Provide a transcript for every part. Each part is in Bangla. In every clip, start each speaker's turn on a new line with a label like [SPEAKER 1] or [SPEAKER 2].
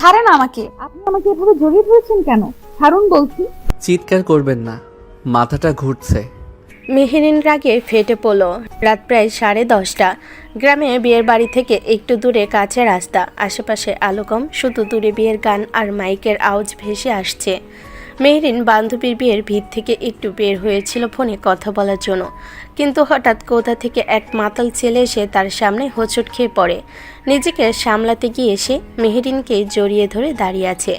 [SPEAKER 1] ছাড়েন আমাকে, আপনি আমাকে এভাবে জড়িয়ে ধরেছেন কেন? ছাড়ুন বলছি।
[SPEAKER 2] চিৎকার করবেন না, মাথাটা ঘুরছে।
[SPEAKER 3] মেহেরিন রাগে ফেটে পড়ল। রাত প্রায় 10:30। গ্রামে বিয়ের বাড়ি থেকে একটু দূরে কাছে রাস্তা, আশেপাশে আলো কম, শুধু দূরে বিয়ের গান আর মাইকের আওয়াজ ভেসে আসছে। মেহরিন বান্ধবীর বিয়ের ভিড় থেকে একটু বের হয়েছিল ফোনে কথা বলার জন্য, কিন্তু হঠাৎ কোথা থেকে এক মাতাল ছেলে এসে তার সামনে হোঁচট খেয়ে পড়ে। নিজেকে সামলাতে গিয়ে এসে মেহরিনকে জড়িয়ে ধরে দাঁড়িয়ে আছে।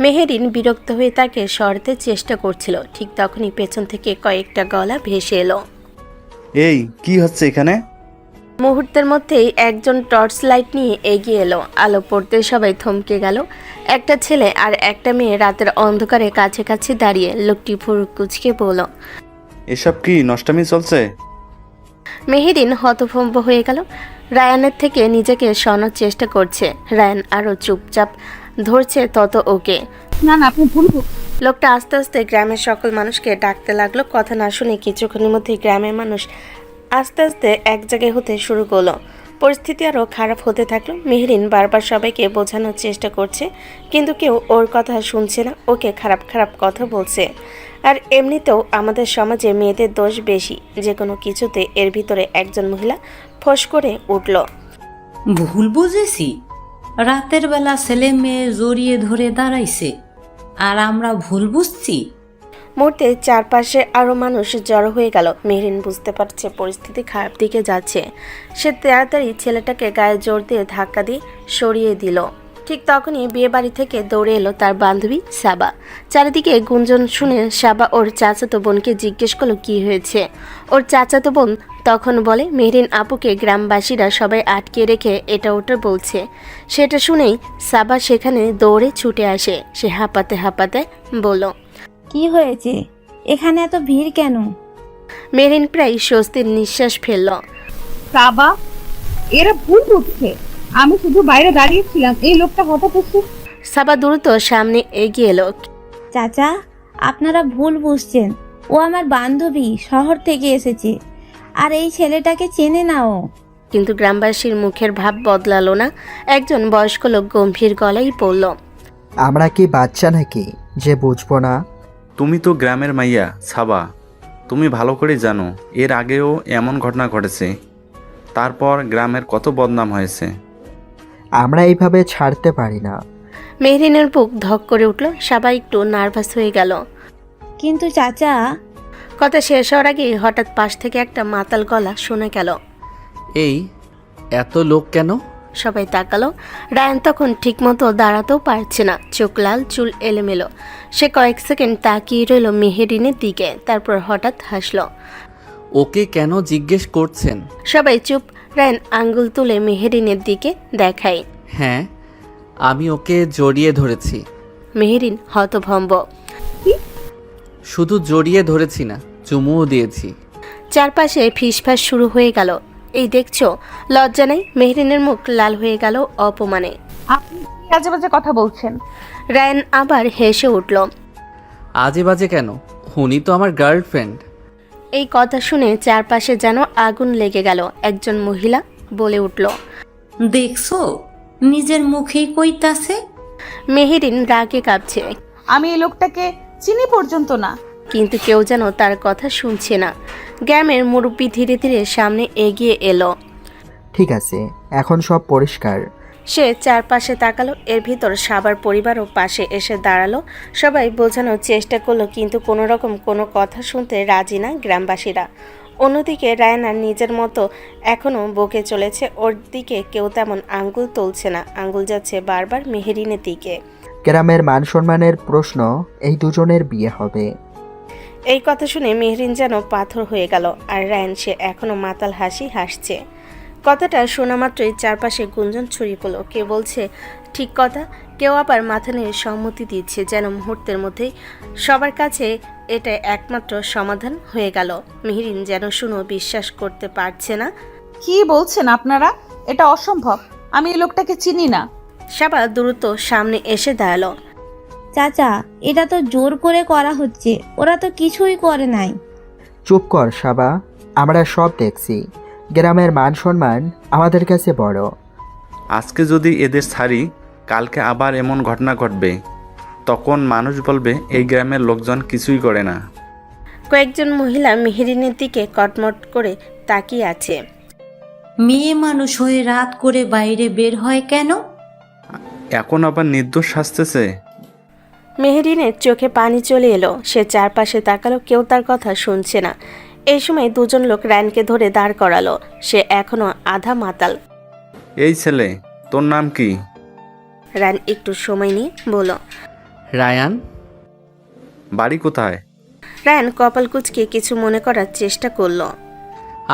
[SPEAKER 3] মেহেরিন বিরক্ত হয়ে তাকে সরাতে চেষ্টা করছিল, ঠিক তখনই পেছন থেকে কয়েকটা গলা ভেসে এলো।
[SPEAKER 4] এই কি হচ্ছে এখানে?
[SPEAKER 3] মুহূর্তের মধ্যেই একজন টর্চ লাইট নিয়ে এগিয়ে এলো। আলো পড়তে সবাই থমকে গেল। একটা ছেলে আর একটা মেয়ে রাতের অন্ধকারে কাছাকাছি দাঁড়িয়ে। লোকটি ভুরু কুঁচকে বলল,
[SPEAKER 4] এসব কি নষ্টামি চলছে?
[SPEAKER 3] মেহেরিন হতভম্ব হয়ে গেল। রায়ানের থেকে নিজেকে সরানোর চেষ্টা করছে। রায়ান আরও চুপচাপ ধরছে তত ওকে।
[SPEAKER 1] না না, আপনি ভুল
[SPEAKER 3] লোকটা আস্তে আস্তে গ্রামের সকল মানুষকে ডাকতে লাগলো। কথা না শুনে কিছুক্ষণের মধ্যেই গ্রামের মানুষ আস্তে আস্তে এক জায়গায় হতে শুরু করলো। পরিস্থিতি আরও খারাপ হতে থাকলো। মেহরিন বারবার সবাইকে বোঝানোর চেষ্টা করছে, কিন্তু কেউ ওর কথা শুনছে না। ওকে খারাপ খারাপ কথা বলছে। আর এমনিতেও আমাদের সমাজে মেয়েদের দোষ বেশি, যে কোনো কিছুতে। এর ভিতরে একজন মহিলা ফোঁস করে উঠল,
[SPEAKER 5] ভুল বুঝেছি? রাতের বেলা ছেলে মেয়ে জড়িয়ে ধরে দাঁড়াইছে আর আমরা ভুল বুঝছি?
[SPEAKER 3] মুহূর্তে চারপাশে আরও মানুষ জড়ো হয়ে গেল। মেহরিন বুঝতে পারছে পরিস্থিতি খারাপ দিকে যাচ্ছে। সে তাড়াতাড়ি ছেলেটাকে গায়ে জোর দিয়ে ধাক্কা দিয়ে সরিয়ে দিল। ঠিক তখনই বিয়ে বাড়ি থেকে দৌড়ে এলো তার বান্ধবী সাবা। চারিদিকে গুঞ্জন শুনে সাবা ওর চাচাতো বোনকে জিজ্ঞেস করলো কি হয়েছে। ওর চাচাতো বোন তখন বলে, মেহরিন আপুকে গ্রামবাসীরা সবাই আটকে রেখে এটা ওটা বলছে। সেটা শুনেই সাবা সেখানে দৌড়ে ছুটে আসে। সে হাঁপাতে হাঁপাতে বলল,
[SPEAKER 6] কি হয়েছে? এখানে এত ভিড় কেন?
[SPEAKER 3] মেরিন প্রায় স্বস্তির নিঃশ্বাস ফেলল।
[SPEAKER 1] বাবা, এরা ভুল বুঝছে। আমি শুধু বাইরে দাঁড়িয়েছিলাম, এই লোকটা হঠাৎ এসে।
[SPEAKER 3] সাবা দ্রুত সামনে এগিয়ে এলো।
[SPEAKER 6] চাচা, আপনারা ভুল বুঝছেন। ও আমার বান্ধবী, শহর থেকে এসেছে। আর এই ছেলেটাকে চেনে না ও।
[SPEAKER 3] কিন্তু গ্রামবাসীর মুখের ভাব বদলালো না। একজন বয়স্ক লোক গম্ভীর গলায় বলল,
[SPEAKER 7] আমরা কি বাচ্চা নাকি যে বুঝবো না?
[SPEAKER 4] তুমি তো গ্রামের মাইয়া সাবা, তুমি ভালো করে জানো এর আগেও এমন ঘটনা ঘটেছে। তারপর গ্রামের কত বদনাম হয়েছে।
[SPEAKER 7] আমরা এইভাবে ছাড়তে পারি না।
[SPEAKER 3] মেহরিনের বুক ধক করে উঠল। সবাই একটু নার্ভাস হয়ে গেল।
[SPEAKER 6] কিন্তু চাচা,
[SPEAKER 3] কথা শেষ হওয়ার আগে হঠাৎ পাশ থেকে একটা মাতাল গলা শোনা গেল।
[SPEAKER 2] এই এত লোক কেন?
[SPEAKER 3] সবাই তাকালো। রায়ান তখন ঠিকমতো দাঁড়াতেও পারছে না, চোখ লাল, চুল এলোমেলো। সে কয়েক সেকেন্ড তাকিয়ে রইল মেহেরিনের দিকে, তারপর হঠাৎ হাসলো।
[SPEAKER 2] ওকে কেন জিজ্ঞেস করছেন?
[SPEAKER 3] সবাই চুপ। রায়ান আঙ্গুল তুলে মেহেরিনের দিকে দেখায়।
[SPEAKER 2] হ্যাঁ, আমি ওকে জড়িয়ে ধরেছি।
[SPEAKER 3] মেহেরিন হতভম্ব।
[SPEAKER 2] শুধু জড়িয়ে ধরেছি না, চুমুও দিয়েছি।
[SPEAKER 3] চারপাশে ফিসফাস শুরু হয়ে গেল। এই দেখছো, লজ্জা নেই? মেহরিনের মুখ লাল হয়ে গেল অপমানে।
[SPEAKER 1] আপনি কি আজে বাজে কথা বলছেন?
[SPEAKER 3] রায়ান আবার হেসে উঠল।
[SPEAKER 2] আজে বাজে কেন? উনি তো আমার গার্লফ্রেন্ড।
[SPEAKER 3] এই কথা শুনে চারপাশে যেন আগুন লেগে গেল। একজন মহিলা বলে উঠল,
[SPEAKER 5] দেখছো, নিজের মুখেই কইতাছে।
[SPEAKER 3] মেহেরিন রাগে কাঁপছে,
[SPEAKER 1] আমি এই লোকটাকে চিনি পর্যন্ত না।
[SPEAKER 3] কিন্তু কেউ যেন তার কথা শুনছে না। গ্রামের মুরব্বি ধীরে ধীরে সামনে এগিয়ে এলো।
[SPEAKER 7] ঠিক আছে, এখন সব পরিষ্কার।
[SPEAKER 3] সে চারপাশে তাকালো। এর ভিতর সাবার পরিবারও পাশে এসে দাঁড়ালো। সবাই বোঝানোর চেষ্টা করলো, কিন্তু কোনো রকম কোনো কথা শুনতে রাজি না গ্রামবাসীরা। অন্যদিকে রায়নার নিজের মতো এখনও বকে চলেছে। ওর দিকে কেউ তেমন আঙ্গুল তুলছে না, আঙ্গুল যাচ্ছে বারবার মেহেরিনের দিকে।
[SPEAKER 7] গ্রামের মান সম্মানের প্রশ্ন, এই দুজনের বিয়ে হবে।
[SPEAKER 3] এই কথা শুনে মেহরিন যেন পাথর হয়ে গেল। আর রায়ান, সে এখনও মাতাল হাসি হাসছে। কথাটা শোনা মাত্রই চারপাশে গুঞ্জন ছড়িয়ে পড়ল। কেউ বলছে ঠিক কথা, কেউ আবার মাথা নিয়ে সম্মতি দিচ্ছে, যেন মুহূর্তের মধ্যেই সবার কাছে এটা একমাত্র সমাধান হয়ে গেল। মেহরিন যেন শুনো বিশ্বাস করতে পারছে না।
[SPEAKER 1] কি বলছেন আপনারা? এটা অসম্ভব। আমি এই লোকটাকে চিনি না।
[SPEAKER 3] সাবা দ্রুত সামনে এসে দাঁড়ালো।
[SPEAKER 6] চাচা, এটা তো জোর করে করা হচ্ছে। ওরা তো কিছুই করে নাই।
[SPEAKER 7] চুপ কর সাবা, আমরা সব দেখছি। গ্রামের মান সম্মান আমাদের কাছে বড়।
[SPEAKER 4] আজকে যদি এদের ছাড়ি, কালকে আবার এমন ঘটনা ঘটবে, তখন মানুষ বলবে এই গ্রামের লোকজন কিছুই করে না।
[SPEAKER 3] কয়েকজন মহিলা মেহেরিনের দিকে কটমট করে তাকিয়ে আছে।
[SPEAKER 5] মেয়ে মানুষ হয়ে রাত করে বাইরে বের হয় কেন?
[SPEAKER 4] এখন আবার নির্দোষ শাস্তেছে।
[SPEAKER 3] মেহেরিনের চোখে পানি চলে এলো। সে চারপাশে তাকালো, কেউ তার কথা শুনছে না। এই সময় দুজন লোক রায়নকে ধরে দাঁড় করালো। সে এখনো আধা মাতাল।
[SPEAKER 4] এই ছেলে, তোর নাম কি?
[SPEAKER 3] রায়ন একটু সময় নিয়ে বলল।
[SPEAKER 2] রায়ান।
[SPEAKER 4] বাড়ি কোথায়?
[SPEAKER 3] রায়ন কপাল কুঁচকে কিছু মনে করার চেষ্টা করলো,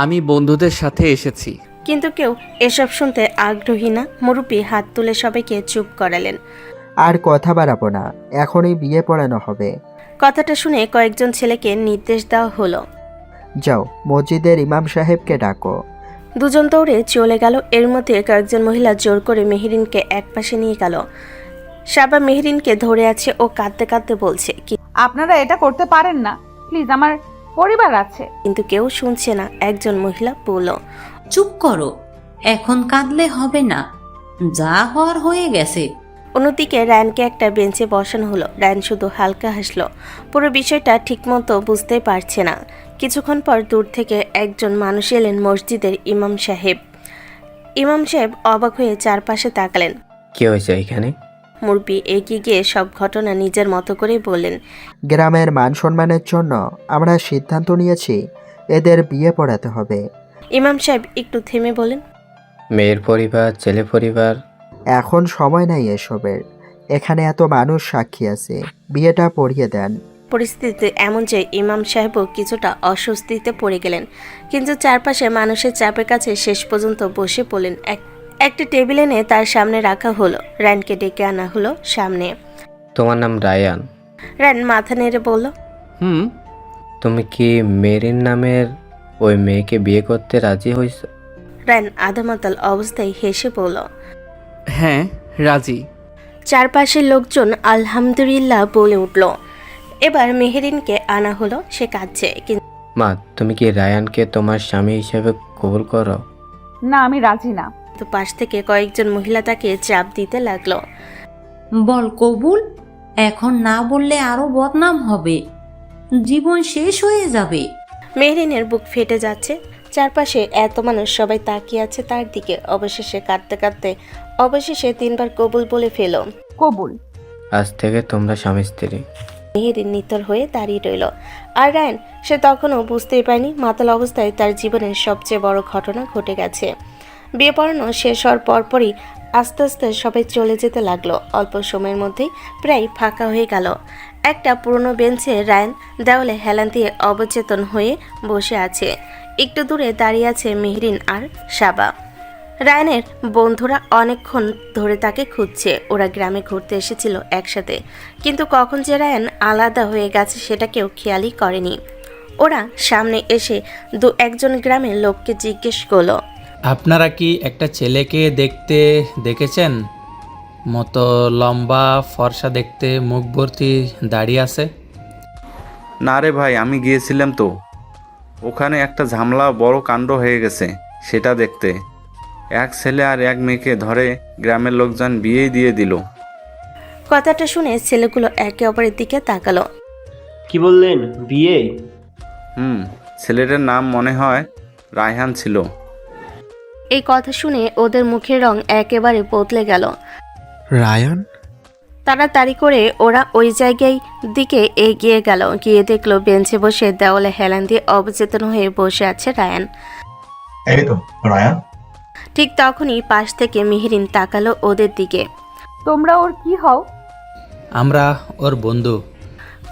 [SPEAKER 2] আমি বন্ধুদের সাথে এসেছি।
[SPEAKER 3] কিন্তু কেউ এসব শুনতে আগ্রহী না। মুরব্বী হাত তুলে সবাইকে চুপ করালেন।
[SPEAKER 7] আর কথা বাড়াবো না, এখনই বিয়ে পড়ানো হবে।
[SPEAKER 3] কথাটা শুনে কয়েকজন ছেলেকে নির্দেশ দেওয়া হলো।
[SPEAKER 7] যাও, মসজিদের ইমাম সাহেবকে ডাকো।
[SPEAKER 3] দুজন দৌড়ে চলে গেল। এর মধ্যে কয়েকজন মহিলা জোর করে মেহেরিনকে একপাশে নিয়ে গেল। সাবা মেহেরিনকে ধরে আছে ও কাঁদতে কাঁদতে বলছে
[SPEAKER 1] আপনারা এটা করতে পারেন না, প্লিজ, আমার পরিবার আছে।
[SPEAKER 3] কিন্তু কেউ শুনছে না। একজন মহিলা বলল,
[SPEAKER 5] চুপ করো, এখন কাঁদলে হবে না, যা হওয়ার হয়ে গেছে।
[SPEAKER 3] অন্যদিকে রায়নকে একটা বেঞ্চে বসানো হলো। রায়ন শুধু হালকা হাসলো। পুরো বিষয়টা ঠিকমতো বুঝতে পারছে না। কিছুক্ষণ পর দূর থেকে একজন মানুষ এলেন, মসজিদের ইমাম সাহেব। ইমাম সাহেব অবাক হয়ে চারপাশে তাকালেন।
[SPEAKER 8] কি হয়েছে এখানে?
[SPEAKER 3] মুরব্বি এগিয়ে গিয়ে সব ঘটনা নিজের মতো করে বললেন।
[SPEAKER 7] গ্রামের মান সম্মানের জন্য আমরা সিদ্ধান্ত নিয়েছি এদের বিয়ে পড়াতে হবে।
[SPEAKER 3] ইমাম সাহেব একটু থেমে বলেন,
[SPEAKER 8] মেয়ের পরিবার, ছেলে পরিবার।
[SPEAKER 7] এখন সময় নাই এসবের, এখানে এত মানুষ সাক্ষী আছে, বিয়েটা পড়িয়ে দেন।
[SPEAKER 3] পরিস্থিতি এমন যে ইমাম সাহেবও কিছুটা অস্বস্তিতে পড়ে গেলেন। কিন্তু চারপাশে মানুষের চাপের কাছে শেষ পর্যন্ত বসে পড়লেন। একটা টেবিল এনে তার সামনে রাখা হলো। রায়নকে ডেকে আনা হলো সামনে।
[SPEAKER 8] তোমার নাম রায়ান?
[SPEAKER 3] রায়ন মাথা নেড়ে বলল,
[SPEAKER 2] হুম।
[SPEAKER 8] তুমি কি মেরিন নামের ওই মেয়েকে বিয়ে করতে রাজি হয়েছ?
[SPEAKER 3] রায়ন আধামাতাল অবস্থায় হেসে বলল,
[SPEAKER 2] হ্যাঁ, রাজি।
[SPEAKER 3] চারপাশের লোকজন আলহামদুলিল্লাহ বলে উঠল। এবার মেহেরিনকে আনা হলো। সে কাঁদছে।
[SPEAKER 8] মা, তুমি কি রায়ানকে তোমার স্বামী হিসেবে কবুল করো?
[SPEAKER 1] না, আমি রাজি না।
[SPEAKER 3] কিন্তু পাশ থেকে কয়েকজন মহিলা তাকে চাপ দিতে লাগলো।
[SPEAKER 5] বল কবুল, এখন না বললে আরো বদনাম হবে, জীবন শেষ হয়ে যাবে।
[SPEAKER 3] মেহরিনের বুক ফেটে যাচ্ছে। চারপাশে এত মানুষ, সবাই তাকিয়ে আছে তার দিকে। অবশেষে কাঁদতে কাঁদতে অবশেষে 3 বার কবুল বলে ফেল।
[SPEAKER 1] কবুল।
[SPEAKER 8] আজ থেকে তোমরা স্বামী স্ত্রী।
[SPEAKER 3] মেহেরিন নিতর হয়ে দাঁড়িয়ে রইল। আর রায়ন, সে তখনও বুঝতেই পারেনি মাতাল অবস্থায় তার জীবনের সবচেয়ে বড় ঘটনা ঘটে গেছে। বিয়ে পড়ানো শেষ হওয়ার পরপরই আস্তে আস্তে সবাই চলে যেতে লাগলো। অল্প সময়ের মধ্যেই প্রায় ফাঁকা হয়ে গেল। একটা পুরনো বেঞ্চে রায়ন দেওয়ালে হেলান দিয়ে অবচেতন হয়ে বসে আছে। একটু দূরে দাঁড়িয়ে আছে মেহরিন আর সাবা। রায়নের বন্ধুরা অনেকক্ষণ ধরে তাকে খুঁজছে। ওরা গ্রামে ঘুরতে এসেছিল একসাথে, কিন্তু কখন যে রায়ন আলাদা হয়ে গেছে সেটা কেউ খেয়ালই করেনি। ওরা সামনে এসে একজন গ্রামের লোককে জিজ্ঞেস করলো,
[SPEAKER 9] আপনারা কি একটা ছেলেকে দেখতে দেখেছেন? মতো লম্বা, ফর্সা দেখতে, মুখ ভর্তি দাড়ি আছে।
[SPEAKER 4] না রে ভাই, আমি গিয়েছিলাম তো, ওখানে একটা ঝামেলা, বড় কাণ্ড হয়ে গেছে সেটা দেখতে। এক ছেলে আর এক মেয়েকে ধরে গ্রামের লোকজন বিয়েই দিয়ে দিল।
[SPEAKER 3] কথাটা শুনে ছেলেগুলো একে অপরের দিকে তাকালো।
[SPEAKER 10] কি বললেন, বিয়ে?
[SPEAKER 4] ছেলেটার নাম মনে হয় রায়হান ছিল।
[SPEAKER 3] এই কথা শুনে ওদের মুখের রং একেবারে বদলে গেল।
[SPEAKER 11] রায়ান?
[SPEAKER 3] তাড়াতাড়ি করে ওরা ওই জায়গায় দিকে এগিয়ে গেল। গিয়ে দেখলো বেঞ্চে বসে দেওয়ালে হেলান দিয়ে অবচেতন হয়ে বসে আছে রায়ান।
[SPEAKER 11] এই তো রায়ান।
[SPEAKER 3] ঠিক তখনই পাশ থেকে মেহরিন তাকালো ওদের দিকে।
[SPEAKER 1] তোমরা ওর কি হও?
[SPEAKER 9] আমরা ওর বন্ধু।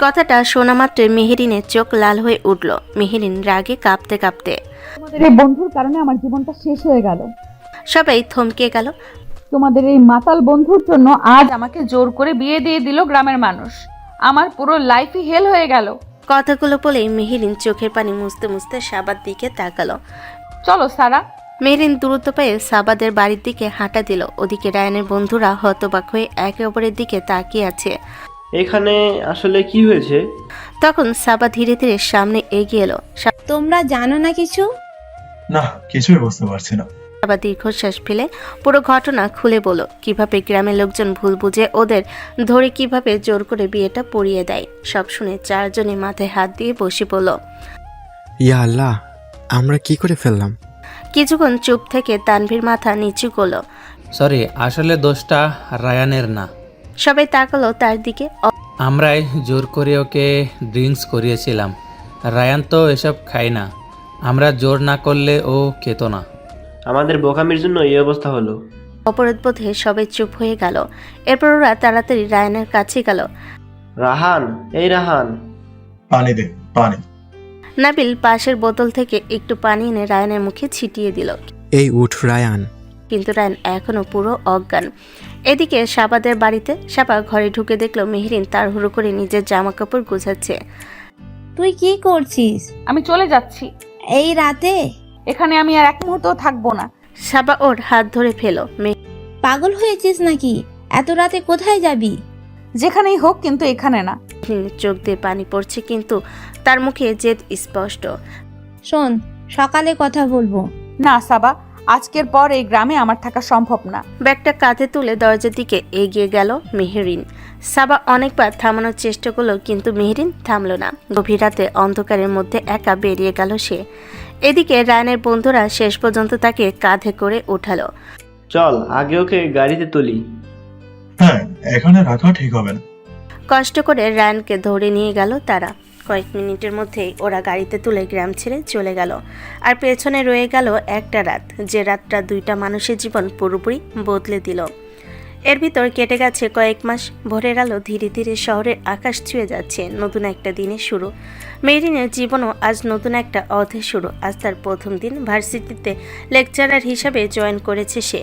[SPEAKER 3] কথাটা শোনা মাত্র মেহরিনের চোখ লাল হয়ে উঠল। মেহরিন রাগে কাঁপতে কাঁপতে,
[SPEAKER 1] তোমাদের এই বন্ধুর কারণে আমার জীবনটা শেষ হয়ে গেল।
[SPEAKER 3] সবাই থমকে গেল।
[SPEAKER 1] তোমাদের এই মাতাল বন্ধুর জন্য আজ আমাকে জোর করে বিয়ে দিয়ে দিল গ্রামের মানুষ। আমার পুরো লাইফই হেল হয়ে গেল।
[SPEAKER 3] কথাগুলো বলেই মেহরিন চোখের পানি মুছতে মুছতে সাবার দিকে তাকালো।
[SPEAKER 1] চলো সারা।
[SPEAKER 3] মেহরিন দ্রুত পায়ে সাবাদের বাড়ির দিকে হাঁটা দিল। ওদিকে রায়ানের বন্ধুরা হতবাক হয়ে একে অপরের দিকে তাকিয়ে আছে।
[SPEAKER 10] এখানে আসলে কি হয়েছে?
[SPEAKER 3] তখন সাবা ধীরে ধীরে সামনে এগিয়ে এলো।
[SPEAKER 6] তোমরা জানো না কিছু?
[SPEAKER 11] না, কিছুই বুঝতে পারছি না।
[SPEAKER 3] আবার দীর্ঘশ্বাস ফেলে পুরো ঘটনা খুলে বলল কিভাবে গ্রামের লোকজন ভুল বুঝে ওদের ধরে কিভাবে জোর করে বিয়েটা পড়িয়ে দেয়। সব শুনে চারজনে মাথায় হাত দিয়ে বসে পড়ল।
[SPEAKER 11] ইয়া আল্লাহ, আমরা কি করে ফেললাম?
[SPEAKER 3] কিছুক্ষণ চুপ থেকে তানভীর মাথা নিচু করলো।
[SPEAKER 9] সরি, আসলে দোষটা রায়ানের না।
[SPEAKER 3] সবাই তাকালো তার দিকে।
[SPEAKER 9] আমরাই জোর করে ওকে ড্রিঙ্কস করিয়েছিলাম। রায়ান তো এসব খায় না। আমরা জোর না করলে ও খেত না।
[SPEAKER 10] আমাদের বোকামির জন্য এই অবস্থা হলো।
[SPEAKER 3] অপরাধ বোধে সবাই চুপ হয়ে গেল। এরপর ওরা তাড়াতাড়ি রায়ানের কাছে গেল।
[SPEAKER 10] রাহান, এই রাহান,
[SPEAKER 11] পানি দে, পানি।
[SPEAKER 3] নাবিল পাশের বোতল থেকে একটু পানি এনে রায়ানের মুখে ছিটিয়ে দিল,
[SPEAKER 11] এই উঠ রায়ান।
[SPEAKER 3] কিন্তু রায়ান এখনো পুরো অজ্ঞান। এদিকে সাবাদের বাড়িতে সাবা ঘরে ঢুকে দেখলো মেহরিন তাড়াহুড়ো করে নিজের জামা কাপড় গোছাচ্ছে।
[SPEAKER 6] তুই কি করছিস
[SPEAKER 1] আমি চলে যাচ্ছি।
[SPEAKER 6] এই রাতে?
[SPEAKER 1] এখানে আমি আর এক মুহূর্তও থাকবো না।
[SPEAKER 3] সাবা ওর হাত ধরে ফেলো।
[SPEAKER 6] পাগল হয়েছিস নাকি? এত রাতে কোথায় যাবি?
[SPEAKER 1] যেখানেই হোক, কিন্তু এখানে না।
[SPEAKER 3] চোখ দিয়ে পানি পড়ছে, কিন্তু তার মুখে জেদ স্পষ্ট।
[SPEAKER 6] শোন, সকালে কথা বলবো।
[SPEAKER 1] না সাবা, আজকের পর এই গ্রামে আমার থাকা সম্ভব না।
[SPEAKER 3] ব্যাগটা কাঁধে তুলে দরজার দিকে এগিয়ে গেল মেহরিন। সাবা অনেকবার থামানোর চেষ্টা করলো, কিন্তু মেহরিন থামলো না। গভীর রাতে অন্ধকারের মধ্যে একা বেরিয়ে গেল সে। এদিকে রায়ানের বন্ধুরা শেষ পর্যন্ত তাকে কাঁধে করে উঠালো।
[SPEAKER 10] চল আগে ওকে গাড়িতে তুলি।
[SPEAKER 11] হ্যাঁ, এখানে রাখা ঠিক হবে না।
[SPEAKER 3] কষ্ট করে রায়ানকে ধরে নিয়ে গেল তারা। কয়েক মিনিটের মধ্যেই ওরা গাড়িতে তুলে গ্রাম ছেড়ে চলে গেল। আর পেছনে রয়ে গেল একটা রাত, যে রাতটা দুইটা মানুষের জীবন পুরোপুরি বদলে দিল। এর ভিতর কেটে গেছে কয়েক মাস। ভোরের আলো ধীরে ধীরে শহরের আকাশ ছুঁয়ে যাচ্ছে। নতুন একটা দিনের শুরু। মেহরিনের জীবনও আজ নতুন একটা অধ্যায় শুরু। আজ তার প্রথম দিন। ভার্সিটিতে লেকচারার হিসাবে জয়েন করেছে সে।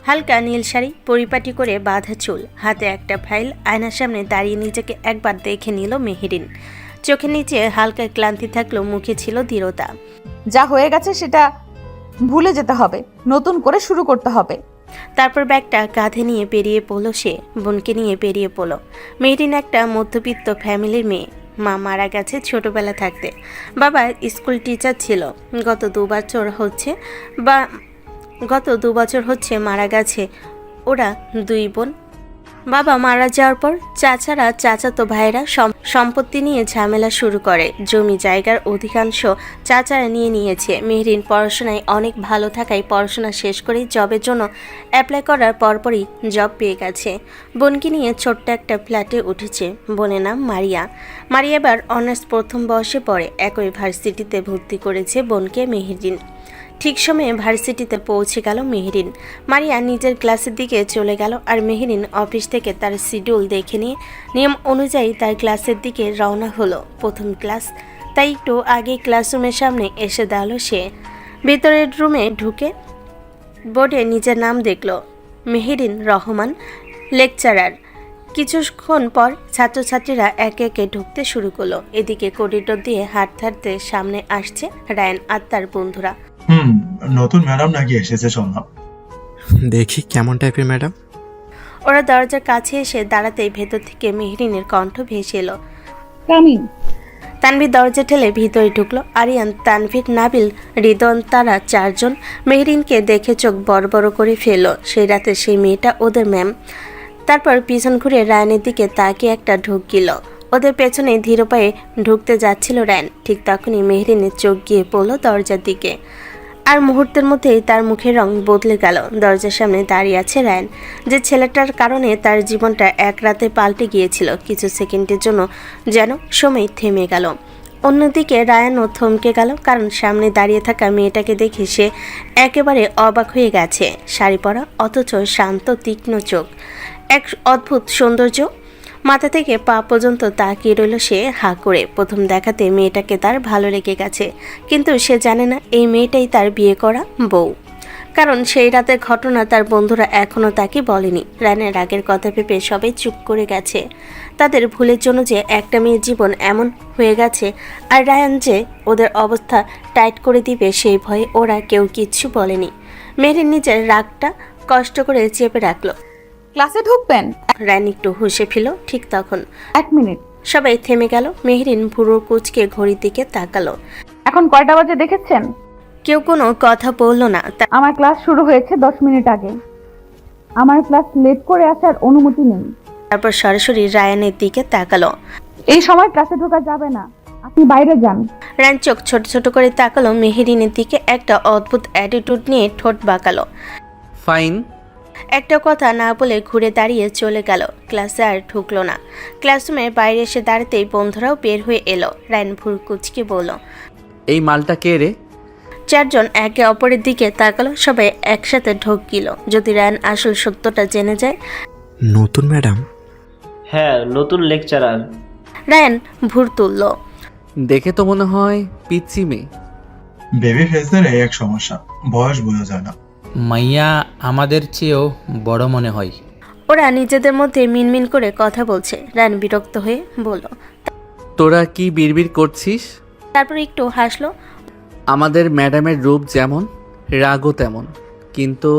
[SPEAKER 3] হালকা নীল শাড়ি, পরিপাটি করে বাঁধা চুল, হাতে একটা ফাইল। আয়নার সামনে দাঁড়িয়ে নিজেকে একবার দেখে নিল মেহরিন। চোখের নিচে হালকা ক্লান্তি থাকলেও মুখে ছিল দৃঢ়তা।
[SPEAKER 1] যা হয়ে গেছে সেটা ভুলে যেতে হবে, নতুন করে শুরু করতে হবে।
[SPEAKER 3] তারপর ব্যাগটা কাঁধে নিয়ে বেরিয়ে পড়ল সে। বোনকে নিয়ে বেরিয়ে পড়ল। মেহরিন একটা মধ্যবিত্ত ফ্যামিলির মেয়ে। মা মারা গেছে ছোটবেলা থাকতে। বাবা স্কুল টিচার ছিল। গত দু বছর হচ্ছে মারা গেছে। ওরা দুই বোন। বাবা মারা যাওয়ার পর চাচারা, চাচাতো ভাইরা সম্পত্তি নিয়ে ঝামেলা শুরু করে। জমি জায়গার অধিকাংশ চাচারা নিয়ে নিয়েছে। মেহরিন পড়াশোনায় অনেক ভালো থাকায় পড়াশোনা শেষ করে জবের জন্য অ্যাপ্লাই করার পরপরই জব পেয়ে গেছে। বোনকে নিয়ে ছোট্ট একটা ফ্ল্যাটে উঠেছে। বোনের নাম মারিয়া। মারিয়া এবার অনার্স প্রথম বর্ষে পড়ে। একই ভার্সিটিতে ভর্তি করেছে বোনকে মেহরিন। ঠিক সময়ে ভার্সিটিতে পৌঁছে গেল মেহরিন। মারিয়া নিজের ক্লাসের দিকে চলে গেল, আর মেহরিন অফিস থেকে তার শিডিউল দেখে নিয়ে নিয়ম অনুযায়ী তার ক্লাসের দিকে রওনা হলো। প্রথম ক্লাস, তাই একটু আগে ক্লাসরুমের সামনে এসে দাঁড়ালো সে। ভেতরের রুমে ঢুকে বোর্ডে নিজের নাম দেখল, মেহরিন রহমান, লেকচারার। কিছুক্ষণ পর ছাত্রছাত্রীরা একে একে ঢুকতে শুরু করলো। এদিকে করিডোর দিয়ে হাঁটতে হাঁটতে সামনে আসছে রায়ান আর তার বন্ধুরা।
[SPEAKER 11] নতুন ম্যাডাম নাকি এসেছে শুনলাম। দেখি কেমন টাইপের ম্যাডাম।
[SPEAKER 3] ওরা দরজার কাছে এসে দাঁড়াতেই ভেতর থেকে মেহরিনের কণ্ঠ ভেসে এলো,
[SPEAKER 1] কামিং।
[SPEAKER 3] তানভীর দরজা ঠেলে ভিতরে ঢুকলো। আরিয়ান, তানভীর, নাবিল, রিদন, তারা চারজন মেহরিনকে দেখে চোখ বড় বড় করে ফেললো। সেই রাতে সেই মেয়েটা ওদের ম্যাম। তারপর পিছন ঘুরে রায়ানের দিকে তাকিয়ে একটা ঢুক গেল। ওদের পেছনে ধীর পায়ে ঢুকতে যাচ্ছিল রায়ান। ঠিক তখনই মেহরিনের চোখ গিয়ে পড়লো দরজার দিকে। আর মুহূর্তের মধ্যেই তার মুখের রং বদলে গেল। দরজার সামনে দাঁড়িয়ে আছে রায়ান, যে ছেলেটার কারণে তার জীবনটা এক রাতে পাল্টে গিয়েছিল। কিছু সেকেন্ডের জন্য যেন সময় থেমে গেল। অন্যদিকে রায়ানও থমকে গেল, কারণ সামনে দাঁড়িয়ে থাকা মেয়েটাকে দেখে সে একেবারে অবাক হয়ে গেছে। শাড়ি পরা, অথচ শান্ত তীক্ষ্ণ চোখ, এক অদ্ভুত সৌন্দর্য। মাথা থেকে পা পর্যন্ত তাকিয়ে রইল সে হাঁ করে। প্রথম দেখাতে মেয়েটাকে তার ভালো লেগে গেছে, কিন্তু সে জানে না এই মেয়েটাই তার বিয়ে করা বউ। কারণ সেই রাতের ঘটনা তার বন্ধুরা এখনও তাকে বলেনি। রায়ানের আগের কথা ভেবে সবাই চুপ করে গেছে। তাদের ভুলের জন্য যে একটা মেয়ের জীবন এমন হয়ে গেছে, আর রায়ান যে ওদের অবস্থা টাইট করে দিবে সেই ভয়ে ওরা কেউ কিচ্ছু বলেনি। মেহরিন নিজের রাগটা কষ্ট করে চেপে রাখলো।
[SPEAKER 1] ক্লাসে ঢুকবেন?
[SPEAKER 3] রায়ান একটু হুঁশে ফেল। ঠিক তখন
[SPEAKER 1] 1 মিনিট।
[SPEAKER 3] সবাই থেমে গেল। মেহরিন ভুরু কুচকে ঘড়ির দিকে তাকালো।
[SPEAKER 1] এখন কয়টা বাজে দেখেছেন?
[SPEAKER 3] কেউ কোনো কথা বলল না।
[SPEAKER 1] আমার ক্লাস শুরু হয়েছে 10 মিনিট আগে। আমার ক্লাস লেট করে আসার অনুমতি নেই।
[SPEAKER 3] তারপর সরাসরি রায়ানের দিকে তাকালো।
[SPEAKER 1] এই সময় ক্লাসে ঢোকা যাবে না, আপনি বাইরে যান।
[SPEAKER 3] রায়ান চোখ ছোট ছোট করে তাকালো মেহেরিনের দিকে, একটা অদ্ভুত অ্যাটিটিউড নিয়ে ঠোঁট বাঁকালো।
[SPEAKER 2] ফাইন।
[SPEAKER 3] একটা কথা না বলে ঘুরে দাঁড়িয়ে চলে গেল। ক্লাসে আর ঢুকলো না। ক্লাসরুমে বাইরে এসে দাঁড়াতেই বন্ধুরাও বের হয়ে এলো। রায়ান ভুরু কুঁচকে বলল,
[SPEAKER 2] এই মালটা কে রে?
[SPEAKER 3] চারজন একে অপরের দিকে তাকালো। সবাই একসাথে ঢোক গেল। যদি রায়ান আসল সত্যটা জেনে যায়।
[SPEAKER 11] নতুন ম্যাডাম?
[SPEAKER 10] হ্যাঁ, নতুন লেকচারার।
[SPEAKER 3] রায়ান ভুর তুলল।
[SPEAKER 2] দেখে তো মনে হয় পিচ্চি মেয়ে।
[SPEAKER 11] বেবি ফেসদের এই এক সমস্যা, বয়স বোঝা যায় না।
[SPEAKER 9] মাইয়া আমাদের চেয়েও বড় মনে হয়।
[SPEAKER 3] ওরা নিজেদের মধ্যে মিনমিন করে কথা বলছে। রায়ান বিরক্ত হয়ে বলল,
[SPEAKER 2] তোরা কি বিড়বিড় করছিস?
[SPEAKER 3] তারপর একটু হাসলো।
[SPEAKER 2] আমাদের ম্যাডামের রূপ যেমন, রাগও তেমন, কিন্তু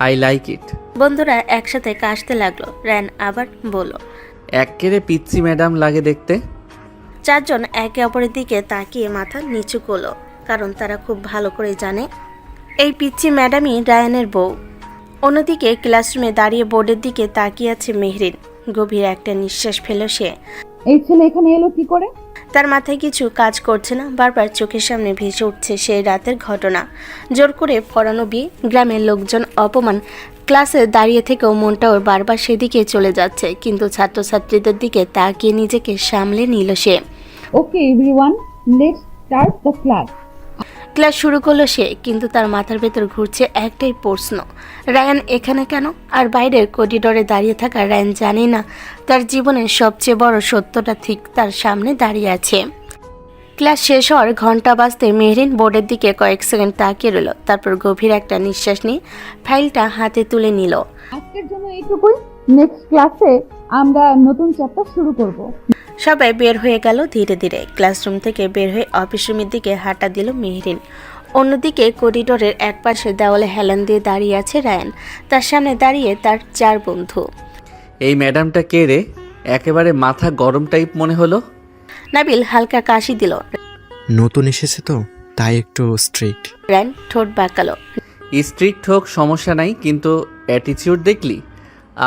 [SPEAKER 2] আই লাইক ইট।
[SPEAKER 3] বন্ধুরা একসাথে কাশতে লাগলো। রায়ান আবার বলল,
[SPEAKER 2] এক্কেরে পিচ্চি ম্যাডাম লাগে দেখতে।
[SPEAKER 3] চারজন একে অপরের দিকে তাকিয়ে মাথা নিচু করলো, কারণ তারা খুব ভালো করে জানে এই পিচ্চি ম্যাডামই রায়ানের বউ। অন্যদিকে ক্লাসরুমে দাঁড়িয়ে বোর্ডের দিকে তাকিয়ে আছে মেহরিন। গভীর একটা নিঃশ্বাস ফেল সে।
[SPEAKER 1] এই ছেলে এখানে এলো কি করে?
[SPEAKER 3] তার মাথায় কিছু কাজ করছে না। বারবার চোখের সামনে ভেসে উঠছে সেই রাতের ঘটনা। জোর করে পড়ানো বিয়ে, গ্রামের লোকজন অপমান। ক্লাসে দাঁড়িয়ে থেকেও মনটা ওর বারবার সেদিকে চলে যাচ্ছে, কিন্তু ছাত্রছাত্রীদের দিকে তাকিয়ে নিজেকে সামলে নিল সে।
[SPEAKER 1] Okay everyone, let's start the class.
[SPEAKER 3] Class শুরু করলো সে, কিন্তু তার মাথার ভেতর ঘুরছে একটাই প্রশ্ন, রায়ান এখানে কেন? আর বাইরের করিডোরে দাঁড়িয়ে থাকা রায়ান জানে না তার জীবনের সবচেয়ে বড় সত্যটা ঠিক তার সামনে দাঁড়িয়ে আছে। ক্লাস শেষ হওয়ার ঘন্টা বাজতে মেহরিন বোর্ডের দিকে কয়েক সেকেন্ড তাকিয়ে রইল। তারপর গভীর একটা নিঃশ্বাস নিয়ে ফাইলটা হাতে তুলে নিল।
[SPEAKER 1] আজকের জন্য এইটুকুই। নেক্সট ক্লাসে আমরা নতুন চ্যাপ্টার শুরু করব।
[SPEAKER 3] সবাই বের হয়ে গেল ধীরে ধীরে। ক্লাসরুম থেকে বের হয়ে অফিস রুমের দিকে হাঁটা দিল মেহরিন। অন্যদিকে করিডোরের একপাশে দেওয়ালে হেলান দিয়ে দাঁড়িয়ে আছে রায়ান। তার সামনে দাঁড়িয়ে তার 4 বন্ধু।
[SPEAKER 2] এই ম্যাডামটা কে রে? একেবারে মাথা গরম টাইপ মনে হলো।
[SPEAKER 3] নাবিল হালকা কাশি দিল।
[SPEAKER 11] নতুন এসেছে তো, তাই একটু স্ট্রিক্ট।
[SPEAKER 3] রায়ান ঠোঁট বাঁকালো।
[SPEAKER 2] স্ট্রিক্ট হোক সমস্যা নাই, কিন্তু অ্যাটিটিউড দেখলি?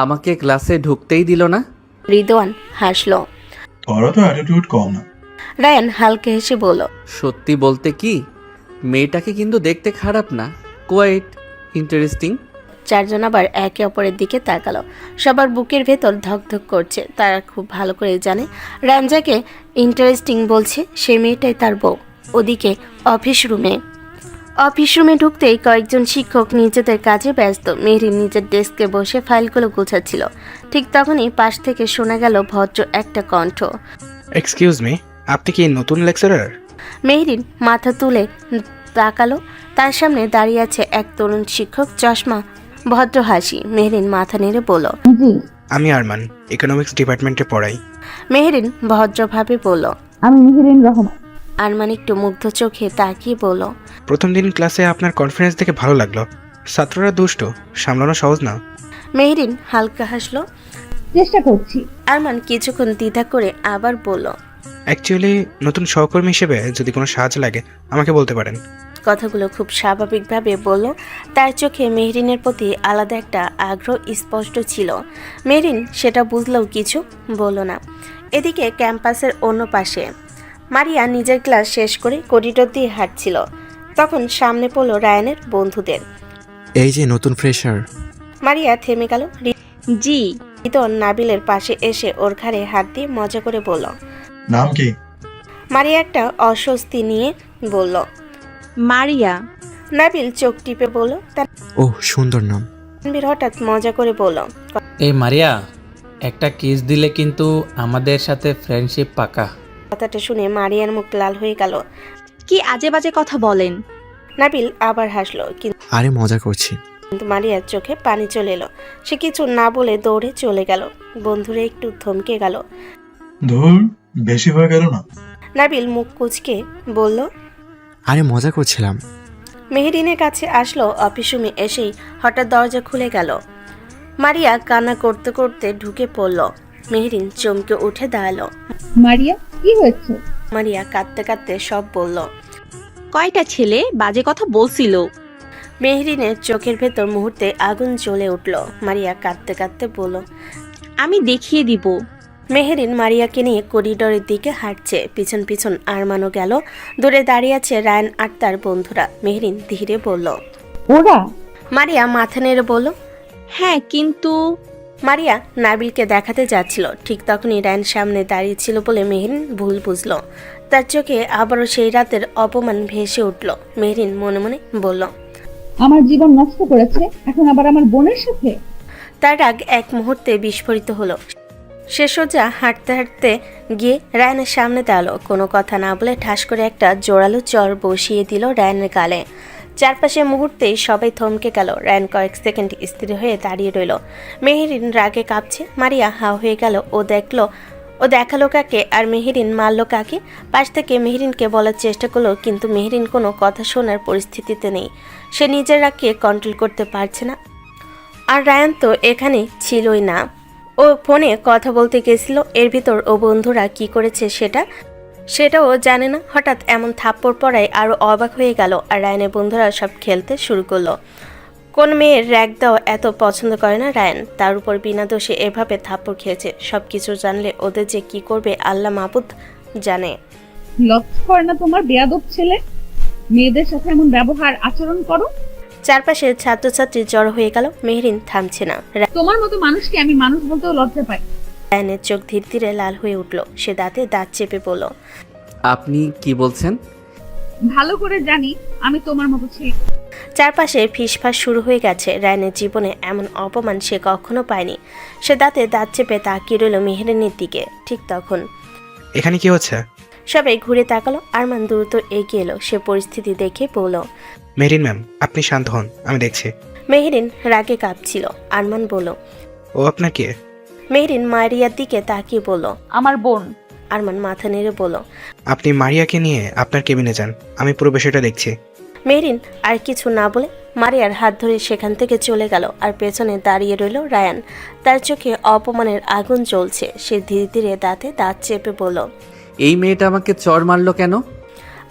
[SPEAKER 2] আমাকে ক্লাসে ঢুকতেই দিল না।
[SPEAKER 3] রিদওয়ান হাসলো।
[SPEAKER 11] তোরও তো অ্যাটিটিউড কম না।
[SPEAKER 3] রায়ান হালকা হেসে বলল,
[SPEAKER 2] সত্যি বলতে কি, মেয়েটাকে কিন্তু দেখতে খারাপ না, কোয়াইট ইন্টারেস্টিং।
[SPEAKER 3] চারজন আবার একে অপরের দিকে তাকালো। সবার বুকের ভেতর ধকধক করছে। তারা খুব ভালো করে জানে রায়ান যাকে ইন্টারেস্টিং বলছে সে মেয়েটাই তার বউ। ওদিকে অফিস রুমে ঢুকতেই কয়েকজন শিক্ষক নিজেদের কাজে ব্যস্ত। মেহরিন নিজের ডেস্কে বসে ফাইলগুলো গোছাচ্ছিল। ঠিক তখনই পাশ থেকে শোনা গেল ভদ্র একটা কণ্ঠ।
[SPEAKER 12] এক্সকিউজ মি, আপনি কি নতুন লেকচারার?
[SPEAKER 3] মেহরিন মাথা তুলে তাকালো। তার সামনে দাঁড়িয়ে আছে এক তরুণ শিক্ষক, চশমা, ভদ্র হাসি। মেহরিন মাথা নেড়ে বলল,
[SPEAKER 1] জি,
[SPEAKER 12] আমি আরমান, ইকোনমিক্স ডিপার্টমেন্টে পড়াই।
[SPEAKER 3] মেহরিন ভদ্রভাবে বলল,
[SPEAKER 1] আমি মেহেরিন রহমান।
[SPEAKER 3] আরমান একটু মুগ্ধ চোখে তাকিয়ে বলল,
[SPEAKER 12] প্রথম দিন ক্লাসে আপনার কনফিডেন্স দেখে ভালো লাগলো। ছাত্ররা দুষ্ট, সামলানো সহজ না।
[SPEAKER 3] মেহরিন হালকা হাসলো।
[SPEAKER 1] চেষ্টা করছি।
[SPEAKER 3] আরমান কিছুক্ষণ দ্বিধা করে আবার বলল,
[SPEAKER 12] অ্যাকচুয়ালি নতুন সহকর্মী হিসেবে যদি কোনো সাহায্য লাগে আমাকে বলতে পারেন।
[SPEAKER 3] কথাগুলো খুব স্বাভাবিকভাবে বলল। তার চোখে মেহরিনের প্রতি আলাদা একটা আগ্রহ স্পষ্ট ছিল। মেহরিন সেটা বুঝলেও কিছু বলল না। এদিকে ক্যাম্পাসের অন্য পাশে মারিয়া নিজের ক্লাস শেষ করে করিডোর দিয়ে হাঁটছিল। তখন সামনে পড়ল রায়ানের বন্ধুদের।
[SPEAKER 11] এই যে নতুন ফ্রেশার।
[SPEAKER 3] মারিয়া থেমে গেল।
[SPEAKER 6] জি।
[SPEAKER 3] রিদন নাবিলের পাশে এসে ওর ঘাড়ে হাত দিয়ে মজা করে বলল।
[SPEAKER 11] নাম কি?
[SPEAKER 3] মারিয়া একটা অস্বস্তি নিয়ে বলল,
[SPEAKER 6] মারিয়া।
[SPEAKER 3] নাবিল চোখ টিপে বলল।
[SPEAKER 11] ও, সুন্দর নাম।
[SPEAKER 3] তানভীর হঠাৎ মজা করে বলল,
[SPEAKER 9] এই মারিয়া, একটা কিস দিলে কিন্তু আমাদের সাথে ফ্রেন্ডশিপ পাকা।
[SPEAKER 3] কথাটা শুনে মারিয়ার মুখ লাল হয়ে গেল।
[SPEAKER 6] কি আজে বাজে কথা বলেন?
[SPEAKER 3] নাবিল আবার হাসলো,
[SPEAKER 11] আরে মজা করছি।
[SPEAKER 3] কিন্তু মারিয়ার চোখে পানি চলে এলো। সে কিছু না বলে দৌড়ে চলে গেল। বন্ধুরা একটু থমকে গেল।
[SPEAKER 11] ধুর, বেশি হয়ে গেল না?
[SPEAKER 3] নাবিল মুখ কুঁচকে বলল।
[SPEAKER 11] আরে মজা করছিলাম।
[SPEAKER 3] মেহরিনের কাছে আসলো। অফিস রুমে এসেই হঠাৎ দরজা খুলে গেল। মারিয়া কান্না করতে করতে ঢুকে পড়ল। মেহরিন চমকে উঠে দাঁড়ালো।
[SPEAKER 1] মারিয়া, কি হয়েছে?
[SPEAKER 3] মারিয়া কাঁদতে কাঁদতে সব বলল।
[SPEAKER 13] কয়টা ছেলে বাজে কথা বলছিল?
[SPEAKER 3] মেহরিনের চোখের ভেতর মুহূর্তে আগুন জ্বলে উঠল। মারিয়া কাঁদতে কাঁদতে বলল,
[SPEAKER 13] আমি দেখিয়ে দিব।
[SPEAKER 3] মেহরিন মারিয়াকে নিয়ে করিডোরের দিকে হাঁটছে, পিছন পিছন আরমানও গেল। দূরে দাঁড়িয়ে আছে রায়ান আর তার বন্ধুরা। মেহরিন ধীরে বলল,
[SPEAKER 1] ওরা?
[SPEAKER 3] মারিয়া মাথা নেড়ে বলল,
[SPEAKER 13] হ্যাঁ, কিন্তু
[SPEAKER 3] মারিয়া নাবিলকে দেখাতে যাচ্ছিল। ঠিক তখনই রায়ান সামনে দাঁড়িয়ে ছিল বলে মেহরিন ভুল বুঝল। তার চোখে আবারও সেই রাতের অপমান ভেসে উঠল। মেহরিন মনে মনে বলল,
[SPEAKER 1] আমার জীবন নষ্ট করেছে, এখন আবার আমার বোনের সাথে।
[SPEAKER 3] তার রাগ এক মুহূর্তে বিস্ফোরিত হলো। সে সোজা হাঁটতে হাঁটতে গিয়ে রায়ানের সামনে দাঁড়ালো। কোনো কথা না বলে ঠাস করে একটা জোরালো চর বসিয়ে দিল রায়ানের গালে। চারপাশে মুহূর্তেই সবাই থমকে গেল। রায়ান কয়েক সেকেন্ড স্থির হয়ে দাঁড়িয়ে রইল। মেহরিন রাগে কাঁপছে। মারিয়া হা হয়ে গেল। ও দেখালো কাকে আর মেহরিন মারল কাকে। পাশ থেকে মেহরিনকে বলার চেষ্টা করলো, কিন্তু মেহরিন কোনো কথা শোনার পরিস্থিতিতে নেই। সে নিজের রাগকে কন্ট্রোল করতে পারছে না। আর রায়ান তো এখানে ছিলই না। ও ফোনে কথা বলতে গেছিল। এর ভিতর ও বন্ধুরা কি করেছে সেটাও জানে না। হঠাৎ এমন থাপ্পড় পড়ায় আরও অবাক হয়ে গেল। আর রায়ানের বন্ধুরা সব খেলতে শুরু করলো। কোন মেয়ের র্যাগ দেওয়া এত পছন্দ করে না রায়ান? তার উপর বিনা দোষে এভাবে থাপ্পড় খেয়েছে। সব কিছু জানলে ওদের যে কি করবে আল্লাহ মাহবুদ জানে।
[SPEAKER 1] লক্ষ্য করে না তোমার বেয়াদব ছেলে? মেয়েদের সাথে এমন ব্যবহার আচরণ করো?
[SPEAKER 3] চারপাশে ছাত্রছাত্রী জড়ো হয়ে গেল। মেহরিন থামছে না।
[SPEAKER 1] তোমার মতো মানুষকে আমি মানুষ বলতেও লজ্জা পাই।
[SPEAKER 3] রায়ানের চোখ ধীরে ধীরে লাল হয়ে উঠল। সে দাঁতে দাঁত চেপে বলল,
[SPEAKER 2] আপনি কি বলছেন?
[SPEAKER 1] ভালো করে জানি আমি তোমার মতো ছেলে।
[SPEAKER 3] চারপাশে ফিসফাস শুরু হয়ে গেছে। রায়ানের জীবনে এমন অপমান সে কখনো পায়নি। সে দাঁতে দাঁত চেপে তাকিয়ে রইল মেহরিনের দিকে। ঠিক তখন
[SPEAKER 12] এখানে কি হচ্ছে?
[SPEAKER 3] সবাই ঘুরে তাকালো। আরমান দ্রুত এগিয়ে এলো। সে পরিস্থিতি দেখে বলল,
[SPEAKER 12] মেহরিন ম্যাম, আপনি শান্ত হন, আমি দেখছি।
[SPEAKER 3] মেহরিন রাগে কাঁপছিল। আরমান বলল,
[SPEAKER 12] ও আপনার কে?
[SPEAKER 3] মেহরিন মারিয়ার দিকে তাকিয়ে বলল,
[SPEAKER 1] আমার বোন।
[SPEAKER 3] আরমান মাথা নেড়ে বলল,
[SPEAKER 12] আপনি মারিয়াকে নিয়ে আপনার কেবিনে যান, আমি পুরো বিষয়টা দেখছি।
[SPEAKER 3] মেহরিন আর কিছু না বলে মারিয়ার হাত ধরে সেখান থেকে চলে গেল। আর পেছনে দাঁড়িয়ে রইল রায়ান। তার চোখে অপমানের আগুন জ্বলছে। সে ধীরে ধীরে দাঁতে দাঁত চেপে বলল,
[SPEAKER 2] এই মেয়েটা আমাকে চর মারলো কেন?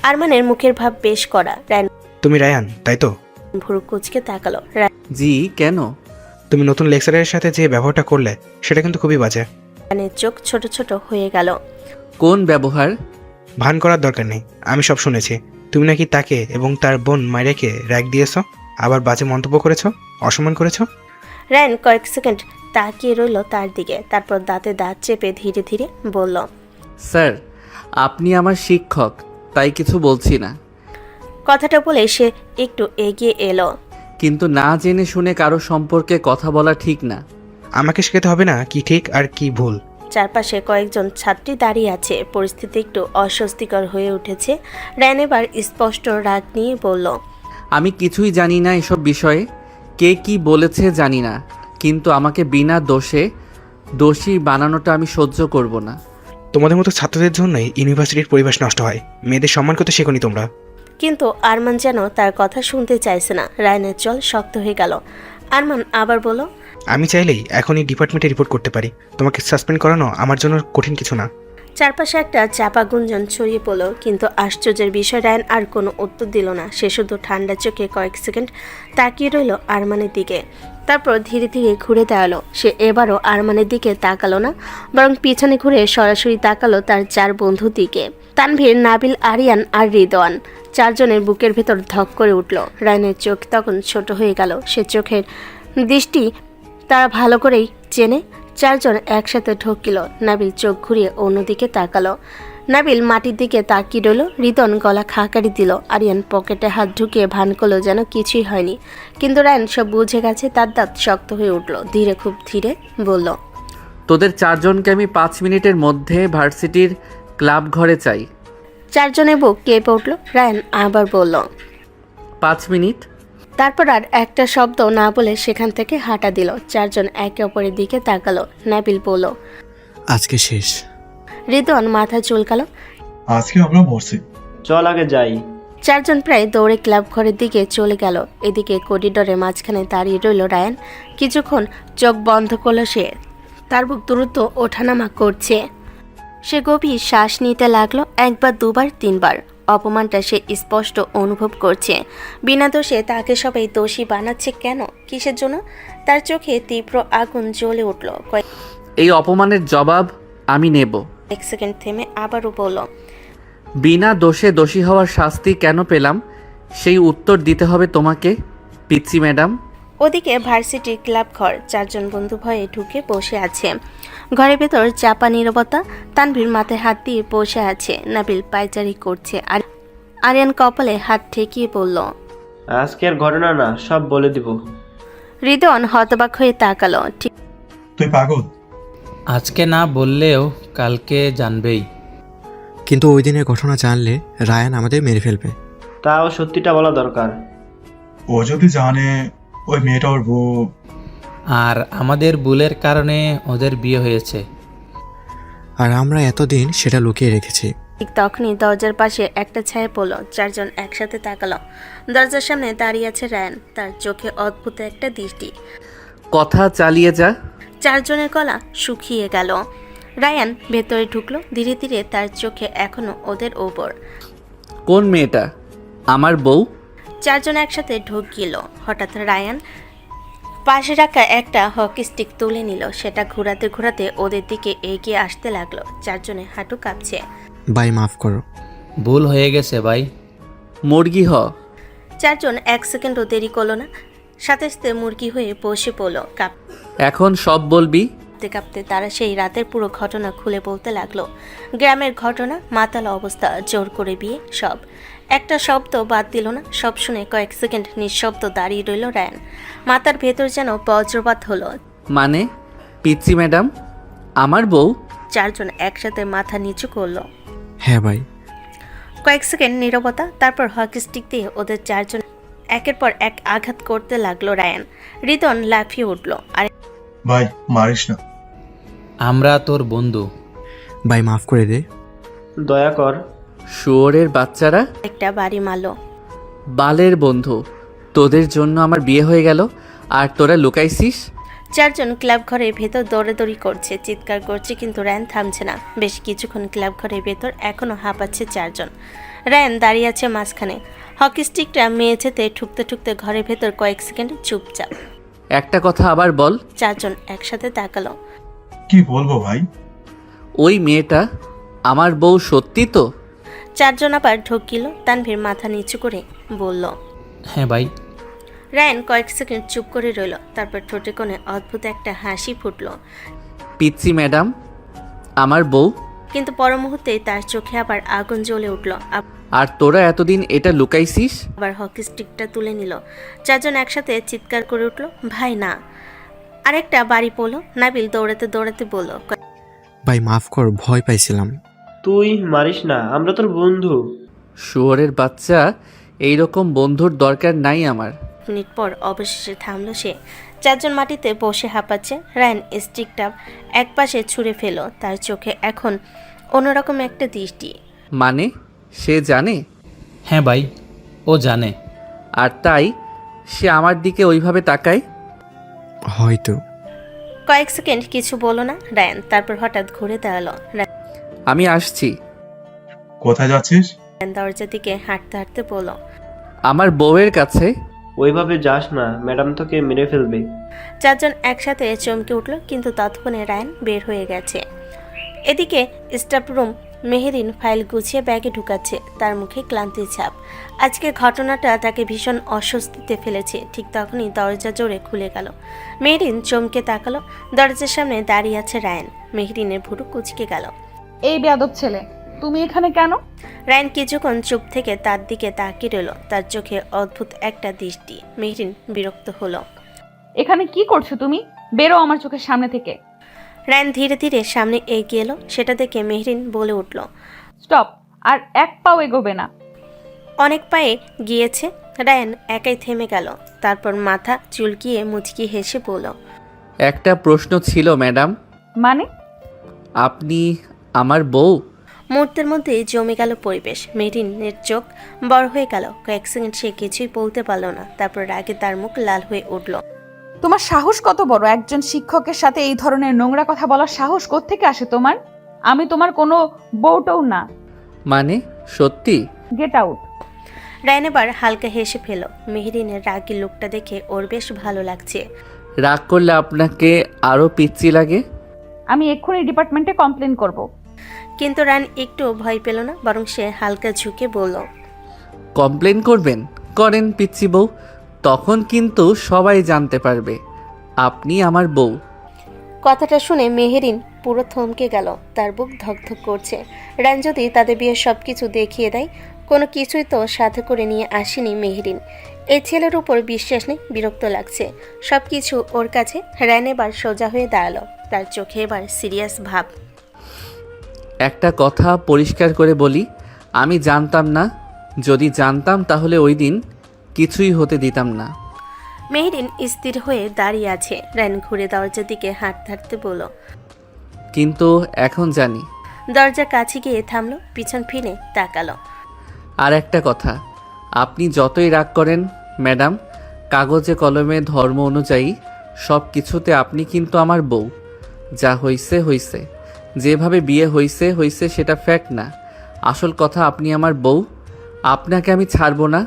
[SPEAKER 3] আরমানের মুখের ভাব বেশ কড়া। রায়ান
[SPEAKER 12] তুমি রায়ান, তাই তো?
[SPEAKER 3] ভুরু কুচকে তাকালো।
[SPEAKER 2] জি, কেন?
[SPEAKER 12] তুমি নতুন লেকচারের সাথে যে ব্যবহারটা করলে সেটা কিন্তু খুবই বাজে।
[SPEAKER 3] রায়ানের চোখ ছোট ছোট হয়ে গেল।
[SPEAKER 2] কোন ব্যবহার?
[SPEAKER 12] ভান করার দরকার নেই, আমি সব শুনেছি। তুমি নাকি তাকে এবং তার বোন মারিয়াকে র্যাগ দিয়েছো, আবার বাজে মন্তব্য করেছো, অসম্মান করেছো।
[SPEAKER 3] রায়ান কয়েক সেকেন্ড তাকিয়ে রইল তার দিকে। তারপর দাঁতে দাঁত চেপে ধীরে ধীরে বলল,
[SPEAKER 2] স্যার, আপনি আমার শিক্ষক, তাই কিছু বলছি না।
[SPEAKER 3] কথাটা বলে সে একটু এগিয়ে এলো।
[SPEAKER 2] কিন্তু না জেনে শুনে কারো সম্পর্কে কথা বলা ঠিক না।
[SPEAKER 12] আমাকে শেখাতে হবে না কি ঠিক আর কি ভুল।
[SPEAKER 3] চারপাশে কয়েকজন ছাত্রী দাঁড়িয়ে আছে। পরিস্থিতি একটু অস্বস্তিকর হয়ে উঠেছে। রায়ান এবার স্পষ্ট রাগ নিয়ে বলল,
[SPEAKER 2] আমি কিছুই জানি না এসব বিষয়ে। কে কি বলেছে জানি না, কিন্তু আমাকে বিনা দোষী বানানোটা আমি সহ্য করব না।
[SPEAKER 12] তোমাদের মতো ছাত্রদের জন্যই ইউনিভার্সিটির পরিবেশ নষ্ট হয়। মেয়েদের সম্মান করতে শেখনি তোমরা।
[SPEAKER 3] কিন্তু আরমান যেন তার কথা শুনতে চাইছে না। রায়ানের চল শক্ত হয়ে গেল। আরমান আবার বলল,
[SPEAKER 12] আমি চাইলেই এখনই ডিপার্টমেন্টে রিপোর্ট করতে পারি। তোমাকে সাসপেন্ড করানো আমার জন্য কঠিন কিছু না।
[SPEAKER 3] চারপাশে একটা চাপা গুঞ্জন ছড়িয়ে পড়ল। কিন্তু আশ্চর্যের বিষয়, রায়ান আর কোনো উত্তর দিল না। সে শুধু ঠান্ডা চোখে কয়েক সেকেন্ড তাকিয়ে রইল আরমানের দিকে। তারপর ধীরে ধীরে ঘুরে দাঁড়ালো। সে এবারও আরমানের দিকে তাকালো না, বরং পিছনে ঘুরে সরাসরি তাকালো তার চার বন্ধুর দিকে। তানভীর, নাবিল, আরিয়ান আর রিদওয়ান। চারজনের বুকের ভেতর ধক করে উঠল। রায়ানের চোখ তখন ছোট হয়ে গেল। সে চোখের দৃষ্টি তারা ভালো করেই চেনে। চারজন একসাথে ঢোকিল। নাবিল চোখ ঘুরিয়ে অন্যদিকে তাকালো। নাবিল মাটির দিকে তাকিয়ে রইল। রিদন গলা খাকারি দিল। আরিয়ান পকেটে হাত ঢুকিয়ে ভান করলো যেন কিছুই হয়নি। কিন্তু রায়ান সব বুঝে গেছে। তার দাঁত শক্ত হয়ে উঠল। ধীরে, খুব ধীরে বলল,
[SPEAKER 2] তোদের চারজনকে আমি 5 মিনিটের মধ্যে ভার্সিটির ক্লাব ঘরে চাই।
[SPEAKER 3] চারজনের বুক কেঁপে উঠল। রায়ান আবার বলল,
[SPEAKER 2] 5 মিনিট।
[SPEAKER 3] তারপর আর একটা শব্দ না বলে সেখান থেকে হাঁটা দিল। চারজন একে অপরের দিকে তাকালো। নাবিল বলল,
[SPEAKER 11] আজকে শেষ।
[SPEAKER 3] রিদওয়ান মাথা চুলকালো।
[SPEAKER 11] আজকে আমরা মরছি।
[SPEAKER 10] চল আগে যাই।
[SPEAKER 3] চারজন প্রায় দৌড়ে ক্লাব ঘরের দিকে চলে গেল। এদিকে করিডোরের মাঝখানে দাঁড়িয়ে রইল রায়ান। কিছুক্ষণ চোখ বন্ধ করলো সে। তার বুক দ্রুত ওঠানামা করছে। সে গভীর শ্বাস নিতে লাগলো। একবার, দুবার, তিনবার। অপমানটা সে স্পষ্ট অনুভব করছে। বিনা দোষে তাকে সবাই দোষী বানাচ্ছে কেন, কিসের জন্য? তার চোখে তীব্র আগুন জ্বলে উঠল।
[SPEAKER 2] এই অপমানের জবাব আমি নেব।
[SPEAKER 3] কয়েক সেকেন্ড থেমে আবারও বলল,
[SPEAKER 2] বিনা দোষে দোষী হওয়ার শাস্তি কেন পেলাম সেই উত্তর দিতে হবে তোমাকে, পিচ্চি ম্যাডাম।
[SPEAKER 3] ওদিকে ভার্সিটি ক্লাব ঘর, 4 জন বন্ধু ভয়ে ঢুকে বসে আছে। ঘরের ভেতর চাপা নীরবতা। তানভীর মাথায় হাত দিয়ে বসে আছে, নাবিল পায়চারি করছে, আর আরিয়ান কপালে হাত ঠেকিয়ে বলল,
[SPEAKER 10] আজকের ঘটনা না, সব বলে দিব।
[SPEAKER 3] হৃদয়ন হতবাক হয়ে তাকালো। ঠিক
[SPEAKER 11] তুই পাগল?
[SPEAKER 9] আজকে না বললেও কালকে জানবেই।
[SPEAKER 12] কিন্তু ওই দিনের ঘটনা জানলে রায়ান আমাদের মেরে ফেলবে।
[SPEAKER 10] তাও সত্যিটা বলা দরকার।
[SPEAKER 11] ও যদি জানে ওই মেয়েটা ওর বউ,
[SPEAKER 9] আর আমাদের ভুলের কারণে ওদের বিয়ে হয়েছে।
[SPEAKER 12] আর আমরা এতদিন সেটা লুকিয়ে রেখেছি।
[SPEAKER 3] ঠিক তখনই দরজার পাশে একটা ছায়া পড়ল। 4 জন একসাথে তাকালো। দরজার সামনে দাঁড়িয়ে আছে রায়ান, তার চোখে অদ্ভুত একটা দৃষ্টি।
[SPEAKER 2] কথা চালিয়ে যা।
[SPEAKER 3] 4 জনের গলা শুকিয়ে গেল। রায়ান ভেতরে ঢুকলো ধীরে ধীরে, তার চোখে এখনো ওদের ওপর।
[SPEAKER 2] কোন মেয়েটা? আমার বউ?
[SPEAKER 3] 4 জন একসাথে ঢোক গেল। হঠাৎ রায়ান পাশে রাখা একটা হকি স্টিক তুলে নিল, সেটা ঘোরাতে ঘোরাতে ওদের দিকে এগিয়ে আসতে লাগলো। 4 জনের হাঁটু কাঁপছে।
[SPEAKER 12] ভাই মাফ করো।
[SPEAKER 9] ভুল হয়ে গেছে ভাই।
[SPEAKER 2] মুরগি হ।
[SPEAKER 3] 4 জন 1 সেকেন্ডও দেরি করলো না, সাথে সাথে মুরগি হয়ে বসে পড়লো।
[SPEAKER 2] এখন সব বলবি?
[SPEAKER 3] কাঁপতে কাঁপতে তারা সেই রাতের পুরো ঘটনা খুলে বলতে লাগলো। গ্রামের ঘটনা, মাতাল অবস্থা, জোর করে বিয়ে, সব। একটা শব্দ বাদ দিল না। সব শুনে কয়েক সেকেন্ড নিঃশব্দ দাঁড়িয়ে রইল রায়ান। মাথার ভেতর যেন বজ্রপাত হলো।
[SPEAKER 2] মানে পিচ্চি ম্যাডাম আমার বউ?
[SPEAKER 3] 4 জন একসাথে মাথা নিচু করলো।
[SPEAKER 12] হ্যাঁ ভাই।
[SPEAKER 3] কয়েক সেকেন্ড নীরবতা, তারপর হকি স্টিক দিয়ে ওদের 4 জন একের পর এক আঘাত করতে লাগলো রায়ান। রিদন লাফিয়ে উঠল। আর
[SPEAKER 11] ভাই মারিস না।
[SPEAKER 9] আমরা তোর বন্ধু।
[SPEAKER 12] ভাই মাফ করে দে।
[SPEAKER 10] দয়া কর।
[SPEAKER 2] শুয়োরের বাচ্চারা,
[SPEAKER 3] একটা বাড়ি মারলো।
[SPEAKER 2] বালের বন্ধু, তোদের জন্য আমার বিয়ে হয়ে গেল আর তোরা লুকাইছিস।
[SPEAKER 3] 4 জন ক্লাব ঘরের ভেতর দৌড়াদৌড়ি করছে, চিৎকার করছে, কিন্তু রায়ান থামছে না। বেশ কিছুক্ষণ ক্লাব ঘরের ভেতর এখনো হাঁপাচ্ছে 4 জন। রায়ান দাঁড়িয়ে আছে মাঝখানে, হকি স্টিকটা মেঝেতে ঠুকতে ঠুকতে ঘরের ভেতর কয়েক সেকেন্ড চুপচাপ।
[SPEAKER 2] একটা কথা আবার বল।
[SPEAKER 3] 4 জন একসাথে তাকালো।
[SPEAKER 11] কি বলবো ভাই?
[SPEAKER 2] ওই মেয়েটা আমার বউ সত্যি তো?
[SPEAKER 3] 4 জন আবার ঢোকিল। তানভীর মাথা নিচু করে বলল,
[SPEAKER 9] হ্যাঁ ভাই।
[SPEAKER 3] রায়ান কয়েক সেকেন্ড চুপ করে রইল, তারপর ঠোঁটে কোণে অদ্ভুত একটা হাসি ফুটল।
[SPEAKER 2] পিচ্চি ম্যাডাম আমার বউ?
[SPEAKER 3] কিন্তু পর মুহূর্তেই তার চোখে আবার আগুন জ্বলে উঠল।
[SPEAKER 2] আর তোরা এতদিন এটা লুকাইছিস?
[SPEAKER 3] আবার হকি স্টিকটা তুলে নিল। 4 জন একসাথে চিৎকার করে উঠল, ভাই না। আরেকটা বাড়ি পড়লো। নাবিল দৌড়াতে দৌড়াতে বলল,
[SPEAKER 12] ভাই মাফ কর, ভয় পাইছিলাম।
[SPEAKER 10] তুই মারিস না, আমরা তোর বন্ধু।
[SPEAKER 2] শুয়োরের বাচ্চা, এইরকম বন্ধুর দরকার নাই আমার।
[SPEAKER 3] মিনিট পর অবশেষে থামলো সে। 4 জন মাটিতে বসে হাঁপাচ্ছে। রায়ান স্টিকটা একপাশে ছুঁড়ে ফেলো। তার চোখে এখন অন্যরকম একটা দৃষ্টি।
[SPEAKER 2] মানে সে জানে?
[SPEAKER 9] হ্যাঁ ভাই, ও জানে।
[SPEAKER 2] আর তাই সে আমার দিকে ওইভাবে তাকায়?
[SPEAKER 12] হয়তো।
[SPEAKER 3] কয়েক সেকেন্ড কিছু বলো না রায়ান, তারপর হঠাৎ ঘুরে দাঁড়ালো।
[SPEAKER 2] আমি আসছি।
[SPEAKER 11] কোথায় যাচ্ছিস?
[SPEAKER 3] রায়ান দরজার দিকে হাঁটতে হাঁটতে বলল,
[SPEAKER 2] আমার বউয়ের কাছে।
[SPEAKER 10] ওইভাবে যাস না, ম্যাডাম তোকে মেরে ফেলবে।
[SPEAKER 3] 4 জন একসাথে চমকে উঠল, কিন্তু ততক্ষণে রায়ান বের হয়ে গেছে। এদিকে স্টাফ রুম, মেহেরিন ফাইল গুছিয়ে ব্যাগে ঢুকাচ্ছে, তার মুখে ক্লান্তির ছাপ। আজকের ঘটনাটা তাকে ভীষণ অস্বস্তিতে ফেলেছে। ঠিক তখনই দরজা জোরে খুলে গেল। মেহেরিন চমকে তাকালো। দরজার সামনে দাঁড়িয়ে আছে রায়ান। মেহেরিনের ভুরু কুচকে গেল।
[SPEAKER 1] এই বেয়াদব ছেলে, তুমি এখানে কেন?
[SPEAKER 3] রায়ান কিছুক্ষণ চুপ থেকে তার দিকে তাকিয়ে রইল, তার চোখে অদ্ভুত একটা দৃষ্টি। মেহেরিন বিরক্ত হলো।
[SPEAKER 1] এখানে কি করছো তুমি? বেরো আমার চোখের সামনে থেকে।
[SPEAKER 3] রায়ান ধীরে ধীরে সামনে এগিয়ে এলো। সেটা দেখে মেহেরিন বলে উঠল,
[SPEAKER 1] স্টপ, আর এক পাও এগোবে না।
[SPEAKER 3] অনেক পায়ে গিয়েছে। রায়ান একাই থেমে গেল, তারপর মাথা চুলকিয়ে মুচকি হেসে বলল,
[SPEAKER 2] একটা প্রশ্ন ছিল ম্যাডাম।
[SPEAKER 1] মানে?
[SPEAKER 2] আপনি আমার বউ?
[SPEAKER 3] মুহূর্তের মধ্যেই জমে গেল পরিবেশ। মেরিনের চোখ বড় হয়ে গেল। কয়েক সেকেন্ড সে কিছুই বলতে পারল না, তারপর রাগে তার মুখ লাল হয়ে উঠল।
[SPEAKER 1] তোমার সাহস কত বড়? একজন শিক্ষকের সাথে এই ধরনের নোংরা কথা বলার সাহস কোত্থেকে আসে তোমার? আমি তোমার কোনো বউটাও না।
[SPEAKER 2] মানে সত্যি?
[SPEAKER 1] Get out.
[SPEAKER 3] রায়ান এবার হালকা হেসে ফেল। মেহেরিনের রাগী লোকটা দেখে ওর বেশ ভালো লাগছে।
[SPEAKER 2] রাগ করলে আপনাকে আরও পিচ্ছি লাগে?
[SPEAKER 1] আমি এক্ষুনি ডিপার্টমেন্টে কমপ্লেন করব।
[SPEAKER 3] কিন্তু রায়ান একটু ভয় পেল না, বরং সে হালকা ঝুঁকে বলল,
[SPEAKER 2] কমপ্লেন করবেন? করেন পিচ্ছি বউ, তখন কিন্তু সবাই জানতে পারবে আপনি আমার বউ।
[SPEAKER 3] কথাটা শুনে মেহেরিন পুরো থমকে গেল। তার বুক ধকধক করছে। রায়ান যদি তাদের বিয়ের সব কিছু দেখিয়ে দেয়, কোনো কিছুই তো সাথে করে নিয়ে আসেনি মেহেরিন। এই ছেলের উপর বিশ্বাস নেই, বিরক্ত লাগছে সব কিছু ওর কাছে। রায়ান এবার সোজা হয়ে দাঁড়ালো, তার চোখে এবার সিরিয়াস ভাব।
[SPEAKER 2] একটা কথা পরিষ্কার করে বলি, আমি জানতাম না, যদি জানতাম তাহলে ওই দিন কিছুই হতে দিতাম না।
[SPEAKER 3] মেহেরিন স্থির হয়ে দাঁড়িয়ে আছে। রায়ান ঘুরে দরজার দিকে হাঁটতে হাঁটতে বলল,
[SPEAKER 2] কিন্তু এখন জানি।
[SPEAKER 3] দরজার কাছে গিয়ে থামলো, পিছন ফিরে তাকালো।
[SPEAKER 2] আর একটা কথা, আপনি যতই রাগ করেন ম্যাডাম, কাগজে কলমে ধর্ম অনুযায়ী সব কিছুতে আপনি কিন্তু আমার বউ। যা হইছে হইছে, যেভাবে বিয়ে হইছে হইছে, সেটা ফ্যাক্ট না। আসল কথা আপনি আমার বউ। আপনাকে আমি ছাড়বো না,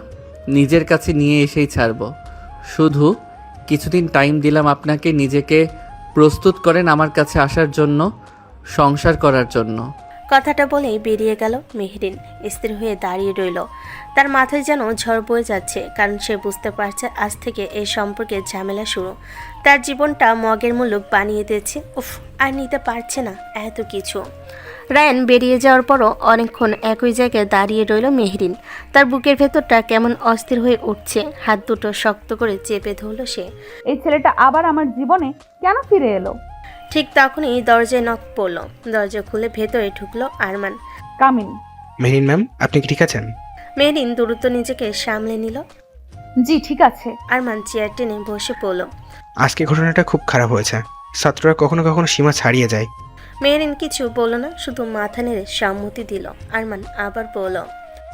[SPEAKER 2] নিজের কাছে নিয়ে এসেই ছাড়বো। শুধু কিছুদিন টাইম দিলাম আপনাকে, নিজেকে প্রস্তুত করেন আমার কাছে আসার জন্য, সংসার করার জন্য।
[SPEAKER 3] কথাটা বলেই বেরিয়ে গেল মেহেরিন। স্থির হয়ে দাঁড়িয়ে রইল। তার মাথায় যেন ঝড় বয়ে যাচ্ছে, কারণ সে বুঝতে পারছে আজ থেকে এই সম্পর্কে ঝামেলা শুরু। তার জীবনটা মগের মুলুক বানিয়ে দিয়েছে। উফ, আর নিতে পারছে না এত কিছু। রায়ান বেরিয়ে যাওয়ার পরও অনেকক্ষণ একই জায়গায় দাঁড়িয়ে রইল মেহেরিন। তার বুকের ভেতরটা কেমন অস্থির হয়ে উঠছে। হাত দুটো শক্ত করে চেপে ধরল সে।
[SPEAKER 1] এই ছেলেটা আবার আমার জীবনে কেন ফিরে এলো?
[SPEAKER 3] ঠিক তখনই দরজায় নক পড়ল। দরজা খুলে ভেতরে ঢুকলো আরমান।
[SPEAKER 1] কামিন।
[SPEAKER 12] মেহেরিন ম্যাম, আপনি কি ঠিক আছেন?
[SPEAKER 3] মেহেরিন দ্রুত নিজেকে সামলে নিল।
[SPEAKER 1] জি ঠিক আছে।
[SPEAKER 3] আরমান চেয়ার টেনে বসে পড়ল।
[SPEAKER 12] আজকে ঘটনাটা খুব খারাপ হয়েছে। ছাত্ররা কখনো কখনো সীমা ছাড়িয়ে যায়।
[SPEAKER 3] মেহেরিন কিছু বলল না, শুধু মাথা নেড়ে সম্মতি দিল। আরমান আবার বলল,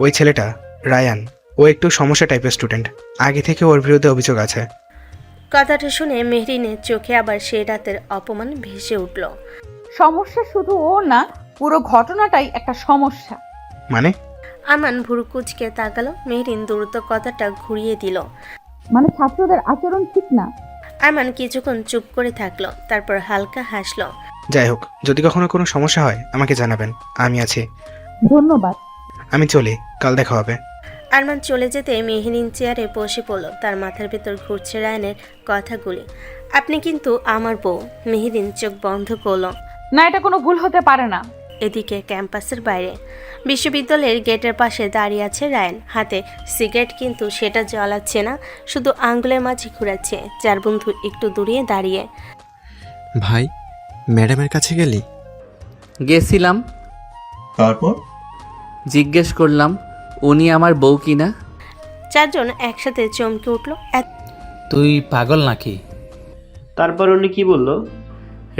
[SPEAKER 12] ওই ছেলেটা রায়ান, ও একটু সমস্যা টাইপের স্টুডেন্ট। আগে থেকে ওর বিরুদ্ধে অভিযোগ আছে।
[SPEAKER 3] কথাটা শুনে মেহেরিনের চোখে আবার সেই রাতের অপমান ভেসে উঠল।
[SPEAKER 1] সমস্যা শুধু ও না, পুরো ঘটনাটাই একটা সমস্যা।
[SPEAKER 12] মানে?
[SPEAKER 3] আরমান ভুরু কুচকে তাকালো। মেহেরিন দ্রুত কথাটা ঘুরিয়ে দিল।
[SPEAKER 1] মানে ছাত্রদের আচরণ ঠিক না।
[SPEAKER 3] আরমান কিছুক্ষণ চুপ করে থাকলো, তারপর হালকা হাসলো।
[SPEAKER 12] যাই হোক, যদি কখনো কোনো সমস্যা হয় আমাকে জানাবেন, আমি আছি।
[SPEAKER 1] ধন্যবাদ।
[SPEAKER 12] আমি চলি, কাল দেখা হবে।
[SPEAKER 3] আরমান চলে যেতে মেহেরিন চেয়ারে বসে পড়ল। তার মাথার ভেতর ঘুরছে রায়ানের কথাগুলি। আপনি কিন্তু আমার বউ। মেহেরিন চোখ বন্ধ করলো।
[SPEAKER 1] না, এটা কোনো ভুল হতে পারে না।
[SPEAKER 3] এদিকে ক্যাম্পাসের বাইরে বিশ্ববিদ্যালয়ের গেটের পাশে দাঁড়িয়ে আছে রায়ান। হাতে সিগারেট, কিন্তু সেটা জ্বালাচ্ছে না, শুধু আঙ্গুলের মাঝে ঘুরাচ্ছে। চার বন্ধু একটু দূরে দাঁড়িয়ে।
[SPEAKER 14] ভাই, ম্যাডামের কাছে গেলি?
[SPEAKER 2] গেছিলাম।
[SPEAKER 11] তারপর?
[SPEAKER 2] জিজ্ঞেস করলাম উনি আমার বউ কিনা।
[SPEAKER 3] চারজন একসাথে চমকে উঠল।
[SPEAKER 9] তুই পাগল নাকি?
[SPEAKER 10] তারপর উনি কি বলল?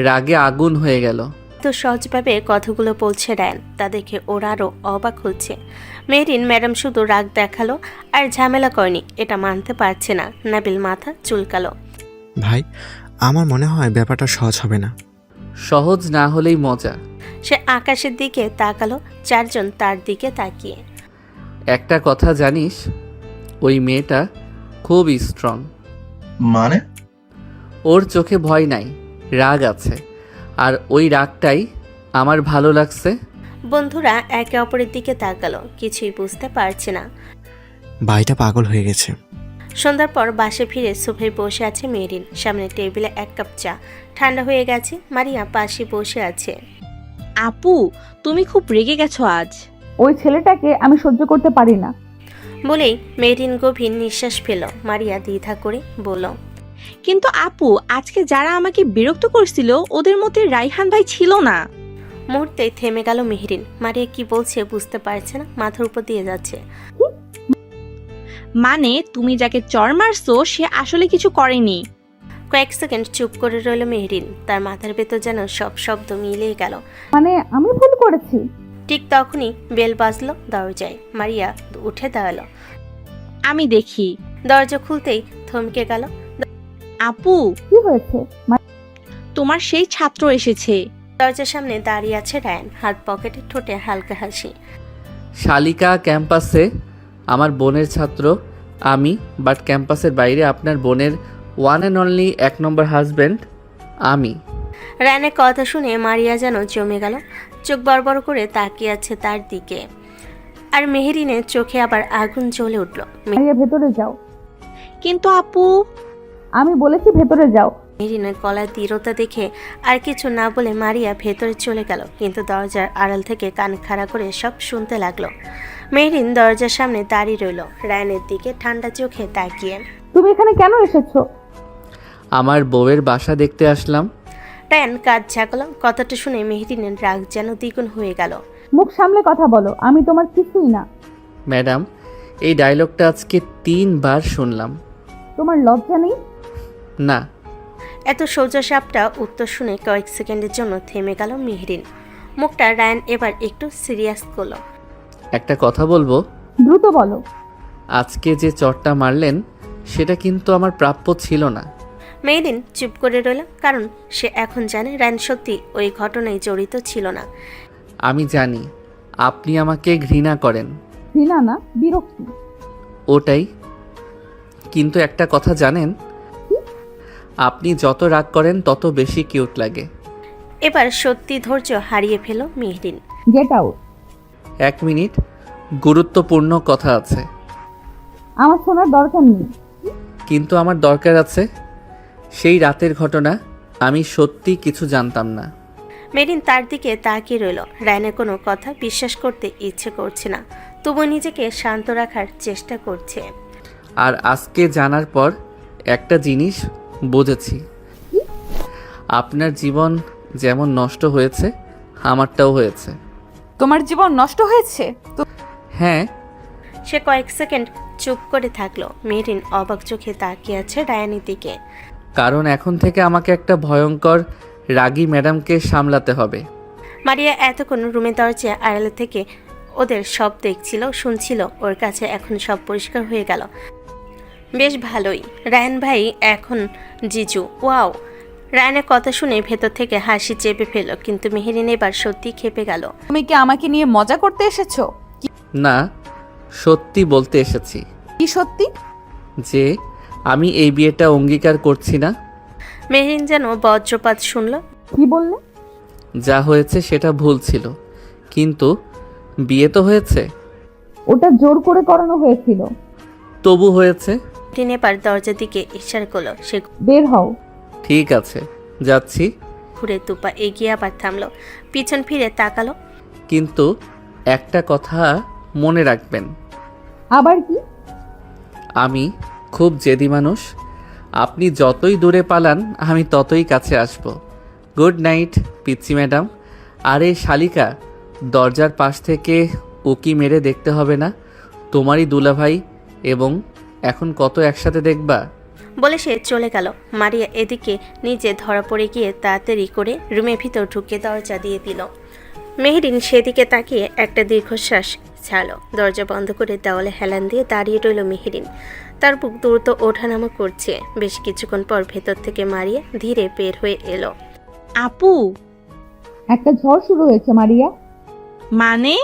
[SPEAKER 2] রাগে আগুন হয়ে গেল।
[SPEAKER 3] তো সহজভাবে কথাগুলো বলছে রায়ান, তা দেখে ওরা আরও অবাক হচ্ছে। মেরিন ম্যাডাম শুধু রাগ দেখালো আর ঝামেলা করেনি, এটা মানতে পারছে না। নাবিল মাথা চুলকালো।
[SPEAKER 14] ভাই, আমার মনে হয় ব্যাপারটা সহজ হবে না।
[SPEAKER 2] সহজ না হলেই মজা।
[SPEAKER 3] সে আকাশের দিকে তাকালো, চারজন তার দিকে তাকিয়ে।
[SPEAKER 2] একটা কথা জানিস, ওই মেয়েটা খুব স্ট্রং।
[SPEAKER 11] মানে?
[SPEAKER 2] ওর চোখে ভয় নাই, রাগ আছে, আর ওই রাগটাই আমার ভালো লাগছে।
[SPEAKER 3] বন্ধুরা একে অপরের দিকে তাকালো, কিছুই বুঝতে পারছে না।
[SPEAKER 14] ভাইটা পাগল হয়ে গেছে।
[SPEAKER 3] সন্ধ্যার পর বাসে ফিরে সোফায় বসে আছে মেরিন। সামনে টেবিলে এক কাপ চা, ঠান্ডা হয়ে গেছে। মারিয়া পাশে বসে আছে।
[SPEAKER 13] আপু, তুমি খুব রেগে গেছো আজ।
[SPEAKER 1] ওই ছেলেটাকে আমি সহ্য করতে পারি না
[SPEAKER 3] বলেই মেরিন গভীর নিঃশ্বাস ফেল। মারিয়া দ্বিধা করে বলল,
[SPEAKER 13] কিন্তু আপু, আজকে যারা আমাকে বিরক্ত করছিল ওদের মধ্যে রাইহান ভাই ছিল না।
[SPEAKER 3] মুহূর্তে থেমে গেল মেহরিন। মারিয়া কি বলছে বুঝতে পারছে না, মাথার উপর দিয়ে যাচ্ছে।
[SPEAKER 13] মানে তুমি যাকে চর মারছো সে আসলে কিছু করেনি।
[SPEAKER 3] কয়েক সেকেন্ড চুপ করে রইল মেহরিন। তার মাথার ভেতর যেন সব শব্দ মিলিয়ে গেল।
[SPEAKER 1] মানে আমি ভুল করেছি।
[SPEAKER 3] ঠিক তখনই বেল বাজলো দরজায়। মারিয়া উঠে দাঁড়ালো।
[SPEAKER 13] আমি দেখি।
[SPEAKER 3] দরজা খুলতেই থমকে গেল।
[SPEAKER 13] আপু,
[SPEAKER 1] কি হয়েছে?
[SPEAKER 13] তোমার সেই ছাত্র এসেছে।
[SPEAKER 3] দরজার সামনে দাঁড়িয়ে আছে রায়ান, হাত পকেটে, ঠোঁটে হালকা হাসি।
[SPEAKER 2] শালিকা ক্যাম্পাসে আমার বোনের ছাত্র আমি, বাট ক্যাম্পাসের বাইরে আপনার বোনের one and only 1 number husband আমি।
[SPEAKER 3] রায়ানের কথা শুনে মারিয়া যেন জমে গেল, চোখ বড় করে তাকিয়ে আছে তার দিকে। আর মেহেরিনের চোখে আবার আগুন জ্বলে উঠল।
[SPEAKER 1] মারিয়া ভেতরে যাও।
[SPEAKER 13] কিন্তু আপু,
[SPEAKER 1] আমি বলেছি ভেতরে যাও।
[SPEAKER 3] মেহেরিনের গলার দৃঢ়তা দেখে আর কিছু না বলে মারিয়া ভেতরে চলে গেল, কিন্তু দরজার আড়াল থেকে কান খাড়া করে সব শুনতে লাগলো। মেহরিন দরজার সামনে দাঁড়িয়ে রইল, রায়ানের দিকে ঠান্ডা চোখে তাকিয়ে।
[SPEAKER 1] তুমি এখানে কেন এসেছো?
[SPEAKER 2] আমার বউয়ের বাসা দেখতে আসলাম।
[SPEAKER 3] রায়ান কাজ ঝাঁকল। কথাটা শুনে মেহরিনের রাগ যেন দ্বিগুণ হয়ে গেল।
[SPEAKER 1] মুখ সামলে কথা বলো, আমি তোমার কিছুই না।
[SPEAKER 2] ম্যাডাম, এই ডায়লগটা আজকে 3 বার শুনলাম।
[SPEAKER 1] তোমার লজ্জা নেই?
[SPEAKER 2] না।
[SPEAKER 3] এত সোজা সাপটা উত্তর শুনে কয়েক সেকেন্ডের জন্য থেমে গেল মেহরিন। মুখটা রায়ান এবার একটু সিরিয়াস করলো।
[SPEAKER 2] একটা কথা বলবো?
[SPEAKER 1] দ্রুত বলো।
[SPEAKER 2] আজকে যে চটটা মারলেন সেটা কিন্তু আমার প্রাপ্য ছিল না।
[SPEAKER 3] মেহরিন চুপ করে রইল, কারণ সে এখন জানে রায়ান সত্যি ওই ঘটনায় জড়িত ছিল না।
[SPEAKER 2] আমি জানি আপনি আমাকে ঘৃণা করেন।
[SPEAKER 1] ঘৃণা না, বিরক্তি।
[SPEAKER 2] ওটাই। কিন্তু একটা কথা জানেন, আপনি যত রাগ করেন তত বেশি কিউট লাগে।
[SPEAKER 3] এবার সত্যি ধৈর্য হারিয়ে fail Mehreen.
[SPEAKER 1] Get out.
[SPEAKER 2] 1 minute, গুরুত্বপূর্ণ কথা আছে।
[SPEAKER 1] আমার শোনার দরকার নেই।
[SPEAKER 2] কিন্তু আমার দরকার আছে। সেই রাতের ঘটনা আমি সত্যি কিছু জানতাম না।
[SPEAKER 3] মেরিন তার দিকে তাকিয়ে রইল। রায়ানের কোনো কথা বিশ্বাস করতে ইচ্ছে করছে না, তবু নিজেকে শান্ত রাখার চেষ্টা করছে।
[SPEAKER 2] আর আজকে জানার পর একটা জিনিস বুঝেছি, আপনার জীবন যেমন নষ্ট হয়েছে আমারটাও হয়েছে।
[SPEAKER 1] তোমার জীবন নষ্ট হয়েছে?
[SPEAKER 2] হ্যাঁ।
[SPEAKER 3] সে কয়েক সেকেন্ড চুপ করে থাকলো। মেরিন অবাক চোখে তাকিয়ে আছে রায়ানের দিকে।
[SPEAKER 2] কারণ এখন থেকে আমাকে একটা ভয়ঙ্কর রাগী ম্যাডামকে সামলাতে হবে।
[SPEAKER 3] মারিয়া এতক্ষণ রুমের দরজা আড়ালে থেকে ওদের সব দেখছিল, শুনছিল। ওর কাছে এখন সব পরিষ্কার হয়ে গেল। বেশ ভালোই, রায়ান ভাই এখন জিজু। ওয়াও! রায়ানের কথা শুনে ভেতর থেকে হাসি চেপে ফেলল, কিন্তু মেহেরিন এবার সত্যি খেপে গেল।
[SPEAKER 1] তুমি কি আমাকে নিয়ে মজা করতে এসেছো?
[SPEAKER 2] না, সত্যি বলতে এসেছি।
[SPEAKER 1] কি সত্যি?
[SPEAKER 2] যে আমি এই বিয়েটা অঙ্গীকার করছি না।
[SPEAKER 3] মেহেরিন যেন বজ্রপাত শুনল।
[SPEAKER 1] কি বললে?
[SPEAKER 2] যা হয়েছে সেটা ভুল ছিল, কিন্তু বিয়ে তো হয়েছে।
[SPEAKER 1] ওটা জোর করে করানো হয়েছিল।
[SPEAKER 2] তবু হয়েছে।
[SPEAKER 3] মেহেরিন এবার দরজার দিকে ইশারা করলো। সে
[SPEAKER 1] বের হও।
[SPEAKER 2] ঠিক আছে, যাচ্ছি।
[SPEAKER 3] ঘুরে দুপা এগিয়ে আবার থামলো, পিছন ফিরে তাকালো।
[SPEAKER 2] কিন্তু একটা কথা মনে রাখবেন।
[SPEAKER 1] আবার কি?
[SPEAKER 2] আমি খুব জেদি মানুষ। আপনি যতই দূরে পালান আমি ততই কাছে আসব। গুড নাইট পিচ্চি ম্যাডাম। আরে শালিকা, দরজার পাশ থেকে উকি মেরে দেখতে হবে না? তোমারই দুলাভাই, এবং এখন কত একসাথে দেখবা।
[SPEAKER 3] বলে সে চলে গেল। মারিয়া এদিকে নিজে ধরা পড়ে গিয়ে তাড়াতাড়ি করে রুমের ভিতর ঢুকে দরজা দিয়ে দিল। মেহেরিন সেদিকে তাকিয়ে একটা দীর্ঘশ্বাস ছাড়ল। দরজা বন্ধ করে দেওয়ালে হেলান দিয়ে দাঁড়িয়ে রইল মেহেরিন। তার বুক দ্রুত ওঠানামা করছে। বেশ কিছুক্ষণ পর ভেতর থেকে মারিয়া ধীরে বের হয়ে এলো।
[SPEAKER 13] আপু,
[SPEAKER 1] একটা ঝড় শুরু হয়েছে মারিয়া।
[SPEAKER 13] মানে?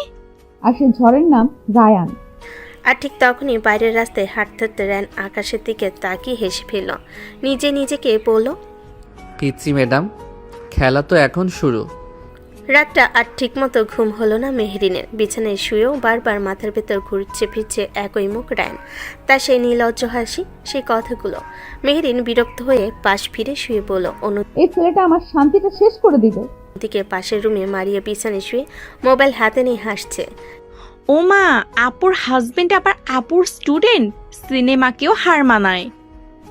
[SPEAKER 1] আর সেই ঝড়ের নাম রায়ান।
[SPEAKER 3] আর ঠিক তখনই বাইরের রাস্তায় হাঁটতে হাঁটতে রায়ান আকাশের দিকে তাকিয়ে হেসে ফেলল। নিজেকে বলল,
[SPEAKER 2] পিচ্চি ম্যাডাম, খেলা তো এখন শুরু।
[SPEAKER 3] রাতটা আর ঠিকমতো ঘুম হলো না মেহেরিনের। বিছানায় শুয়েও বারবার মাথার ভেতর ঘুরছে ফিরছে একই মুখ রায়ান, তার সেই নির্লজ্জ হাসি, সেই কথাগুলো। মেহেরিন বিরক্ত হয়ে পাশ ফিরে শুয়ে বলল।
[SPEAKER 1] এই ছেলেটা আমার শান্তিটা শেষ করে দিবে।
[SPEAKER 3] অন্যদিকে পাশের রুমে মারিয়া বিছানায় শুয়ে মোবাইল হাতে নিয়ে হাসছে।
[SPEAKER 13] ও মা, আপুর হাজবেন্ড আবার আপুর স্টুডেন্ট, সিনেমাকেও হার মানায়।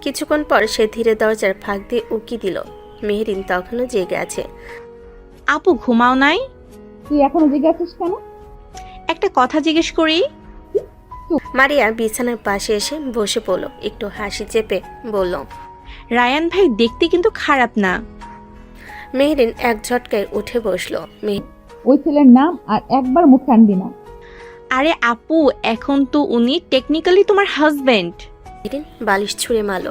[SPEAKER 3] কিছুক্ষণ পর সে ধীরে দরজার ফাঁক দিয়ে উকি দিল। মেহেরিন তখনও জেগে আছে।
[SPEAKER 13] আপু ঘুমাও নাই?
[SPEAKER 1] তুই এখনো জেগে আছিস কেন?
[SPEAKER 13] একটা কথা জিজ্ঞেস করি।
[SPEAKER 3] মারিয়া বিছানার পাশে এসে বসে পড়ল, একটু হাসি চেপে বলল,
[SPEAKER 13] রায়ান ভাই দেখতে কিন্তু খারাপ না।
[SPEAKER 3] মেহেরিন এক ঝটকায় উঠে বসলো।
[SPEAKER 1] ওই ছেলের নাম আর একবার মুখে আনবি না।
[SPEAKER 13] আরে আপু, এখন তো উনি টেকনিক্যালি তোমার হাজবেন্ড।
[SPEAKER 3] মেহেরিন বালিশ ছুঁড়ে মারল।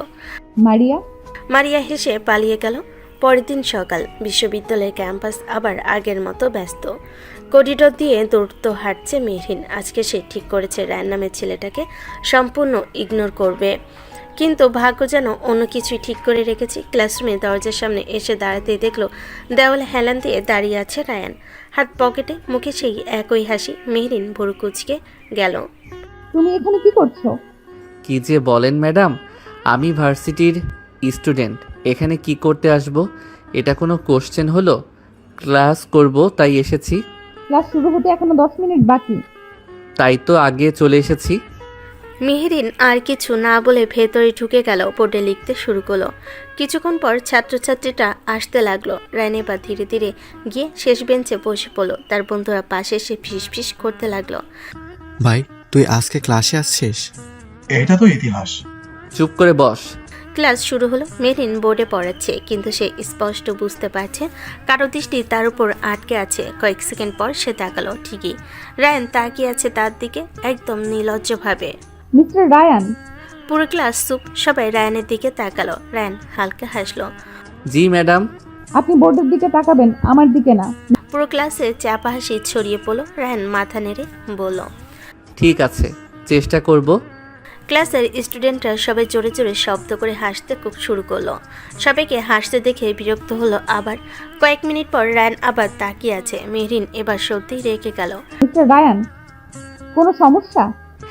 [SPEAKER 1] মারিয়া
[SPEAKER 3] হেসে পালিয়ে গেল। পরের দিন সকাল, বিশ্ববিদ্যালয়ের ক্যাম্পাস আবার আগের মতো ব্যস্ত। করিডোর দিয়ে দ্রুত হাঁটছে মেহরিন। আজকে সে ঠিক করেছে রায়ান নামের ছেলেটাকে সম্পূর্ণ ইগনোর করবে, কিন্তু ভাগ্য যেন অন্য কিছুই ঠিক করে রেখেছে। ক্লাসরুমে দরজার সামনে এসে দাঁড়াতেই দেখলো দেওয়ালে হেলান দিয়ে দাঁড়িয়ে আছে রায়ান, হাত পকেটে, মুখে সেই একই হাসি। মেহরিন ভুরু কুঁচকে গেল।
[SPEAKER 1] তুমি এখানে কি করছো?
[SPEAKER 2] কি যে বলেন ম্যাডাম, আমি ভার্সিটির স্টুডেন্ট, এখানে কি করতে আসব? এটা কোনো কোশ্চেন হলো? ক্লাস করব তাই এসেছি।
[SPEAKER 1] ক্লাস শুরু হতে এখনো 10 মিনিট বাকি।
[SPEAKER 2] তাই তো আগে চলে এসেছি।
[SPEAKER 3] মেহরিন আর কিছু না বলে ভেতরে ঢুকে গেল, বোর্ডে লিখতে শুরু করলো। কিছুক্ষণ পর ছাত্রছাত্রীটা আসতে লাগলো। রায়ান এবার ধীরে ধীরে গিয়ে শেষ বেঞ্চে বসে পড়লো। তার বন্ধুরা পাশে এসে ফিস করতে লাগলো।
[SPEAKER 14] ভাই তুই আজকে ক্লাসে আসছিস?
[SPEAKER 11] এটা তো ইতিহাস।
[SPEAKER 2] চুপ করে বস।
[SPEAKER 3] ক্লাস শুরু হলো। মেহরিন বোর্ডে পড়াচ্ছে, কিন্তু সে স্পষ্ট বুঝতে পারছে কারো দৃষ্টি তার উপর আটকে আছে। কয়েক সেকেন্ড পর সে তাকালো, ঠিকই রায়ান তাকিয়ে আছে তার দিকে, একদম নির্লজ্জভাবে।
[SPEAKER 1] Mister Ryan.
[SPEAKER 3] পুরো ক্লাস চুপ, সবাই রায়ানের দিকে তাকালো। রায়ান হালকা হাসলো।
[SPEAKER 2] জি ম্যাডাম।
[SPEAKER 1] আপনি বোর্ডের দিকে তাকাবেন, আমার দিকে না।
[SPEAKER 3] পুরো ক্লাসে চাপা হাসি ছড়িয়ে পড়লো। রায়ান মাথা নেড়ে বলল,
[SPEAKER 2] ঠিক আছে, চেষ্টা করব।
[SPEAKER 3] ক্লাসের স্টুডেন্টরা সবাই জোরে জোরে শব্দ করে হাসতে খুব শুরু করলো। সবাইকে হাসতে দেখে বিরক্ত হলো আবার। কয়েক মিনিট পর রায়ান আবার তাকিয়ে আছে। মেহরিন এবার সত্যিই রেগে গেল।
[SPEAKER 1] মিস্টার রায়ান, কোনো সমস্যা?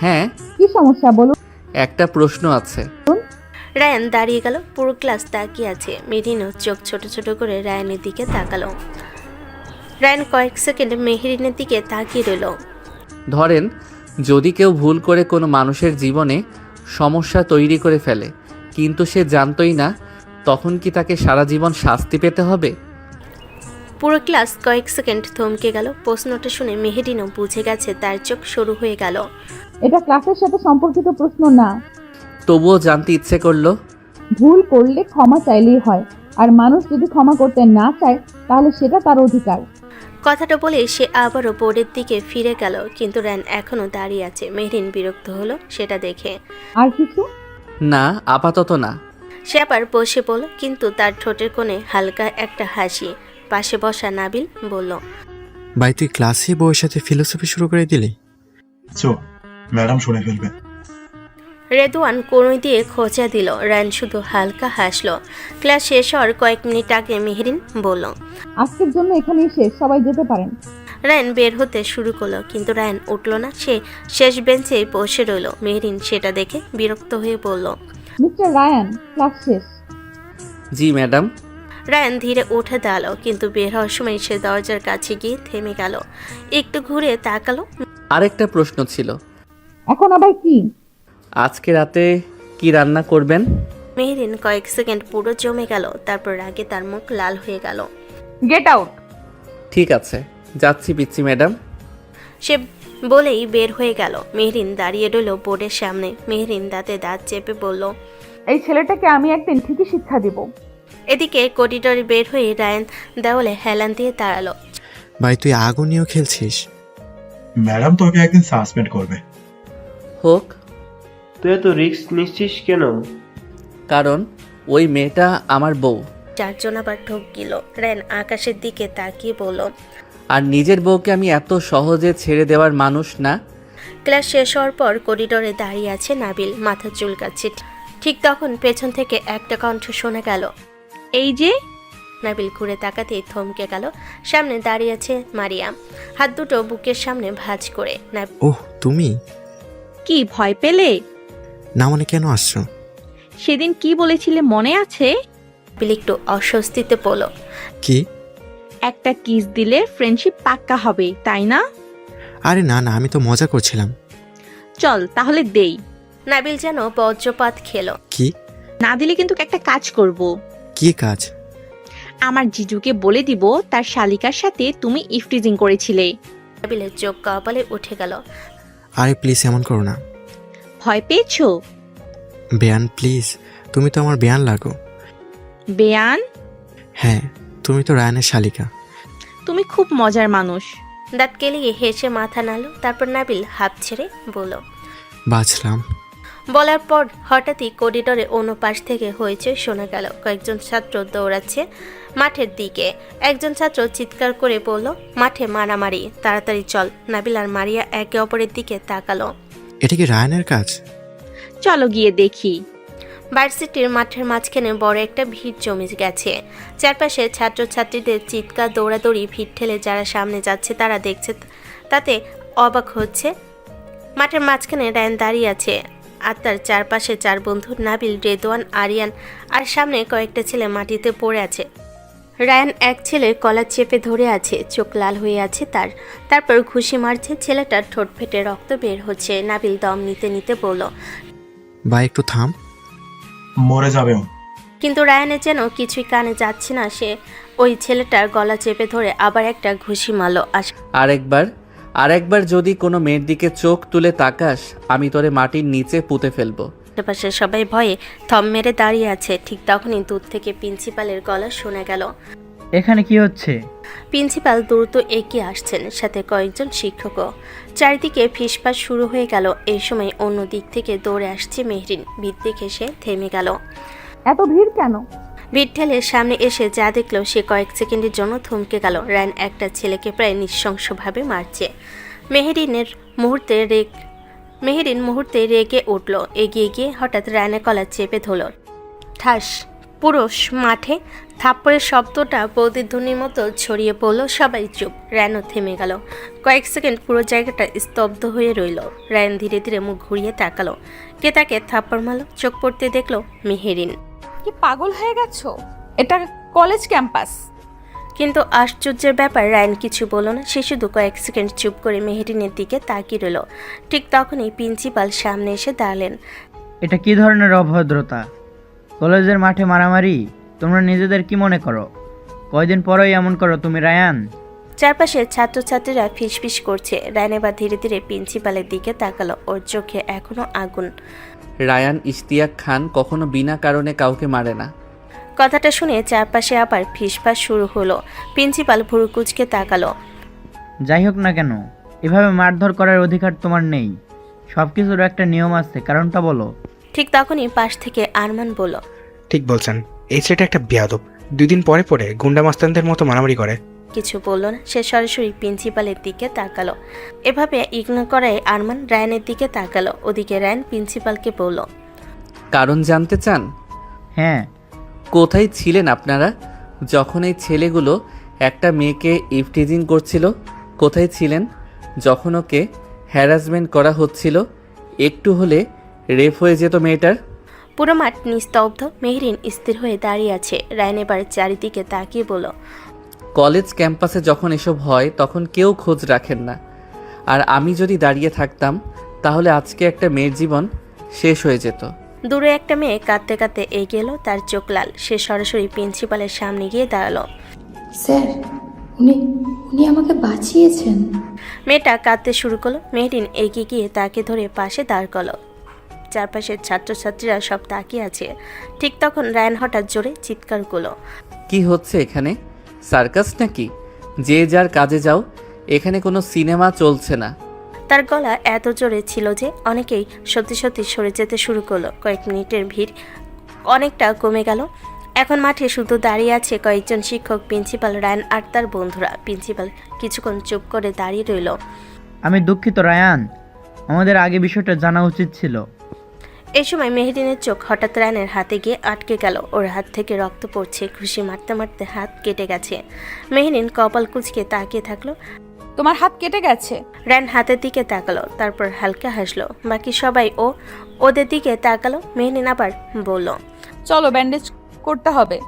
[SPEAKER 2] হ্যাঁ,
[SPEAKER 1] কি সমস্যা বলুন?
[SPEAKER 2] একটা প্রশ্ন আছে।
[SPEAKER 3] রায়ান দাঁড়িয়ে গেল। পুরো ক্লাস তাকিয়ে আছে। মেহরিনও চোখ ছোট ছোট করে রায়ানের দিকে তাকালো। রায়ান কয়েক সেকেন্ড মেহরিনের দিকে তাকিয়ে রইল।
[SPEAKER 2] ধরেন যদি কেউ ভুল করে কোনো মানুষের জীবনে সমস্যা তৈরি করে ফেলে, কিন্তু সে জানতই না, তখন কি তাকে সারা জীবন শাস্তি পেতে হবে?
[SPEAKER 3] পুরো ক্লাস কয়েক সেকেন্ড থমকে গেল। প্রশ্নটা শুনে মেহরিনও বুঝে গেছে, তার চোখ শুরু হয়ে গেল।
[SPEAKER 1] এটা ক্লাসের সাথে সম্পর্কিত প্রশ্ন না।
[SPEAKER 2] তবুও জানতে ইচ্ছে করলো।
[SPEAKER 1] ভুল করলে ক্ষমা চাইলেই হয়, আর মানুষ যদি ক্ষমা করতে না চায় তাহলে সেটা তার অধিকার।
[SPEAKER 3] কথাটা বলে সে আবারও বোর্ডের দিকে ফিরে গেল, কিন্তু রায়ান এখনো দাঁড়িয়ে আছে। মেহরিন বিরক্ত হলো সেটা দেখে।
[SPEAKER 1] আর কিছু?
[SPEAKER 2] না, আপাতত না।
[SPEAKER 3] সে আবার বসে পড়ল, কিন্তু তার ঠোঁটের কোণে হালকা একটা হাসি। পাশে বসা নাবিল বলল,
[SPEAKER 14] ভাই তুই ক্লাসে বউয়ের সাথে ফিলোসফি শুরু করে দিলি?
[SPEAKER 11] চো, ম্যাডাম শুনে ফেলবে।
[SPEAKER 3] রেদওয়ান কোণই দিয়ে খোঁচা দিল। রায়ান শুধু হালকা হাসলো। ক্লাস শেষ হওয়ার কয়েক মিনিট আগে মেহরিন বলল,
[SPEAKER 1] আজকের জন্য এখানেই শেষ, সবাই যেতে পারেন।
[SPEAKER 3] রায়ান বের হতে শুরু করলো, কিন্তু রায়ান উঠল না। সে শেষ বেঞ্চে বসে রইল। মেহরিন সেটা দেখে বিরক্ত হয়ে বলল,
[SPEAKER 1] মিস্টার রায়ান, ক্লাস শেষ।
[SPEAKER 2] জি ম্যাডাম।
[SPEAKER 3] রায়ান ধীরে উঠে দাঁড়ালো, কিন্তু বের হওয়ার সময় সে দরজার কাছে গিয়ে থেমে গেল। একটু ঘুরে তাকালো।
[SPEAKER 2] আরেকটা প্রশ্ন ছিল।
[SPEAKER 1] এখন আবার কি?
[SPEAKER 2] আজকে রাতে কি রান্না করবেন?
[SPEAKER 3] মেহরিন কয়েক সেকেন্ড পুরো জমে গেল, তারপর রাগে তার মুখ লাল হয়ে গেল।
[SPEAKER 1] Get out.
[SPEAKER 2] ঠিক আছে, যাচ্ছি পিচ্ছি ম্যাডাম।
[SPEAKER 3] সে বলেই বের হয়ে গেল। মেহরিন দাঁড়িয়ে রইল বোর্ডের সামনে। মেহরিন দাঁতে দাঁত চেপে বলল,
[SPEAKER 1] এই ছেলেটাকে আমি একদিন ঠিকই শিক্ষা দিব।
[SPEAKER 3] এদিকে করিডোরে বের হয়ে রায়ান দেওয়ালে হেলান দিয়ে দাঁড়ালো।
[SPEAKER 14] ভাই তুই আগুন নিয়েও খেলছিস?
[SPEAKER 11] ম্যাডাম তোকে একদিন সাসপেন্ড করবে।
[SPEAKER 2] হোক।
[SPEAKER 10] তুই এত রিস্ক নিচ্ছিস কেন?
[SPEAKER 2] কারণ ওই মেয়েটা আমার বউ।
[SPEAKER 3] চারজন আবার ঢোক গেল। রায়ান আকাশের দিকে তাকিয়ে বলল,
[SPEAKER 2] আর নিজের বউকে আমি এত সহজে ছেড়ে দেওয়ার মানুষ না।
[SPEAKER 3] ক্লাস শেষ হওয়ার পর করিডোরে দাঁড়িয়ে আছে নাবিল, মাথা চুলকাচ্ছে। ঠিক তখন পেছন থেকে একটা কণ্ঠ শোনা গেল,
[SPEAKER 13] এই যে।
[SPEAKER 3] নাবিল ঘুরে তাকাতেই থমকে গেল। সামনে দাঁড়িয়ে আছে মারিয়াম, হাত দুটো বুকের সামনে ভাঁজ করে।
[SPEAKER 14] ওহ তুমি?
[SPEAKER 13] কি ভয় পেলে?
[SPEAKER 14] না মানে কেন আসছো?
[SPEAKER 13] সেদিন কি বলেছিলে মনে আছে?
[SPEAKER 3] নাবিল একটু অস্বস্তিতে পড়ল।
[SPEAKER 14] কি?
[SPEAKER 13] একটা কিস দিলে ফ্রেন্ডশিপ পাক্কা হবে, তাই না?
[SPEAKER 14] আরে না না, আমি তো মজা করছিলাম।
[SPEAKER 13] চল তাহলে দেই।
[SPEAKER 3] নাবিল যেন বজ্রপাত খেলো।
[SPEAKER 14] কি?
[SPEAKER 13] না দিলে কিন্তু একটা কাজ করব।
[SPEAKER 14] কি কাজ?
[SPEAKER 13] আমার জিজুকে বলে দিব তার শালিকার সাথে তুমি ইফটিজিং করেছিলে।
[SPEAKER 3] নাবিলের চোখ কপালে উঠে গেল।
[SPEAKER 14] আরে প্লিজ এমন করো না।
[SPEAKER 13] ভয় পেয়েছো?
[SPEAKER 14] বেয়ান প্লিজ, তুমি তো আমার বেয়ান লাগো।
[SPEAKER 13] বেয়ান?
[SPEAKER 14] হ্যাঁ, তুমি তো রায়ানের শালিকা।
[SPEAKER 13] তুমি খুব মজার মানুষ।
[SPEAKER 3] দাঁত কেলিয়ে হেসে মাথা নাড়ল। তারপর নাবিল হাত ছেড়ে বলল,
[SPEAKER 14] বাঁচলাম।
[SPEAKER 3] বলার পর হঠাৎই করিডোরে অন্য পাশ থেকে হয়েছে শোনা গেল। কয়েকজন ছাত্র দৌড়াচ্ছে মাঠের দিকে। একজন ছাত্র চিৎকার করে বলল, মাঠে মারামারি, তাড়াতাড়ি চল। নাবিল আর মারিয়া একে অপরের দিকে তাকালো।
[SPEAKER 14] এটা কি রায়ানের কাজ?
[SPEAKER 13] চলো গিয়ে দেখি।
[SPEAKER 3] ভার্সিটির মাঠের মাঝখানে বড় একটা ভিড় জমে গেছে। চারপাশে ছাত্রছাত্রীদের চিৎকার, দৌড়াদৌড়ি, ভিড় ঠেলে যারা সামনে যাচ্ছে তারা দেখছে, তাতে অবাক হচ্ছে। মাঠের মাঝখানে রায়ান দাঁড়িয়ে আছে আর তার চারপাশে 4 বন্ধু, নাবিল, রেদওয়ান, আরিয়ান, আর সামনে কয়েকটা ছেলে মাটিতে পড়ে আছে। রায়ান এক ছেলের কলার চেপে ধরে আছে, চোখ লাল হয়ে আছে তারপর ঘুষি মারছে। ছেলেটার ঠোঁট ফেটে রক্ত বের হচ্ছে। নাবিল দম নিতে নিতে বলল,
[SPEAKER 14] ভাই একটু থাম।
[SPEAKER 11] মরে যাবে ও।
[SPEAKER 3] কিন্তু রায়ানের যেন কিছুই কানে যাচ্ছে না। সে ওই ছেলেটার গলা চেপে ধরে আবার একটা ঘুষি মারল।
[SPEAKER 2] আরেকবার যদি কোনো মেয়ের দিকে চোখ তুলে তাকাস, আমি তোরে মাটির নিচে পুঁতে ফেলবো।
[SPEAKER 3] আশেপাশে সবাই ভয়ে থম মেরে দাঁড়িয়ে আছে। ঠিক তখনই দূর থেকে প্রিন্সিপালের গলা শোনা গেল।
[SPEAKER 15] এখানে কি হচ্ছে?
[SPEAKER 3] প্রিন্সিপাল দ্রুত এগিয়ে আসছেন, সাথে কয়েকজন শিক্ষকও। চারিদিকে ফিসফাস শুরু হয়ে গেল। এই সময় অন্য দিক থেকে দৌড়ে আসছে মেহরিন। ভিড় দেখে সে থেমে গেল।
[SPEAKER 1] এত ভিড় কেন?
[SPEAKER 3] ভিড় ঠেলে সামনে এসে যা দেখলো সে কয়েক সেকেন্ডের জন্য থমকে গেল। রায়ান একটা ছেলেকে প্রায় নৃশংসভাবে মারছে। মেহরিন মুহূর্তে রেগে উঠল। এগিয়ে গিয়ে হঠাৎ রায়ানের কলার চেপে ধরল। ঠাস! পুরো মাঠে থাপ্পড়ের শব্দটা প্রতিধ্বনির মতো ছড়িয়ে পড়ল। সবাই চুপ। রায়ানও থেমে গেল। কয়েক সেকেন্ড পুরো জায়গাটা স্তব্ধ হয়ে রইল। রায়ান ধীরে ধীরে মুখ ঘুরিয়ে তাকালো। কে তাকে থাপ্পড় মারল? চোখ পড়তে দেখলো মেহরিন।
[SPEAKER 1] কি পাগল হয়ে গেছো? এটা কলেজ ক্যাম্পাস।
[SPEAKER 3] কিন্তু আশ্চর্যের ব্যাপার, রায়ান কিছু বলল না। সে শুধু কয়েক সেকেন্ড চুপ করে মেহরিনের দিকে তাকিয়ে রইল। ঠিক তখনই প্রিন্সিপাল সামনে এসে দাঁড়ালেন।
[SPEAKER 15] এটা কি ধরনের অভদ্রতা? কলেজের মাঠে মারামারি? তোমরা নিজেদের কি মনে করো? কয়দিন পরেই এমন করো তুমি, রায়ান?
[SPEAKER 3] চারপাশে ছাত্রছাত্রীরা ফিসফিস করছে। রায়ান এবার ধীরে ধীরে প্রিন্সিপালের দিকে তাকালো। ওর চোখে এখনো আগুন।
[SPEAKER 2] রায়ান ইশতিয়াক খান কখনো বিনা কারণে কাউকে মারে না।
[SPEAKER 3] কথাটা শুনে চারপাশে আবার ফিসফাস শুরু হলো। প্রিন্সিপাল ভুরু কুঁচকে তাকালো।
[SPEAKER 15] যাই হোক না কেন, এভাবে মারধর করার অধিকার তোমার নেই। সব কিছুর একটা নিয়ম আছে, কারণটা বলো।
[SPEAKER 3] ঠিক তখনই পাশ থেকে আরমান বলল,
[SPEAKER 12] ঠিক বলছেন, এই ছেলেটা একটা বেয়াদব। 2 দিন পরে পরে গুন্ডা মাস্তানদের মতো মারামারি করে।
[SPEAKER 3] কিছু বলল না। সে সরাসরি প্রিন্সিপালের দিকে তাকালো। এভাবে ইগনোর করায় আরমান রায়ানের দিকে তাকালো। ওদিকে রায়ান প্রিন্সিপালকে বলল,
[SPEAKER 2] কারণ জানতে চান?
[SPEAKER 15] হ্যাঁ।
[SPEAKER 2] কোথায় ছিলেন আপনারা যখন এই ছেলেগুলো একটা মেয়েকে ইফটিজিং করছিল? কোথায় ছিলেন যখন ওকে হ্যারাসমেন্ট করা হচ্ছিল? একটু হলে রেপ হয়ে যেত মেয়েটার।
[SPEAKER 3] পুরো মাঠ নিস্তব্ধ। মেহরিন স্থির হয়ে দাঁড়িয়ে আছে। রায়ান এবার চারিদিকে তাকিয়ে বলল,
[SPEAKER 2] কলেজ ক্যাম্পাসে যখন এসব হয় তখন কেউ খোঁজ রাখেন না। আর আমি যদি দাঁড়িয়ে থাকতাম তাহলে আজকে একটা মেয়ের জীবন শেষ হয়ে যেত।
[SPEAKER 3] দূরে একটা মেয়ে কাঁদতে কাঁদতে এগিয়ে এলো। তার চোখ লাল। সে সরাসরি প্রিন্সিপালের সামনে গিয়ে দাঁড়ালো।
[SPEAKER 16] স্যার, উনি আমাকে বাঁচিয়েছেন।
[SPEAKER 3] মেয়েটা কাঁদতে শুরু করলো। মেহরিন এগিয়ে গিয়ে তাকে ধরে পাশে দাঁড় করলো। চারপাশের ছাত্রছাত্রীরা সব তাকিয়ে আছে। ঠিক তখন রায়ান হঠাৎ জোরে চিৎকার করলো,
[SPEAKER 2] কি হচ্ছে এখানে? সার্কাস নাকি? যে যার কাজে যাও, এখানে কোনো সিনেমা চলছে না।
[SPEAKER 3] তার গলা এত জোরে ছিল যে অনেকেই সত্যি সত্যি সরে যেতে শুরু করলো। কয়েক মিনিটের ভিড় অনেকটা কমে গেল। এখন মাঠে শুধু দাঁড়িয়ে আছে কয়েকজন শিক্ষক, প্রিন্সিপাল, রায়ান আর তার বন্ধুরা। প্রিন্সিপাল কিছুক্ষণ চুপ করে দাঁড়িয়ে রইল।
[SPEAKER 15] আমি দুঃখিত রায়ান, আমাদের আগে বিষয়টা জানা উচিত ছিল।
[SPEAKER 3] এই সময় মেহরিনের চোখ হঠাৎ রায়ানের হাতে গিয়ে আটকে গেল। ওর হাত থেকে রক্ত পড়ছে। ঘুষি মারতে মারতে হাত কেটে গেছে। মেহরিন কপাল কুঁচকে তাকিয়ে থাকলো।
[SPEAKER 1] তোমার হাত কেটে গেছে?
[SPEAKER 3] রায়ান হাতের দিকে তাকালো, তারপর হালকা হাসলো। বাকি সবাই ওদের দিকে তাকালো। মেহরিন আবার বলল,
[SPEAKER 1] চলো ব্যান্ডেজ করতে হবে।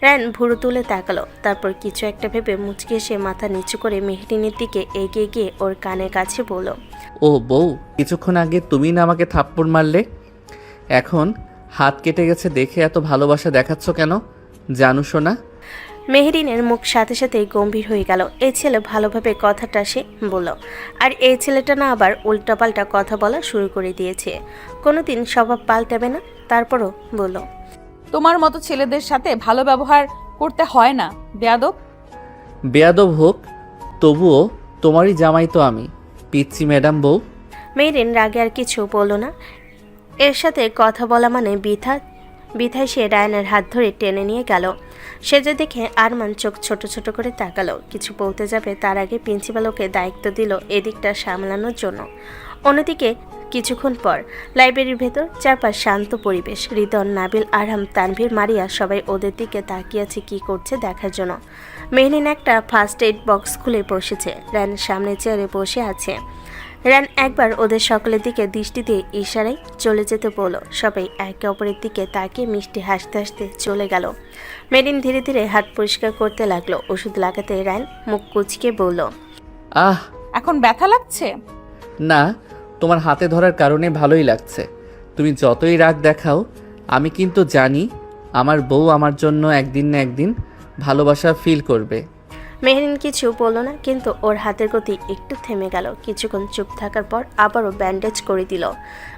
[SPEAKER 3] রায়ান ভুরু তুলে তাকালো, তারপর কিছু একটা ভেবে মুচকে এসে মাথা নিচু করে মেহরিনের দিকে এগিয়ে গিয়ে ওর কানের কাছে বলল,
[SPEAKER 2] ও বউ, কিছুক্ষণ আগে তুমি না আমাকে থাপ্পড় মারলে? এখন হাত কেটে গেছে দেখে এত ভালোবাসা দেখাচ্ছ কেন জানু শোনা?
[SPEAKER 3] মেহরিনের মুখ সাথে সাথেই গম্ভীর হয়ে গেল। এই ছেলে ভালোভাবে কথাটা সে বলল, আর এই ছেলেটা না আবার উল্টাপাল্টা কথা বলা শুরু করে দিয়েছে। কোনোদিন স্বভাব পাল্টাবে না। তারপরও বলল,
[SPEAKER 1] তোমার মতো ছেলেদের সাথে ভালো ব্যবহার করতে হয় না, বেয়াদব।
[SPEAKER 2] বেয়াদব হোক, তবুও তোমারই জামাই তো আমি, পিচ্ছি ম্যাডাম বউ।
[SPEAKER 3] মেহরিন রাগে আর কিছু বলল না। এর সাথে কথা বলা মানে বিথায় সে রায়ানের হাত ধরে টেনে নিয়ে গেল। সে যে দেখে আরমান চোখ ছোট ছোট করে তাকালো। কিছু বলতে যাবে তার আগে প্রিন্সিপাল ওকে দায়িত্ব দিল এদিকটা সামলানোর জন্য। অন্যদিকে কিছুক্ষণ পর লাইব্রেরির ভেতর চারপাশ শান্ত পরিবেশ। রিদন, নাবিল, আরহাম, তানভীর, মারিয়া সবাই ওদের দিকে তাকিয়ে আছে কি করছে দেখার জন্য। মেহরিন একটা ফার্স্ট এইড বক্স খুলে বসেছে। রায়ান সামনে চেয়ারে বসে আছে। রায়ান একবার ওদের সকলের দিকে দৃষ্টি দিয়ে ইশারায় চলে যেতে বলল। সবাই একে অপরের দিকে তাকিয়ে মিষ্টি হাসতে হাসতে চলে গেল। মেরিন ধীরে ধীরে হাত পরিষ্কার করতে লাগলো। ওষুধ লাগাতে রায়ান মুখ কুচকে বলল,
[SPEAKER 2] আহ
[SPEAKER 1] এখন ব্যথা লাগছে?
[SPEAKER 2] না, তোমার হাতে ধরার কারণে ভালোই লাগছে। তুমি যতই রাগ দেখাও, আমি কিন্তু জানি আমার বউ আমার জন্য একদিন না একদিন ভালোবাসা ফিল করবে।
[SPEAKER 3] মেহরিন কিছু বলল না, কিন্তু ওর হাতের গতি একটু থেমে গেল। কিছুক্ষণ চুপ থাকার পর আবারও ব্যান্ডেজ করে দিল।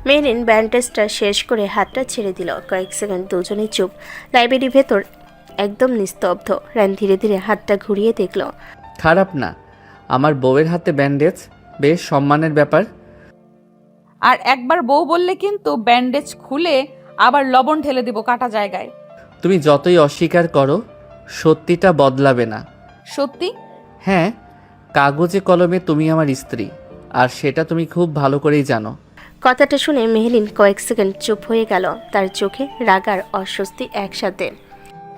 [SPEAKER 3] মেহরিন ব্যান্ডেজটা শেষ করে হাতটা ছেড়ে দিল। কয়েক সেকেন্ড দুজনেই চুপ। লাইব্রেরির ভেতর একদম নিস্তব্ধ। রান ধীরে ধীরে হাতটা ঘুরিয়ে দেখল।
[SPEAKER 2] খারাপ না, আমার বউয়ের হাতে ব্যান্ডেজ বেশ সম্মানের ব্যাপার।
[SPEAKER 1] আর একবার বউ বললে কিন্তু ব্যান্ডেজ খুলে আবার লবণ ঢেলে দিব কাটা জায়গায়।
[SPEAKER 2] তুমি যতই অস্বীকার করো, সত্যিটা বদলাবে না।
[SPEAKER 1] সত্যি?
[SPEAKER 2] হ্যাঁ, কাগজে কলমে তুমি আমার স্ত্রী, আর সেটা তুমি খুব ভালো করেই জানো।
[SPEAKER 3] কথাটা শুনে মেহরিন কয়েক সেকেন্ড চুপ হয়ে গেল। তার চোখে রাগ আর অস্বস্তি একসাথে।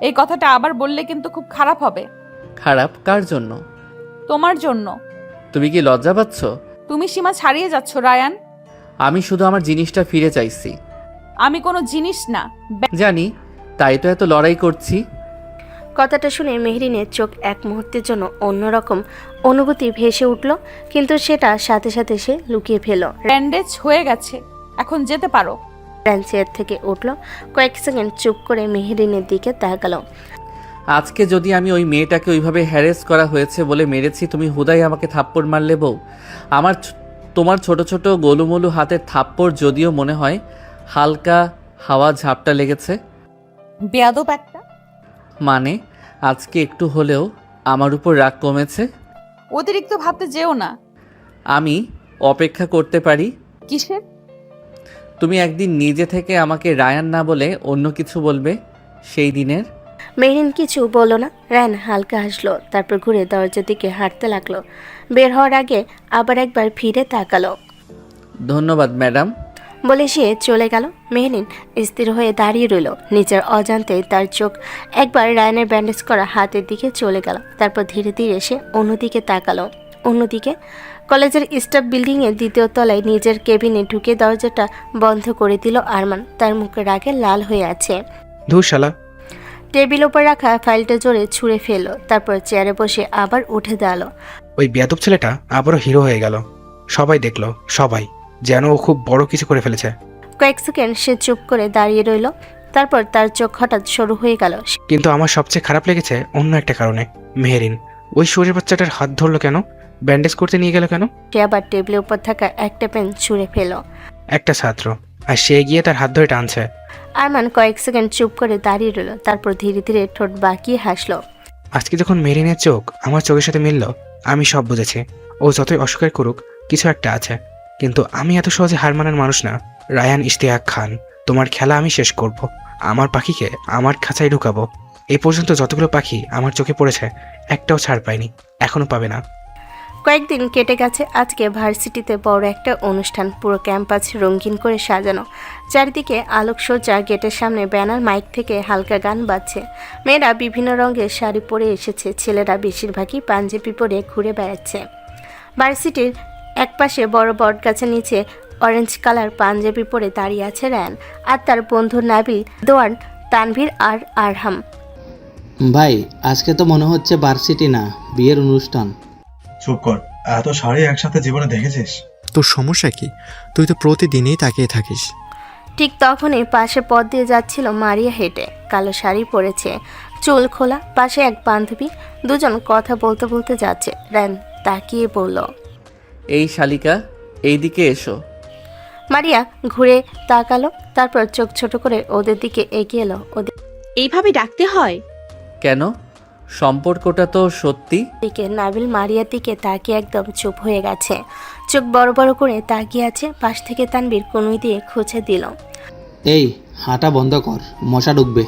[SPEAKER 1] এই কথাটা আবার বললে কিন্তু খুব খারাপ হবে।
[SPEAKER 2] খারাপ কার জন্য?
[SPEAKER 1] তোমার জন্য।
[SPEAKER 2] তুমি কি লজ্জা পাচ্ছ?
[SPEAKER 1] তুমি সীমা ছাড়িয়ে যাচ্ছ রায়ান।
[SPEAKER 2] আমি শুধু আমার জিনিসটা ফিরে চাইছি।
[SPEAKER 1] আমি কোনো জিনিস না।
[SPEAKER 2] জানি, তাই তো এত লড়াই করছি।
[SPEAKER 3] কথাটা শুনে মেহরিনের চোখ এক মুহূর্তের জন্য অন্যরকম অনুভূতি ভেসে উঠল, কিন্তু সেটা সাথে সাথে সে লুকিয়ে ফেল।
[SPEAKER 1] ব্যান্ডেজ হয়ে গেছে, এখন যেতে পারো।
[SPEAKER 3] রায়ান চেয়ার থেকে উঠল। কয়েক সেকেন্ড চুপ করে মেহরিনের দিকে তাকালো।
[SPEAKER 2] আজকে যদি আমি ওই মেয়েটাকে ওইভাবে হ্যারেস করা হয়েছে বলে মেরেছি, তুমি হুদাই আমাকে থাপ্পড় মারলে বউ? তোমার ছোট ছোট গোলুমলু হাতের থাপ্পড় যদিও মনে হয় হালকা হাওয়া ঝাপটা লেগেছে।
[SPEAKER 1] বেয়াদব একটা।
[SPEAKER 2] মানে আজকে একটু হলেও আমার উপর রাগ কমেছে?
[SPEAKER 1] অতিরিক্ত ভাবতে যেও না।
[SPEAKER 2] আমি অপেক্ষা করতে পারি।
[SPEAKER 1] কিসের?
[SPEAKER 2] তুমি একদিন নিজে থেকে আমাকে রায়ান না বলে অন্য কিছু বলবে, সেই দিনের।
[SPEAKER 3] মেহরিন কিছু বলল না। রায়ান হালকা হাসলো, তারপর ঘুরে দরজার দিকে হাঁটতে লাগলো। বের হওয়ার আগে আবার একবার ফিরে তাকালো।
[SPEAKER 2] ধন্যবাদ ম্যাডাম
[SPEAKER 3] বলে সে চলে গেল। মেহরিন স্থির হয়ে দাঁড়িয়ে রইল। নিজের অজান্তে তার চোখ একবার রায়ানের ব্যান্ডেজ করা হাতের দিকে চলে গেল। তারপর ধীরে ধীরে সে অন্যদিকে তাকালো। অন্যদিকে কলেজের স্টাফ বিল্ডিংয়ের দ্বিতীয় তলায় নিজের কেবিনে ঢুকে দরজাটা বন্ধ করে দিল আরমান। তার মুখে রাগে লাল হয়ে আছে।
[SPEAKER 12] ধুর শালা।
[SPEAKER 3] টেবিল ওপর রাখা ফাইলটা জোরে ছুঁড়ে ফেললো। তারপর চেয়ারে বসে আবার উঠে দাঁড়ালো।
[SPEAKER 12] ওই বেয়াদব ছেলেটা আবারও হিরো হয়ে গেল। সবাই দেখলো, সবাই যেন ও খুব বড় কিছু করে ফেলেছে।
[SPEAKER 3] কয়েক সেকেন্ড সে চুপ করে দাঁড়িয়ে রইল। তারপর তার চোখ হঠাৎ সরু হয়ে গেল।
[SPEAKER 12] কিন্তু আমার সবচেয়ে খারাপ লেগেছে অন্য একটা কারণে। মেহরিন ওই শরীর বাচ্চাটার হাত ধরলো কেন? ব্যান্ডেজ করতে নিয়ে গেল কেন?
[SPEAKER 3] সে আবার টেবিলের উপর থাকা একটা পেন ছুঁড়ে ফেল।
[SPEAKER 12] একটা ছাত্র, আর সে গিয়ে তার হাত ধরে টানছে।
[SPEAKER 3] আরমান কয়েক সেকেন্ড চুপ করে দাঁড়িয়ে রইল। তারপর ধীরে ধীরে ঠোঁট বাঁকিয়ে হাসলো।
[SPEAKER 12] আজকে যখন মেহরিনের চোখ আমার চোখের সাথে মিলল, আমি সব বুঝেছি। ও যতই অস্বীকার করুক, কিছু একটা আছে। কিন্তু আমি এত সহজে হার মানার মানুষ না। রায়ান ইশতিয়াক খান, তোমার খেলা আমি শেষ করব। আমার পাখিকে আমার খাঁচায় ঢুকাবো। এই পর্যন্ত যতগুলো পাখি আমার চোখে পড়েছে, একটাও ছাড় পায়নি, এখনো পাবে না।
[SPEAKER 3] কয়েকদিন কেটে গেছে। আজকে ভার্সিটিতে বড় একটা অনুষ্ঠান। পুরো ক্যাম্পাস রঙিন করে সাজানো। চারিদিকে আলোকসজ্জা। গেটের সামনে ব্যানার, মাইক থেকে হালকা গান বাজছে। মেয়েরা বিভিন্ন রঙের শাড়ি পরে এসেছে। ছেলেরা বেশিরভাগই পাঞ্জাবি পরে ঘুরে বেড়াচ্ছে। ভার্সিটির একপাশে বড় বট গাছের নিচে অরেঞ্জ কালার পাঞ্জাবি পরে দাঁড়িয়ে আছে রায়ান আর তার বন্ধু নাবিল, দোয়ান, তানভীর আর আরহাম।
[SPEAKER 17] ভাই, আজকে তো মনে হচ্ছে ভার্সিটি না, বিয়ের অনুষ্ঠান।
[SPEAKER 11] চুপ কর, এত শাড়ি একসাথে জীবনে দেখেছিস?
[SPEAKER 14] তোর সমস্যা কি? তুই তো প্রতিদিনই তাকিয়ে থাকিস।
[SPEAKER 3] ঠিক তখনই পাশে পথ দিয়ে যাচ্ছিল মারিয়া হেঁটে। কালো শাড়ি পরেছে, চুল খোলা। পাশে এক বান্ধবী। দুজন কথা বলতে বলতে যাচ্ছে। রায়ান তাকিয়ে বলল,
[SPEAKER 2] এই শালিকা, এইদিকে এসো।
[SPEAKER 3] মারিয়া ঘুরে তাকালো। তারপর চোখ ছোট করে ওদের দিকে এগিয়ে এলো।
[SPEAKER 13] এইভাবে ডাকতে হয়?
[SPEAKER 2] কেন? সম্পর্কটা তো সত্যি।
[SPEAKER 3] দিকে নাবিল মারিয়ার দিকে তাকিয়ে একদম চুপ হয়ে গেছে, চোখ বড় বড় করে তাকিয়ে আছে। পাশ থেকে তানবীর কনুই দিয়ে খুঁজে দিল।
[SPEAKER 17] এই হাঁটা বন্ধ কর, মশা ঢুকবে।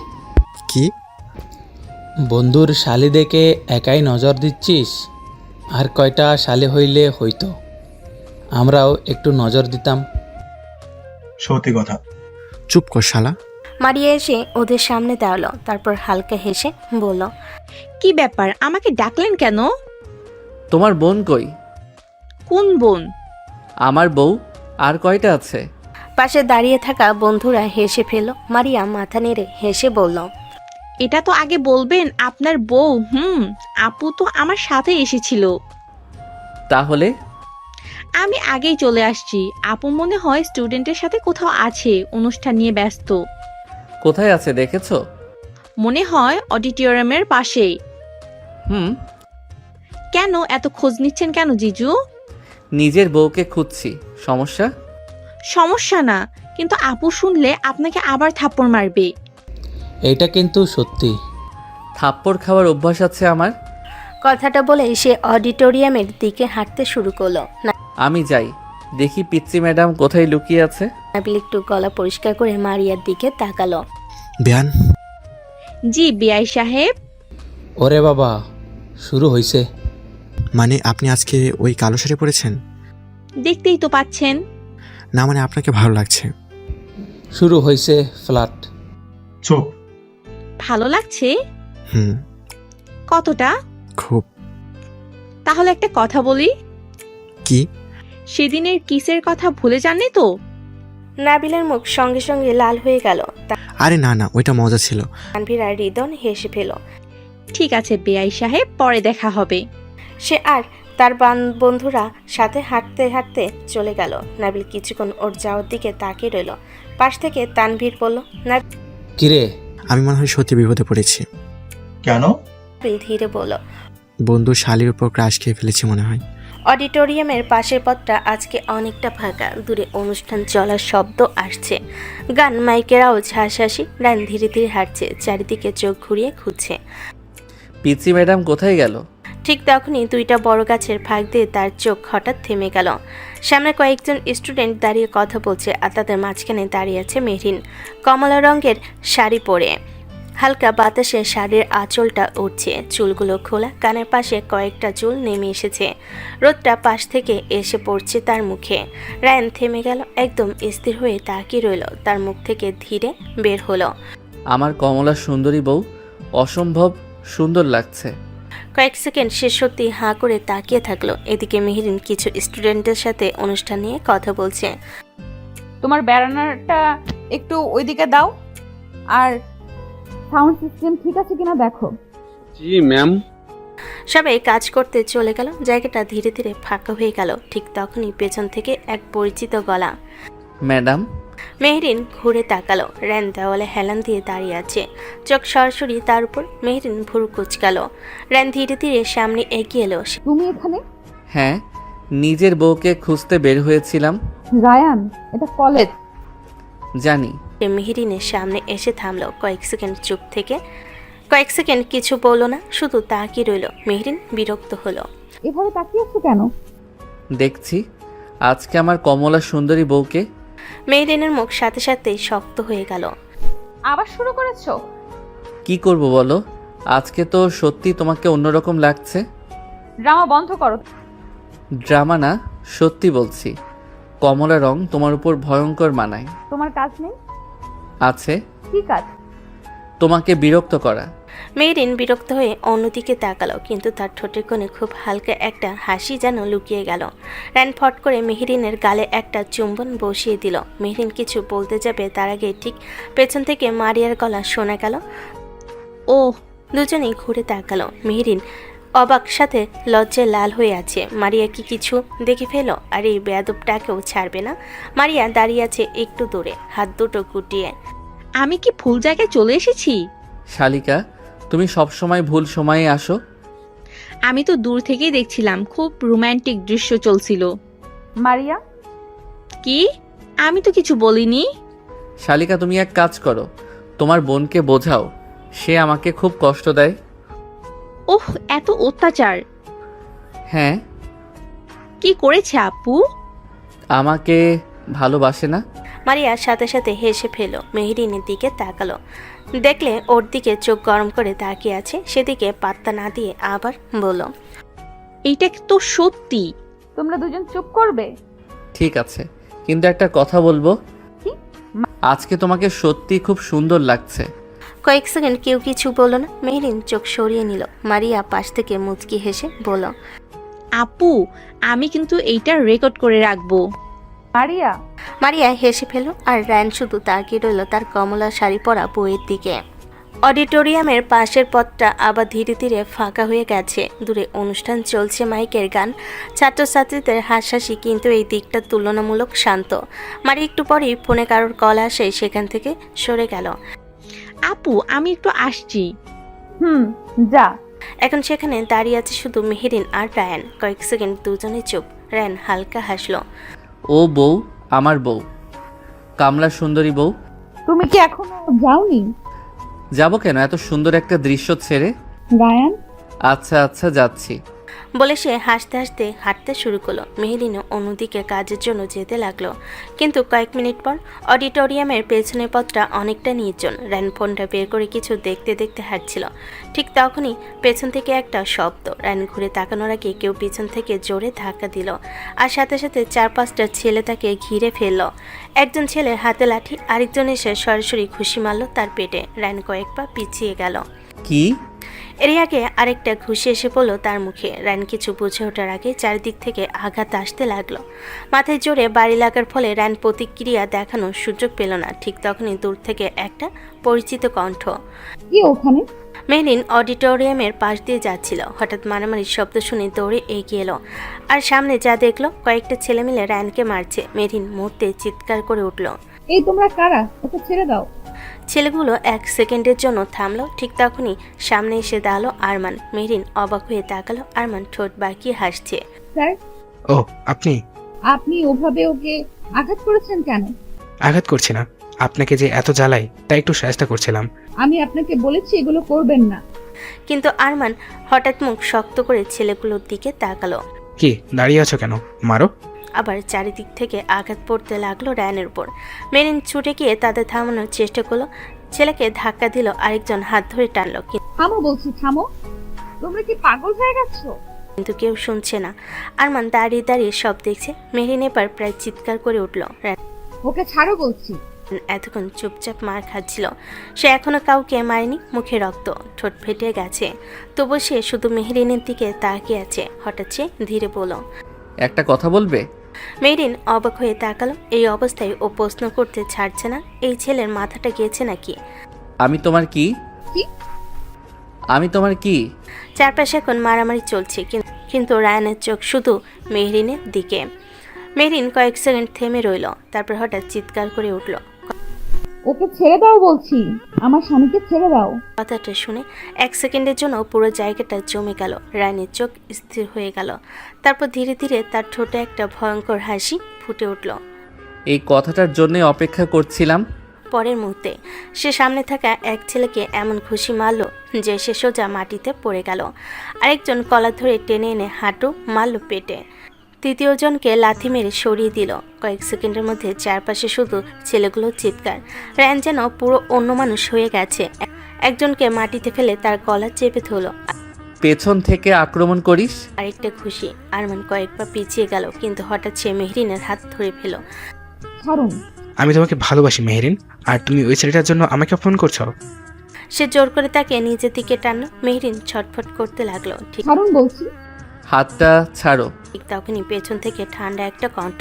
[SPEAKER 14] কি?
[SPEAKER 9] বন্ধুর শালি দেখে একাই নজর দিচ্ছিস? আর কয়টা শালি হইলে হইতো আমরাও একটু নজর দিতাম।
[SPEAKER 11] সত্যি কথা।
[SPEAKER 14] চুপ কর শালা।
[SPEAKER 3] মারিয়া এসে ওদের সামনে দাঁড়ালো, তারপর হালকা হেসে বলল,
[SPEAKER 13] কি ব্যাপার, আমাকে ডাকলেন কেন?
[SPEAKER 2] তোমার বোন কই?
[SPEAKER 13] কোন বোন?
[SPEAKER 2] আমার বউ। আর কয়টা আছে?
[SPEAKER 3] পাশে দাঁড়িয়ে থাকা বন্ধুরা হেসে ফেলল। মারিয়া মাথা নেড়ে হেসে বলল,
[SPEAKER 13] এটা তো আগে বলবেন আপনার বউ। আপু তো আমার সাথে এসেছিল।
[SPEAKER 2] তাহলে?
[SPEAKER 13] আমি আগেই চলে আসছি। আপু মনে হয় স্টুডেন্টের সাথে কোথাও আছে, অনুষ্ঠান নিয়ে ব্যস্ত।
[SPEAKER 2] কোথায় আছে দেখেছো?
[SPEAKER 13] মনে হয় অডিটোরিয়ামের পাশেই। কেন এত খোঁজ নিচ্ছেন কেন জিজু?
[SPEAKER 2] নিজের বউকে খুঁজছি। সমস্যা?
[SPEAKER 13] সমস্যা না, কিন্তু আপু শুনলে আপনাকে আবার থাপ্পড় মারবে।
[SPEAKER 9] এইটা কিন্তু সত্যি।
[SPEAKER 2] থাপ্পড় খাওয়ার অভ্যাস আছে আমার।
[SPEAKER 3] কথাটা বলে সে অডিটোরিয়ামের দিকে হাঁটতে শুরু করলো।
[SPEAKER 2] আমি যাই, দেখি পিচ্চি ম্যাডাম কোথায় লুকিয়ে আছে।
[SPEAKER 3] নাবিল একটু গলা পরিষ্কার করে মারিয়ার দিকে তাকালো।
[SPEAKER 14] বেয়ান।
[SPEAKER 13] জি বিআই সাহেব।
[SPEAKER 9] ওরে বাবা, শুরু হইছে।
[SPEAKER 14] মানে আপনি আজকে ওই কালো শাড়ি পরেছেন?
[SPEAKER 13] দেখতেই তো পাচ্ছেন।
[SPEAKER 14] না মানে আপনাকে ভালো লাগছে।
[SPEAKER 9] শুরু হইছে ফ্ল্যাট।
[SPEAKER 11] চুপ।
[SPEAKER 13] ভালো লাগছে?
[SPEAKER 14] হুম।
[SPEAKER 13] কতটা?
[SPEAKER 14] খুব।
[SPEAKER 13] তাহলে একটা কথা বলি।
[SPEAKER 14] কি?
[SPEAKER 13] সেদিনের কিসের কথা ভুলে যাননি তো?
[SPEAKER 3] নাবিলের মুখ সঙ্গে সঙ্গে লাল হয়ে গেল।
[SPEAKER 14] আরে না না, ওইটা মজা ছিল।
[SPEAKER 3] তানভীর আর রিদন হেসে ফেল।
[SPEAKER 13] ঠিক আছে বেআই সাহেব, পরে দেখা হবে।
[SPEAKER 3] সে আর তার বন্ধুরা সাথে হাঁটতে হাঁটতে চলে গেল। নাবিল কিছুক্ষণ ওর যাওয়ার দিকে তাকিয়ে রইল। পাশ থেকে তানভীর বলল,
[SPEAKER 9] কিরে?
[SPEAKER 14] আমি মনে হয় সত্যি বিপদে পড়েছি।
[SPEAKER 11] কেন?
[SPEAKER 3] নাবিল ধীরে বলল,
[SPEAKER 14] বন্ধু শালির উপর ক্রাশ খেয়ে ফেলেছি মনে হয়।
[SPEAKER 3] অডিটোরিয়ামের পাশের পথটা আজকে অনেকটা ফাঁকা। দূরে অনুষ্ঠান চলার শব্দ আসছে, গান, মাইকের আওয়াজ, হাসাহাসি। রান ধীরে ধীরে হাঁটছে, চারিদিকে চোখ ঘুরিয়ে খুঁজছে।
[SPEAKER 2] পিচ্চি ম্যাডাম কোথায় গেল?
[SPEAKER 3] ঠিক তখনই দুইটা বড় গাছের ফাঁক দিয়ে তার চোখ হঠাৎ থেমে গেল। সামনে কয়েকজন স্টুডেন্ট দাঁড়িয়ে কথা বলছে, আর তাদের মাঝখানে দাঁড়িয়ে আছে মেহরিন, কমলা রঙের শাড়ি পরে। হালকা বাতাসে শাড়ির আঁচলটা উঠছে, চুলগুলো খোলা, কানের পাশে কয়েকটা চুল নেমে এসেছে। রোদটা পাশ থেকে এসে পড়ছে তার মুখে। রায়ান থেমে গেল, একদম স্থির হয়ে তাকিয়ে রইল। তার মুখ থেকে ধীরে বের হলো,
[SPEAKER 2] আমার কমলা সুন্দরী বউ। অসম্ভব সুন্দর লাগছে।
[SPEAKER 3] কয়েক সেকেন্ড সে সত্যি হাঁ করে তাকিয়ে থাকলো। এদিকে মেহরিন কিছু স্টুডেন্টের সাথে অনুষ্ঠান নিয়ে কথা বলছে।
[SPEAKER 1] তোমার ব্যানারটা একটু ওইদিকে দাও, আর সাউন্ড সিস্টেম ঠিক আছে কিনা দেখো।
[SPEAKER 10] জি ম্যাম।
[SPEAKER 3] সবাই কাজ করতে চলে গেল। জায়গাটা ধীরে ধীরে ফাঁকা হয়ে গেল। ঠিক তখনই পেছন থেকে এক পরিচিত গলা।
[SPEAKER 2] ম্যাডাম।
[SPEAKER 3] মেহরিন ঘুরে তাকালো। র্যান দেওয়ালে হেলান দিয়ে দাঁড়িয়ে আছে, চোখ সরাসরি তার উপর। মেহরিন ভুরু কুচকালো। র্যান ধীরে ধীরে সামনে এগিয়ে এলো।
[SPEAKER 1] তুমি এখানে?
[SPEAKER 2] হ্যাঁ, নিজের বউকে খুঁজতে বের হয়েছিলাম।
[SPEAKER 1] রায়ান, এটা কলেজ।
[SPEAKER 2] জানি।
[SPEAKER 3] মেহরিনের সামনে এসে থামলো। কয়েক সেকেন্ড কিছু বললো না, শুধু তাকিয়ে রইল। মেহরিন বিরক্ত হলো।
[SPEAKER 1] এভাবে তাকিয়ে আছো কেন?
[SPEAKER 2] দেখছি আজকে আমার কমলা সুন্দরী বউকে।
[SPEAKER 3] মেহরিনের মুখ সাথে সাথেই শক্ত হয়ে গেল।
[SPEAKER 1] আবার শুরু করেছো?
[SPEAKER 2] কি করব বলো, আজকে তো সত্যি তোমাকে অন্যরকম লাগছে।
[SPEAKER 1] ড্রামা বন্ধ করো।
[SPEAKER 2] ড্রামা না, সত্যি বলছি। কমলা রং তোমার উপর ভয়ঙ্কর মানায়।
[SPEAKER 1] তোমার কাজ নেই?
[SPEAKER 2] আছে।
[SPEAKER 1] কি কাজ?
[SPEAKER 2] তোমাকে বিরক্ত করা।
[SPEAKER 3] মেহরিন বিরক্ত হয়ে অন্যদিকে তাকালো, কিন্তু তার ঠোঁটের কোণে খুব হালকা একটা হাসি যেন লুকিয়ে গেল। র্যান ফট করে মেহরিনের গালে একটা চুম্বন বসিয়ে দিল। মেহরিন কিছু বলতে যাবে, তার আগে ঠিক পেছন থেকে মারিয়ার গলা শোনা গেল। ও! দুজনেই ঘুরে তাকালো। মেহরিন অবাক সাথে লজ্জায় লাল হয়ে আছে। মারিয়া কি কিছু দেখে ফেলো? আর এই বেয়াদবটাকেও ছাড়বে না। মারিয়া দাঁড়িয়ে আছে একটু দূরে, হাত দুটো গুটিয়ে।
[SPEAKER 13] আমি কি ভুল জায়গায় চলে এসেছি?
[SPEAKER 2] শালিকা, তুমি সবসময় ভুল সময়ে আসো।
[SPEAKER 13] আমি তো দূর থেকেই দেখছিলাম, খুব রোমান্টিক দৃশ্য চলছিল।
[SPEAKER 1] মারিয়া।
[SPEAKER 13] কি? আমি তো কিছু বলিনি।
[SPEAKER 2] শালিকা, তুমি এক কাজ করো, তোমার বোনকে বোঝাও, সে আমাকে খুব কষ্ট দেয়।
[SPEAKER 13] ওহ, এত অত্যাচার!
[SPEAKER 2] হ্যাঁ,
[SPEAKER 13] কি করেছে আপু?
[SPEAKER 2] আমাকে ভালোবাসে না।
[SPEAKER 3] মারিয়া সাথে সাথে হেসে ফেল, মেহরিনের দিকে তাকালো। দেখলে ওর দিকে চোখ গরম করে তাকিয়ে আছে, সেদিকে পাত্তা না দিয়ে আবার বলল,
[SPEAKER 13] এইটা তো সত্যি।
[SPEAKER 1] তোমরা দুজন চুপ করবে?
[SPEAKER 2] ঠিক আছে, কিন্তু একটা কথা বলবো। আজকে তোমাকে সত্যি খুব সুন্দর লাগছে।
[SPEAKER 3] কয়েক সেকেন্ড কেউ কিছু বলল না। মেহরিন চোখ সরিয়ে নিল। মারিয়া পাশ থেকে মুচকি হেসে বলল,
[SPEAKER 13] আপু, আমি কিন্তু এইটা রেকর্ড করে রাখবো।
[SPEAKER 1] মারিয়া।
[SPEAKER 3] মারিয়া হেসে ফেল, আর রায়ান শুধু তাকিয়ে রইল তার কমলা শাড়ি পরা বউয়ের দিকে। অডিটোরিয়ামের পাশের পথটা আবার ধীরে ধীরে ফাঁকা হয়ে গেছে। দূরে অনুষ্ঠান চলছে, মাইকের গান, ছাত্রছাত্রীদের হাসাহাসি, কিন্তু এই দিকটা তুলনামূলক শান্ত। মারি একটু পরেই ফোনে কারোর কল আসে, সেখান থেকে সরে গেল।
[SPEAKER 13] আপু, আমি একটু আসছি।
[SPEAKER 1] যা।
[SPEAKER 3] এখন সেখানে দাঁড়িয়ে আছে শুধু মেহেরিন আর রায়ান। কয়েক সেকেন্ড দুজনে চুপ। রায়ান হালকা হাসলো।
[SPEAKER 2] ও বউ, আমার বউ, কামলা সুন্দরী বউ।
[SPEAKER 1] তুমি কি এখনো যাওনি?
[SPEAKER 2] যাবো কেন, এত সুন্দর একটা দৃশ্য ছেড়ে।
[SPEAKER 1] রায়ান।
[SPEAKER 2] আচ্ছা আচ্ছা, যাচ্ছি
[SPEAKER 3] বলে সে হাসতে হাসতে হাঁটতে শুরু করলো। মেহেরিনও অন্যদিকে কাজের জন্য যেতে লাগলো। কিন্তু কয়েক মিনিট পর অডিটোরিয়ামের পেছনের পথটা অনেকটা নির্জন। রায়ান ফোনটা বের করে কিছু দেখতে দেখতে হাঁটছিল। ঠিক তখনই পেছন থেকে একটা শব্দ। রায়ান ঘুরে তাকানোর আগে কেউ পিছন থেকে জোরে ধাক্কা দিল, আর সাথে সাথে 4-5টা ছেলে তাকে ঘিরে ফেলল। একজন ছেলের হাতে লাঠি, আরেকজন এসে সরাসরি ঘুষি মারল তার পেটে। রায়ান কয়েক পা পিছিয়ে গেল।
[SPEAKER 2] কি?
[SPEAKER 3] এরই আগে আরেকটা ঘুষি এসে পড়লো তার মুখে। রায়ান কিছু বুঝে ওঠার আগে চারিদিক থেকে আঘাত আসতে লাগলো। মাথায় জোরে বাড়ি লাগার ফলে রায়ান প্রতিক্রিয়া দেখানোর সুযোগ পেল না। ঠিক তখনই দূর থেকে একটা পরিচিত কণ্ঠ।
[SPEAKER 1] কি ওখানে?
[SPEAKER 3] মেহরিন অডিটোরিয়ামের পাশ দিয়ে যাচ্ছিল। হঠাৎ মারামারির শব্দ শুনে দৌড়ে এগিয়ে এলো, আর সামনে যা দেখলো, কয়েকটা ছেলে মিলে রায়ানকে মারছে। মেহরিন মুহূর্তে চিৎকার করে উঠল,
[SPEAKER 1] এই তোমরা কারা? ওকে ছেড়ে দাও।
[SPEAKER 3] ছেলেগুলো এক সেকেন্ডের জন্য থামলো। ঠিক তখনই সামনে এসে দাঁড়ালো আরমান। মেহরিন অবাক হয়ে তাকালো। আরমান ঠোঁট বাঁকিয়ে হাসছে।
[SPEAKER 1] স্যার।
[SPEAKER 12] ও, আপনি?
[SPEAKER 1] আপনি ওভাবে ওকে আঘাত করেছেন কেন?
[SPEAKER 12] আঘাত করছি না, আপনাকে যে এত জ্বালাই তাই একটু চেষ্টা করছিলাম।
[SPEAKER 1] আমি আপনাকে বলেছি এগুলো করবেন না।
[SPEAKER 3] কিন্তু আরমান হঠাৎ মুখ শক্ত করে ছেলেগুলোর দিকে তাকালো।
[SPEAKER 12] কি দাঁড়িয়ে আছো কেন, মারো।
[SPEAKER 3] আবার চারিদিক থেকে আঘাত পড়তে লাগলো রায়ানের উপর। মেরিন ছুটে গিয়ে তাদের থামানোর চেষ্টা করলো। ছেলেকে ধাক্কা দিল, আরেকজন হাত ধরে টানলো,
[SPEAKER 1] থামো বলছি, থামো। তোমরা কি পাগল হয়ে গেছো?
[SPEAKER 3] কিন্তু কেউ শুনছে না। আরমান দাঁড়িয়ে দাঁড়িয়ে সব দেখছে। মেরিন এবার প্রায় চিৎকার করে উঠল।
[SPEAKER 1] ওকে ছাড়ো বলছি।
[SPEAKER 3] এতক্ষণ চুপচাপ মার খাচ্ছিল। সে এখনো কাউকে মারেনি, মুখে রক্ত, ঠোঁট ফেটে গেছে, তবু সে শুধু মেহরিনের দিকে তাকিয়ে আছে। হঠাৎ সে ধীরে বলল,
[SPEAKER 2] একটা কথা বলবে?
[SPEAKER 3] মেহরিন অবাক হয়ে তাকালো। এই অবস্থায় ও প্রশ্ন করতে ছাড়ছে না। এই ছেলের মাথাটা গেছে নাকি?
[SPEAKER 2] আমি তোমার কি? আমি তোমার কি?
[SPEAKER 3] চারপাশে এখন মারামারি চলছে, কিন্তু রায়ানের চোখ শুধু মেহরিনের দিকে। মেহরিন কয়েক সেকেন্ড থেমে রইল, তারপর হঠাৎ চিৎকার করে উঠল,
[SPEAKER 1] ওকে ছেড়ে দাও বলছি, আমার স্বামীকে ছেড়ে দাও।
[SPEAKER 3] কথাটা শুনে এক সেকেন্ডের জন্য পুরো জায়গাটা জমে গেল। রায়ানের চোখ স্থির হয়ে গেল। তারপর ধীরে ধীরে তার ঠোঁটে একটা ভয়ঙ্কর হাসি ফুটে উঠল।
[SPEAKER 2] এই কথাটার জন্য অপেক্ষা করছিলাম।
[SPEAKER 3] পরের মুহূর্তে সে সামনে থাকা এক ছেলেকে এমন খুশি মারল যে সে সোজা মাটিতে পড়ে গেল। আরেকজন কলা ধরে টেনে এনে হাঁটু মারল পেটে। তৃতীয় জনকে লাথি মেরে সরিয়ে দিল। কয়েক সেকেন্ডের মধ্যে চারপাশে শুধু ছেলেগুলোর চিৎকার। রায়ান যেন পুরো অন্য মানুষ হয়ে গেছে। একজনকে মাটিতে ফেলে তার গলা চেপে ধরল।
[SPEAKER 2] পেছন থেকে আক্রমণ করিস।
[SPEAKER 3] আরেকটা খুশি। আরমান কয়েকবার পিছিয়ে গেল, কিন্তু হঠাৎ সে মেহরিনের হাত ধরে ফেল।
[SPEAKER 1] ছাড়ুন।
[SPEAKER 12] আমি তোমাকে ভালোবাসি মেহরিন, আর তুমি ওই ছেলেটার জন্য আমাকে ফোন করছো।
[SPEAKER 3] সে জোর করে তাকে নিজের দিকে টানলো। মেহরিন ছটফট করতে লাগলো।
[SPEAKER 1] ছাড়ুন বলছি।
[SPEAKER 2] হাতটা ছাড়ো।
[SPEAKER 3] ঠিক তখনই পেছন থেকে ঠান্ডা একটা কণ্ঠ।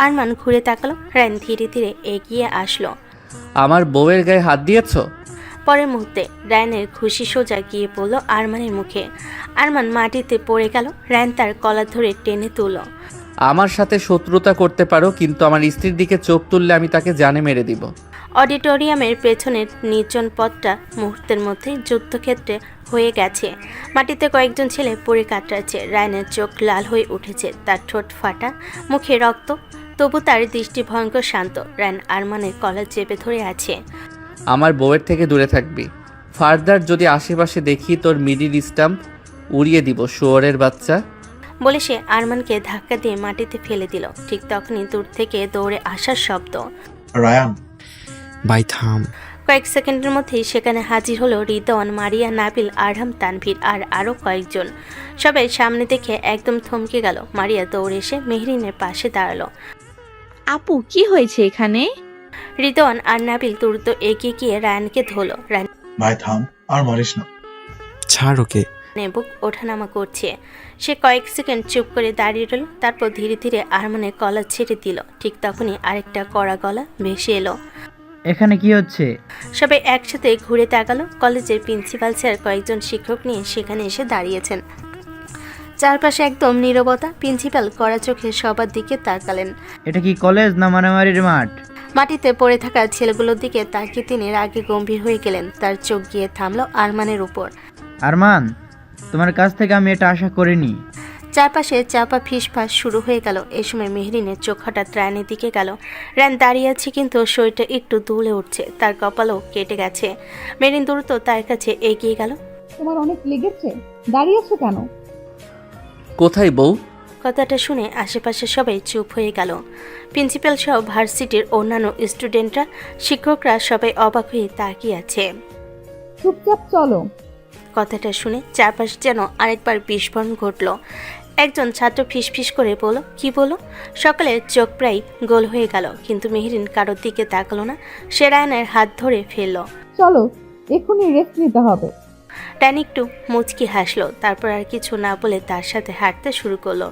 [SPEAKER 3] আরমান ঘুরে তাকালো। রায়ান ধীরে ধীরে এগিয়ে আসলো।
[SPEAKER 2] আমার বউয়ের গায়ে হাত দিয়েছো?
[SPEAKER 3] পরের মুহূর্তে রায়ানের খুশি সোজা গিয়ে পড়ল আরমানের মুখে। আরমান মাটিতে পড়ে গেল। রায়ান তার কলার ধরে টেনে তুলল।
[SPEAKER 2] আমার সাথে শত্রুতা করতে পারো, কিন্তু আমার স্ত্রীর দিকে চোখ তুললে আমি তাকে জানে মেরে দিব।
[SPEAKER 3] অডিটোরিয়ামের পেছনের নির্জন পথটা মুহূর্তের মধ্যেই যুদ্ধক্ষেত্রে হয়ে গেছে। মাটিতে কয়েকজন ছেলে পড়ে কাতরাচ্ছে। রায়ানের চোখ লাল হয়ে উঠেছে, তার ঠোঁট ফাটা, মুখে রক্ত, তবু তার দৃষ্টি ভয়ঙ্কর শান্ত। রায়ান আরমানের কলার চেপে ধরে আছে।
[SPEAKER 2] আমার বউয়ের থেকে দূরে থাকবি। ফার্দার যদি আশেপাশে দেখি তোর মিডিল স্টাম্প উড়িয়ে দিব শুয়োরের বাচ্চা।
[SPEAKER 3] বলে সে আরমানকে ধাক্কা দিয়ে মাটিতে ফেলে দিল। ঠিক তখনই দূর থেকে দৌড়ে আসার শব্দ।
[SPEAKER 11] রায়ান,
[SPEAKER 14] ভাই থাম।
[SPEAKER 3] কয়েক সেকেন্ডের মধ্যেই সেখানে হাজির হলো রিদওয়ান, মারিয়া, নাবিল, আরহাম, তানভীর আর আরও কয়েকজন। সবাই সামনে দেখে একদম থমকে গেল। মারিয়া দৌড়ে এসে মেহরিনের পাশে দাঁড়ালো।
[SPEAKER 13] আপু কি হয়েছে এখানে?
[SPEAKER 3] রিদওয়ান আর নাবিল দ্রুত এগিয়ে গিয়ে রায়ানকে ধরল। রায়ান
[SPEAKER 11] ভাই থাম, আর মারিস না।
[SPEAKER 14] ছাড় ওকে।
[SPEAKER 3] বুক ওঠানামা করছে। সে কয়েক সেকেন্ড চুপ করে দাঁড়িয়ে রইল, তারপর ধীরে ধীরে আরমানের গলা ছেড়ে দিল। ঠিক তখনই আরেকটা কড়া গলা ভেসে এলো।
[SPEAKER 15] এখানে কি হচ্ছে?
[SPEAKER 3] সবাই একসাথে ঘুরে তাকালো। কলেজের প্রিন্সিপাল স্যার কয়েকজন শিক্ষক নিয়ে সেখানে এসে দাঁড়িয়েছেন। চারপাশে একদম নীরবতা। প্রিন্সিপাল কড়া চোখে সবার দিকে তাকালেন।
[SPEAKER 15] এটা কি কলেজ না মারামারির মাঠ?
[SPEAKER 3] মাটিতে পড়ে থাকা ছেলেগুলোর দিকে তাকিয়ে তিনি রাগে গম্ভীর হয়ে গেলেন। তার চোখ গিয়ে থামলো আরমানের উপর।
[SPEAKER 15] আরমান, তোমার কাছ থেকে আমি এটা আশা করিনি।
[SPEAKER 3] চারপাশে চাপা ফিসফাস শুরু হয়ে গেল। এই সময় মেহরিনের চোখ হঠাৎ রায়ানের দিকে গেল। রায়ান দাঁড়িয়ে আছে কিন্তু শরীরটা একটু দুলে উঠছে, তার কপালও কেটে গেছে। মেহরিন দ্রুত তার কাছে এগিয়ে গেল।
[SPEAKER 1] তোমার অনেক লেগেছে, দাঁড়িয়েছো কেন?
[SPEAKER 2] কোথায় বউ?
[SPEAKER 3] কথাটা শুনে আশেপাশে সবাই চুপ হয়ে গেল। প্রিন্সিপাল সহ ভার্সিটির অন্যান্য স্টুডেন্টরা, শিক্ষকরা সবাই অবাক হয়ে তাকিয়ে আছে।
[SPEAKER 1] চুপচাপ চলো।
[SPEAKER 3] কথাটা শুনে চারপাশ যেন আরেকবার বিস্ফোরণ ঘটল। একজন ছাত্র ফিসফিস করে বলল, কি বলো? সকলের চোখ প্রায় গোল হয়ে গেল, কিন্তু মেহরিন কারোর দিকে তাকালো না। সে রায়ানের হাত ধরে ফেলল।
[SPEAKER 1] চলো, এক্ষুনি রেস্ট নিতে হবে।
[SPEAKER 3] রায়ান একটু মুচকি হাসলো, তারপর আর কিছু না বলে তার সাথে হাঁটতে শুরু করলো।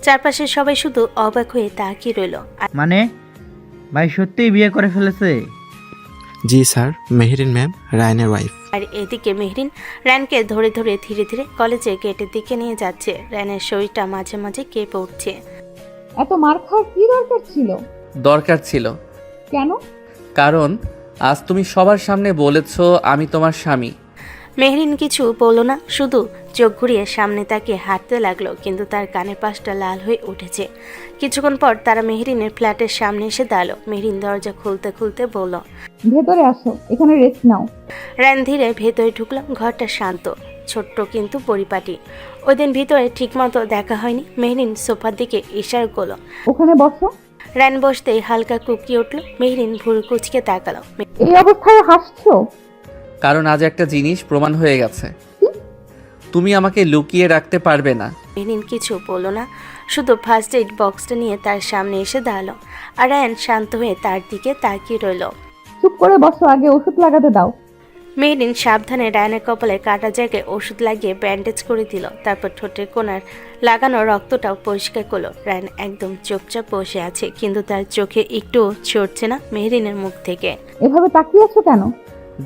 [SPEAKER 3] চারপাশে সবাই শুধু অবাক হয়ে তাকিয়ে রইল।
[SPEAKER 15] মানে ভাই সত্যিই বিয়ে করে ফেলেছে?
[SPEAKER 14] জি স্যার, মেহরিন ম্যাম রায়ানের ওয়াইফ।
[SPEAKER 3] আর এদিকে মেহরিন রায়ানকে ধরে ধরে ধীরে ধীরে কলেজের গেটের দিকে নিয়ে যাচ্ছে। রায়ানের শরীরটা মাঝে মাঝে কেঁপে উঠছে।
[SPEAKER 1] এত মার খাওয়ার কি দরকার ছিল?
[SPEAKER 2] দরকার ছিল।
[SPEAKER 1] কেন?
[SPEAKER 2] কারণ আজ তুমি সবার সামনে বলেছো আমি তোমার স্বামী।
[SPEAKER 3] মেহরিন কিছু বলল না, শুধু চোখ ঘুরিয়ে সামনে তাকিয়ে হাঁটতে লাগলো, কিন্তু তার কানের পাশটা লাল হয়ে উঠেছে। কিছুক্ষণ পর তারা মেহরিনের ফ্ল্যাটের সামনে এসে দাঁড়ালো। মেহরিন দরজা খুলতে খুলতে বলল,
[SPEAKER 1] ভেতরে আসো, এখানে রেস্ট নাও।
[SPEAKER 3] রায়ান ধীরে ভেতরে ঢুকলো। ঘরটা শান্ত, ছোট্ট কিন্তু পরিপাটি। ওই দিন ভিতরে ঠিকমতো দেখা হয়নি। মেহরিন সোফার দিকে ইশারা করলো,
[SPEAKER 1] ওখানে বসো।
[SPEAKER 3] রায়ান বসতেই হালকা কুকিয়ে উঠল। মেহরিন ভুরু কুচকে তাকালো।
[SPEAKER 1] এই অবস্থায় হাসছো?
[SPEAKER 2] কারণ আজ একটা জিনিস প্রমাণ হয়ে গেছে, তুমি আমাকে লুকিয়ে রাখতে পারবে না।
[SPEAKER 3] মেহরিন কিছু বলল না, শুধু ফার্স্ট এইড বক্সটা নিয়ে তার সামনে এসে দাঁড়ালো। আর রায়ান শান্ত হয়ে তার দিকে তাকিয়ে রইল।
[SPEAKER 1] চুপ করে বসো, আগে ওষুধ লাগাতে দাও।
[SPEAKER 3] মেহরিন সাবধানে রায়ানের কপালে কাটা জায়গায় ওষুধ লাগিয়ে ব্যান্ডেজ করে দিল। তারপর ঠোঁটের কোণার লাগানো রক্তটাও পরিষ্কার করলো। রায়ান একদম চুপচাপ বসে আছে, কিন্তু তার চোখে একটু ছড়ছে না মেহরিনের মুখ থেকে।
[SPEAKER 1] এভাবে তাকিয়ে আছো কেন?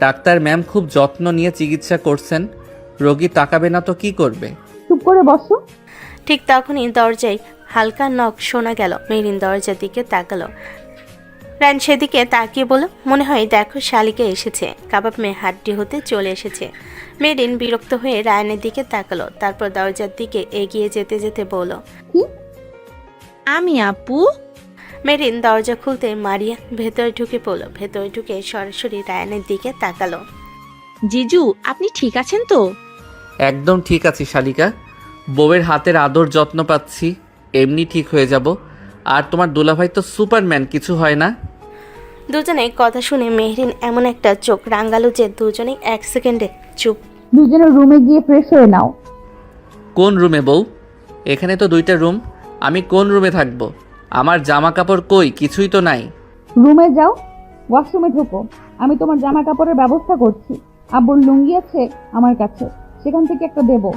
[SPEAKER 2] ডাক্তার ম্যাম খুব যত্ন নিয়ে চিকিৎসা করছেন, রোগী তাকাবে না তো কি করবে?
[SPEAKER 1] চুপ করে বসো।
[SPEAKER 3] ঠিক তখনই দরজায় হালকা নখ শোনা গেল। মেহরিন দরজার দিকে তাকালো। রায়ান সেদিকে তাকিয়ে বলল, মনে হয় দেখো শালিকা এসেছে, কাবাব মেয়ে হাড্ডি হতে চলে এসেছে। মেহরিন বিরক্ত হয়ে রায়ানের দিকে তাকালো, তারপর দরজার দিকে এগিয়ে যেতে যেতে বলল,
[SPEAKER 13] আমি আপু।
[SPEAKER 3] মেহরিন দরজা খুলতে মারিয়া ভেতরে ঢুকে পড়ল। ভেতরে ঢুকে সরাসরি রায়ানের দিকে তাকালো।
[SPEAKER 13] জিজু, আপনি ঠিক আছেন তো?
[SPEAKER 2] একদম ঠিক আছি শালিকা, বউয়ের হাতের আদর যত্ন পাচ্ছি, এমনি ঠিক হয়ে যাব। আর তোমার দুলাভাই তো সুপারম্যান, কিছু হয় না।
[SPEAKER 3] দুজনে কথা শুনে মেহরিন এমন একটা চোখ রাঙালো যে দুজনেই এক সেকেন্ডে চুপ।
[SPEAKER 1] দুজনের রুমে গিয়ে ফ্রেশ হয়ে নাও।
[SPEAKER 2] কোন রুমে বউ? এখানে তো 2টা রুম, আমি কোন রুমে থাকবো? আমার জামা কাপড় কই? কিছুই তো নাই।
[SPEAKER 1] রুমে যাও, ওয়াশরুমে ঢোকো, আমি তোমার জামা কাপড়ের ব্যবস্থা করছি। আব্বুর লুঙ্গি আছে আমার কাছে, সেখান থেকে একটা দেবো।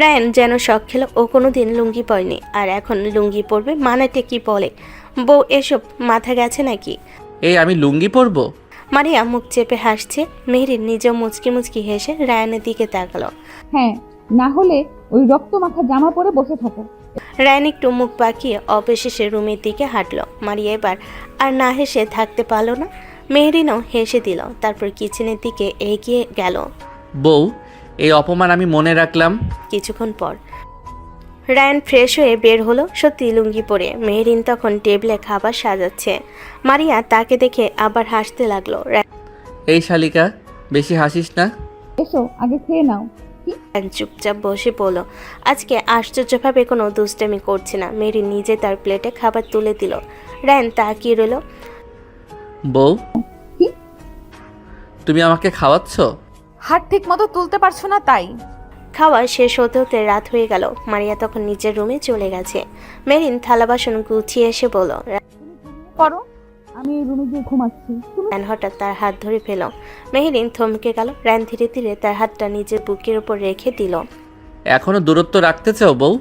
[SPEAKER 3] রায়ান যেন শখ খেলো, ও কোনোদিন লুঙ্গি পরেনি, আর এখন লুঙ্গি পরবে মানেটা কি বলে? বউ এসব মাথা গেছে নাকি?
[SPEAKER 2] এই আমি লুঙ্গি পরবো?
[SPEAKER 3] মারিয়া মুখ চেপে হাসছে। মেহরিন নিজেও মুচকি মুচকি হেসে রায়ানের দিকে তাকালো।
[SPEAKER 1] হ্যাঁ, না হলে ওই রক্ত মাখা জামা পরে বসে থাকো।
[SPEAKER 3] রায়ান একটু মুখ বাঁকিয়ে অবশেষে রুমের দিকে হাঁটলো। মারিয়া এবার আর না হেসে থাকতে পারলো না। মেহরিনও হেসে দিল, তারপর কিচেনের দিকে এগিয়ে গেল।
[SPEAKER 2] বউ, এই অপমান আমি মনে রাখলাম।
[SPEAKER 3] কিছুক্ষণ পর রায়ান ফ্রেশ হয়ে বের হলো, সত্যি লুঙ্গি পরে। মেহরিন তখন টেবিলে খাবার সাজাচ্ছে। মারিয়া তাকে দেখে আবার হাসতে লাগলো।
[SPEAKER 2] এই শালিকা, বেশি হাসিস না।
[SPEAKER 1] এসো আগে খেয়ে নাও।
[SPEAKER 3] রায়ান চুপচাপ বসে পড়ল। আজকে আশ্চর্যভাবে কোনো দুষ্টামি করছে না। মেরিন নিজে তার প্লেটে খাবার তুলে দিল। রায়ান তাকিয়ে রইল।
[SPEAKER 2] বউ, তুমি আমাকে খাওয়াচ্ছ?
[SPEAKER 1] হাত ঠিক মতো তুলতে পারছো না তাই।
[SPEAKER 3] খাওয়া শেষ হতে হতে রাত হয়ে গেল। মারিয়া তখন নিজের রুমে চলে গেছে। মেরিন থালা বাসন গুছিয়ে এসে বলল,
[SPEAKER 1] করো, আমি রুমে গিয়ে ঘুমাচ্ছি।
[SPEAKER 3] রায়ান হঠাৎ তার হাত ধরে ফেল। মেহরিন থমকে গেল। রায়ান ধীরে ধীরে তার হাতটা নিজের বুকের উপর রেখে দিল।
[SPEAKER 2] এখনো দূরত্ব রাখতে চাও বউ?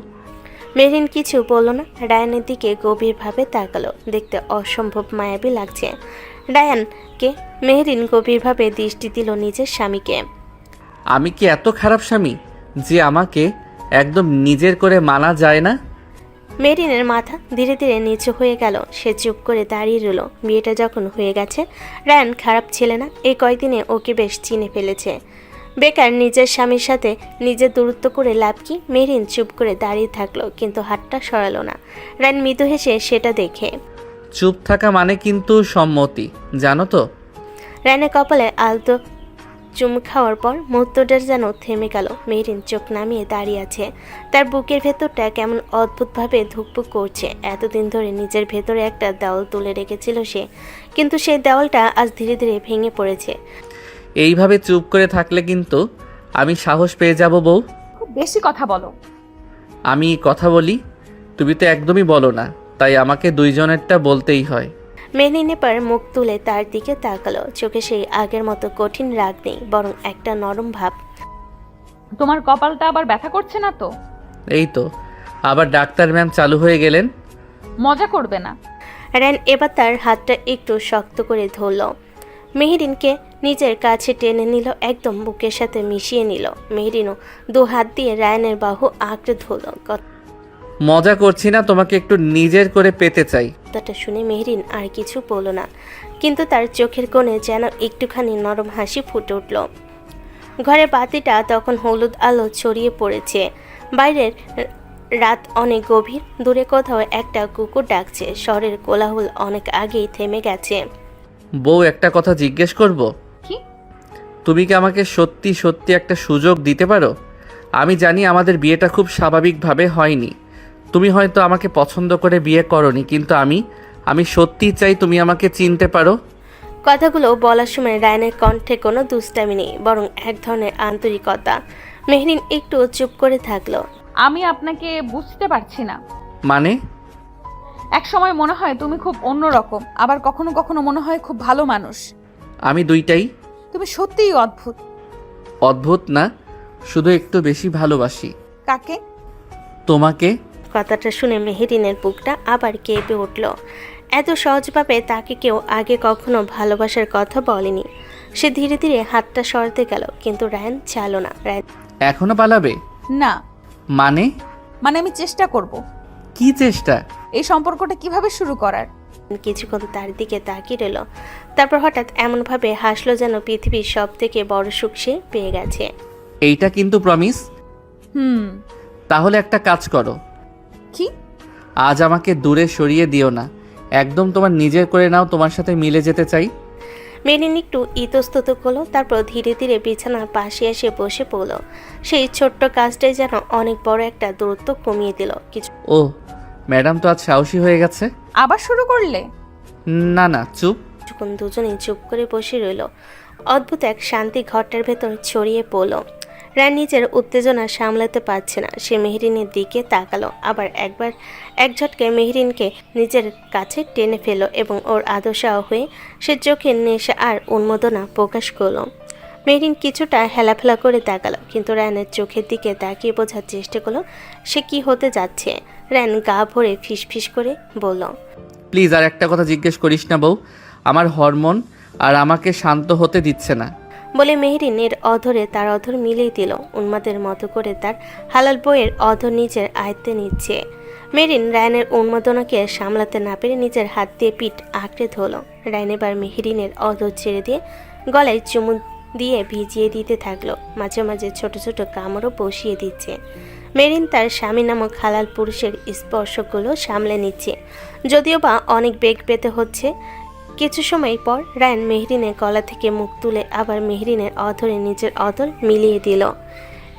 [SPEAKER 3] মেহরিন কিছু বলল না। রায়ানের দিকে গভীরভাবে তাকালো। দেখতে অসম্ভব মায়াবী লাগছে রায়ানকে। মেহরিন গভীরভাবে দৃষ্টি দিল নিজের স্বামীকে।
[SPEAKER 2] আমি কি এত খারাপ স্বামী যে আমাকে একদম নিজের করে মানা যায় না?
[SPEAKER 3] মেরিনের মাথা ধীরে ধীরে নিচু হয়ে গেল। সে চুপ করে দাঁড়িয়ে রইল। বিয়েটা যখন হয়ে গেছে, রায়ান খারাপ ছেলে না। এই কয়দিনে ওকে বেশ চিনে ফেলেছে। বেকার নিজের স্বামীর সাথে নিজের দূরত্ব করে লাভ কি? মেরিন চুপ করে দাঁড়িয়ে থাকলো, কিন্তু হাতটা সরালো না। রায়ান মৃদু হেসে সেটা দেখে।
[SPEAKER 2] চুপ থাকা মানে কিন্তু সম্মতি, জানো তো?
[SPEAKER 3] রায়ানের কপালে আলতো চুম খাওয়ার পর মুহূর্তটা যেন থেমে গেল। মেরিন চোখ নামিয়ে দাঁড়িয়ে আছে। তার বুকের ভেতরটা কেমন অদ্ভুতভাবে ধুকপুক করছে। এতদিন ধরে নিজের ভেতরে একটা দেওয়াল তুলে রেখেছিল সে, কিন্তু সেই দেওয়ালটা আজ ধীরে ধীরে ভেঙে পড়েছে।
[SPEAKER 2] এইভাবে চুপ করে থাকলে কিন্তু আমি সাহস পেয়ে যাব বউ।
[SPEAKER 1] খুব বেশি কথা বলো।
[SPEAKER 2] আমি কথা বলি, তুমি তো একদমই বলো না, তাই আমাকে দুইজনেরটা বলতেই হয়।
[SPEAKER 3] মেরিন এবার মুখ তুলে তার দিকে তাকালো। চোখে সেই আগের মতো কঠিন রাগ নেই, বরং একটা নরম ভাব।
[SPEAKER 1] তোমার কপালটা আবার ব্যথা করছে না তো?
[SPEAKER 2] এই তো আবার ডাক্তার ম্যাম চালু হয়ে গেলেন।
[SPEAKER 1] মজা করবে না।
[SPEAKER 3] রায়ান এবার তার হাতটা একটু শক্ত করে ধরল। মেহরিনকে নিজের কাছে টেনে নিল, একদম বুকের সাথে মিশিয়ে নিল। মেহরিনও দু হাত দিয়ে রায়ানের বাহু আঁকড়ে ধরল।
[SPEAKER 2] মজা করছি না, তোমাকে একটু নিজের করে পেতে চাই।
[SPEAKER 3] কথাটা শুনে মেহরিন আর কিছু বলল না, কিন্তু তার চোখের কোণে যেন একটুখানি নরম হাসি ফুটে উঠল। ঘরে বাতিটা তখন হলুদ আলো ছড়িয়ে পড়েছে। বাইরের রাত অনেক গভীর। দূরে কোথাও একটা কুকুর ডাকছে। শহরের কোলাহল অনেক আগেই থেমে গেছে।
[SPEAKER 2] বউ, একটা কথা জিজ্ঞেস করব?
[SPEAKER 1] কি?
[SPEAKER 2] তুমি কি আমাকে সত্যি সত্যি একটা সুযোগ দিতে পারো? আমি জানি আমাদের বিয়েটা খুব স্বাভাবিকভাবে হয়নি, তুমি হয়তো আমাকে পছন্দ করে বিয়ে করনি, কিন্তু আমি সত্যিই চাই তুমি আমাকে চিনতে পারো।
[SPEAKER 3] কথাগুলো বলার সময় রায়ানের কণ্ঠে কোনো দুষ্টামি নেই, বরং এক ধরনের আন্তরিকতা। মেহরিন একটু চুপ করে থাকলো।
[SPEAKER 1] আমি আপনাকে বুঝতে পারছি না।
[SPEAKER 2] মানে?
[SPEAKER 1] এক সময় মনে হয় তুমি খুব অন্যরকম, আবার কখনো কখনো মনে হয় খুব ভালো মানুষ।
[SPEAKER 2] আমি দুইটাই।
[SPEAKER 1] তুমি সত্যিই অদ্ভুত।
[SPEAKER 2] অদ্ভুত না, শুধু একটু বেশি ভালোবাসি।
[SPEAKER 1] কাকে?
[SPEAKER 2] তোমাকে।
[SPEAKER 3] কথাটা শুনে মেহরিনের বুকটা আবার কেঁপে উঠল। এত সহজভাবে তাকে কেউ আগে কখনো ভালোবাসার কথা বলেনি। সে ধীরে ধীরে হাতটা সরাতে গেল, কিন্তু রায়ান চাইল না। রায়ান
[SPEAKER 2] এখনো পালাবে?
[SPEAKER 1] না।
[SPEAKER 2] মানে?
[SPEAKER 1] আমি চেষ্টা করব।
[SPEAKER 2] কি চেষ্টা?
[SPEAKER 1] এই সম্পর্কটা কিভাবে শুরু করার।
[SPEAKER 3] কিছুক্ষণ তার দিকে তাকিয়ে রইল। তারপর হঠাৎ এমনভাবে হাসলো যেন পৃথিবীর সব থেকে বড় সুখ সে পেয়ে গেছে।
[SPEAKER 2] এইটা কিন্তু প্রমিস? তাহলে একটা কাজ করো।
[SPEAKER 1] কি?
[SPEAKER 2] আজ আমাকে দূরে সরিয়ে দিও না, একদম তোমার নিজের করে নাও, তোমার সাথে মিলে যেতে চাই।
[SPEAKER 3] মেরিন একটু ইতস্তত করলো, তারপর ধীরে ধীরে বিছানার পাশে এসে বসে পড়ল। সেই ছোট্ট কাজটাই যেন অনেক বড় একটা দূরত্ব কমিয়ে দিল।
[SPEAKER 2] ও ম্যাডাম তো আজ সাহসী হয়ে গেছে।
[SPEAKER 1] আবার শুরু করলে?
[SPEAKER 2] না না, চুপ।
[SPEAKER 3] যখন দুজনেই চুপ করে বসে রইল, অদ্ভুত এক শান্তি ঘরটার ভেতর ছড়িয়ে পড়ল। রায়ান নিজের উত্তেজনা সামলাতে পারছে না। সে মেহরিনের দিকে তাকালো, আবার এক ঝটকে মেহরিনকে নিজের কাছে টেনে ফেলল এবং ওর আদর্শা হয়ে সে চোখের নেশা আর উন্মাদনা প্রকাশ করলো। মেহরিন কিছুটা হেলাফেলা করে তাকালো, কিন্তু রায়ানের চোখের দিকে তাকিয়ে বোঝার চেষ্টা করলো সে কি হতে যাচ্ছে। রায়ান গা ভরে ফিসফিস করে বলল,
[SPEAKER 2] প্লিজ আর একটা কথা জিজ্ঞেস করিস না বউ, আমার হরমোন আর আমাকে শান্ত হতে দিচ্ছে না।
[SPEAKER 3] বলে মেহরিনের অধরে তার অধর মিলিয়ে দিল। উন্মাদের মতো করে তার হালাল বইয়ের অধর নিজের আয়ত্তে নিচ্ছে। মেহরিন রায়ানের উন্মাদনাকে সামলাতে না পেরে নিজের হাত দিয়ে পিঠ আঁকড়ে ধরল। রায়ান এবার মেহরিনের অধর ছেড়ে দিয়ে গলায় চুমু দিয়ে ভিজিয়ে দিতে থাকলো। মাঝে মাঝে ছোট ছোট কামড়ও বসিয়ে দিচ্ছে। মেহরিন তার স্বামী নামক হালাল পুরুষের স্পর্শগুলো সামলে নিচ্ছে, যদিও বা অনেক বেগ পেতে হচ্ছে, কিছু সময় পর রায়ান মেহরিনের গলা থেকে মুখ তুলে আবার মেহরিনের অধরে নিজের অধর মিলিয়ে দিল।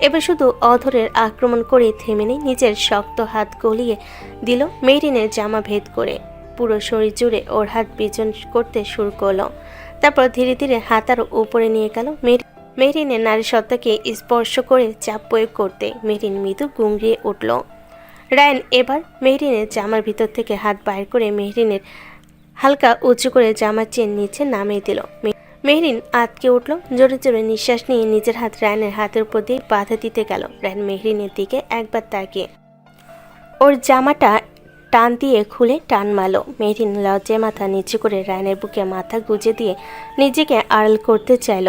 [SPEAKER 3] এবার শুধু অধরের আক্রমণ করে থেমে নেই, নিজের শক্ত হাত গলিয়ে দিল মেহরিনের জামা ভেদ করে। পুরো শরীর জুড়ে ওর হাত বিচন করতে শুরু করলো। তারপর ধীরে ধীরে হাত আরও উপরে নিয়ে গেল। মেহরিনের নারী সত্তাকে স্পর্শ করে চাপ প্রয়োগ করতে মেহরিন মৃদু গুংড়িয়ে উঠল। রায়ান এবার মেহরিনের জামার ভিতর থেকে হাত বাইর করে মেহরিনের হালকা উঁচু করে জামার চেন নিচে নামিয়ে দিল। মেহরিন আটকে উঠল। জোরে জোরে নিঃশ্বাস নিয়ে নিজের হাত রায়ানের হাতের উপর দিয়ে বাধা দিতে গেল। রায়ান মেহরিনের দিকে একবার তাকিয়ে ওর জামাটা টান দিয়ে খুলে টান মারল। মেহরিন লজ্জায় মাথা নিচু করে রায়ানের বুকে মাথা গুজে দিয়ে নিজেকে আড়াল করতে চাইল।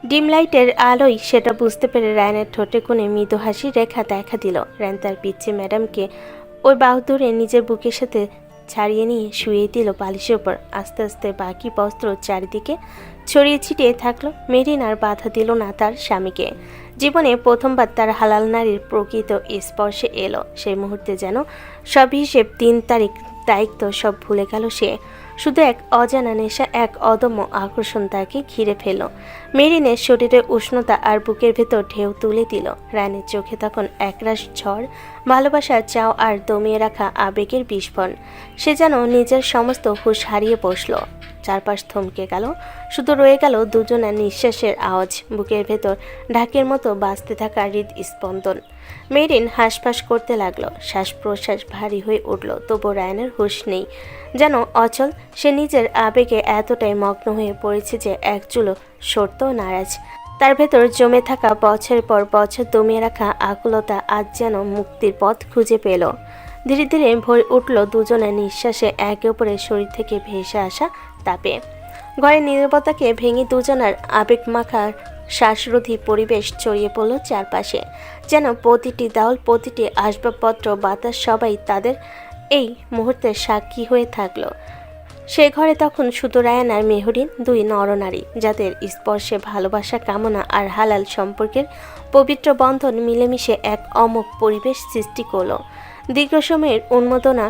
[SPEAKER 3] ডিম লাইটের আলোয় সেটা বুঝতে পেরে রায়ানের ঠোঁটে কোণে মৃদু হাসি রেখা দেখা দিল। রায়ান তার পিচ্ছে ম্যাডামকে ওই বাহু ধরে নিজের বুকের সাথে ছাড়িয়ে নিয়ে শুয়ে দিল বালিশের ওপর। আস্তে আস্তে বাকি বস্ত্র চারিদিকে ছড়িয়ে ছিটিয়ে থাকলো। মেহরিন আর বাধা দিল না তার স্বামীকে। জীবনে প্রথমবার তার হালাল নারীর প্রকৃত স্পর্শে এলো। সেই মুহূর্তে যেন সব হিসেব, 3 তারিখ, দায়িত্ব সব ভুলে গেল সে। শুধু এক অজানা নেশা, এক অদম্য আকর্ষণ তাকে ঘিরে ফেলল। মেহরিনের শরীরে উষ্ণতা আর বুকের ভেতর ঢেউ তুলে দিল। রায়ানের চোখে তখন একরাশ ঝড়, ভালোবাসা, চাও আর দমিয়ে রাখা আবেগের বিস্ফোরণ। সে যেন নিজের সমস্ত হুঁশ হারিয়ে বসল। চারপাশ থমকে গেল, শুধু রয়ে গেল দুজনের নিঃশ্বাসের আওয়াজ, বুকের ভেতর ঢাকের মতো বাজতে থাকা হৃদস্পন্দন। মেহরিন হাঁসফাঁস করতে লাগলো, শ্বাস প্রশ্বাস ভারী হয়ে উঠল। তবু রায়ানের হুঁশ নেই, যেন অচল। সে নিজের আবেগে এতটাই মগ্ন হয়ে পড়েছে যে এক চুলো সরতেও নারাজ। তার ভেতর জমে থাকা বছরের পর বছর দমিয়ে রাখা আকুলতা আজ যেন মুক্তির পথ খুঁজে পেল। ধীরে ধীরে ভরে উঠল দুজনের নিঃশ্বাসে, একে অপরের শরীর থেকে ভেসে আসা তাপে। ঘরের নীরবতাকে ভেঙে দুজনের আবেগ মাখার শ্বাসরোধী পরিবেশ ছড়িয়ে পড়ল চারপাশে। যেন প্রতিটি দেওয়াল, প্রতিটি আসবাবপত্র, বাতাস সবাই তাদের এই মুহূর্তের সাক্ষী হয়ে থাকলো। সে ঘরে তখন শুধু রায়ান আর মেহরিন, 2 নরনারী, যাদের স্পর্শে ভালোবাসা, কামনা আর হালাল সম্পর্কের পবিত্র বন্ধন মিলেমিশে এক অমোঘ পরিবেশ সৃষ্টি করল। দীর্ঘ সময়ের উন্মাদনা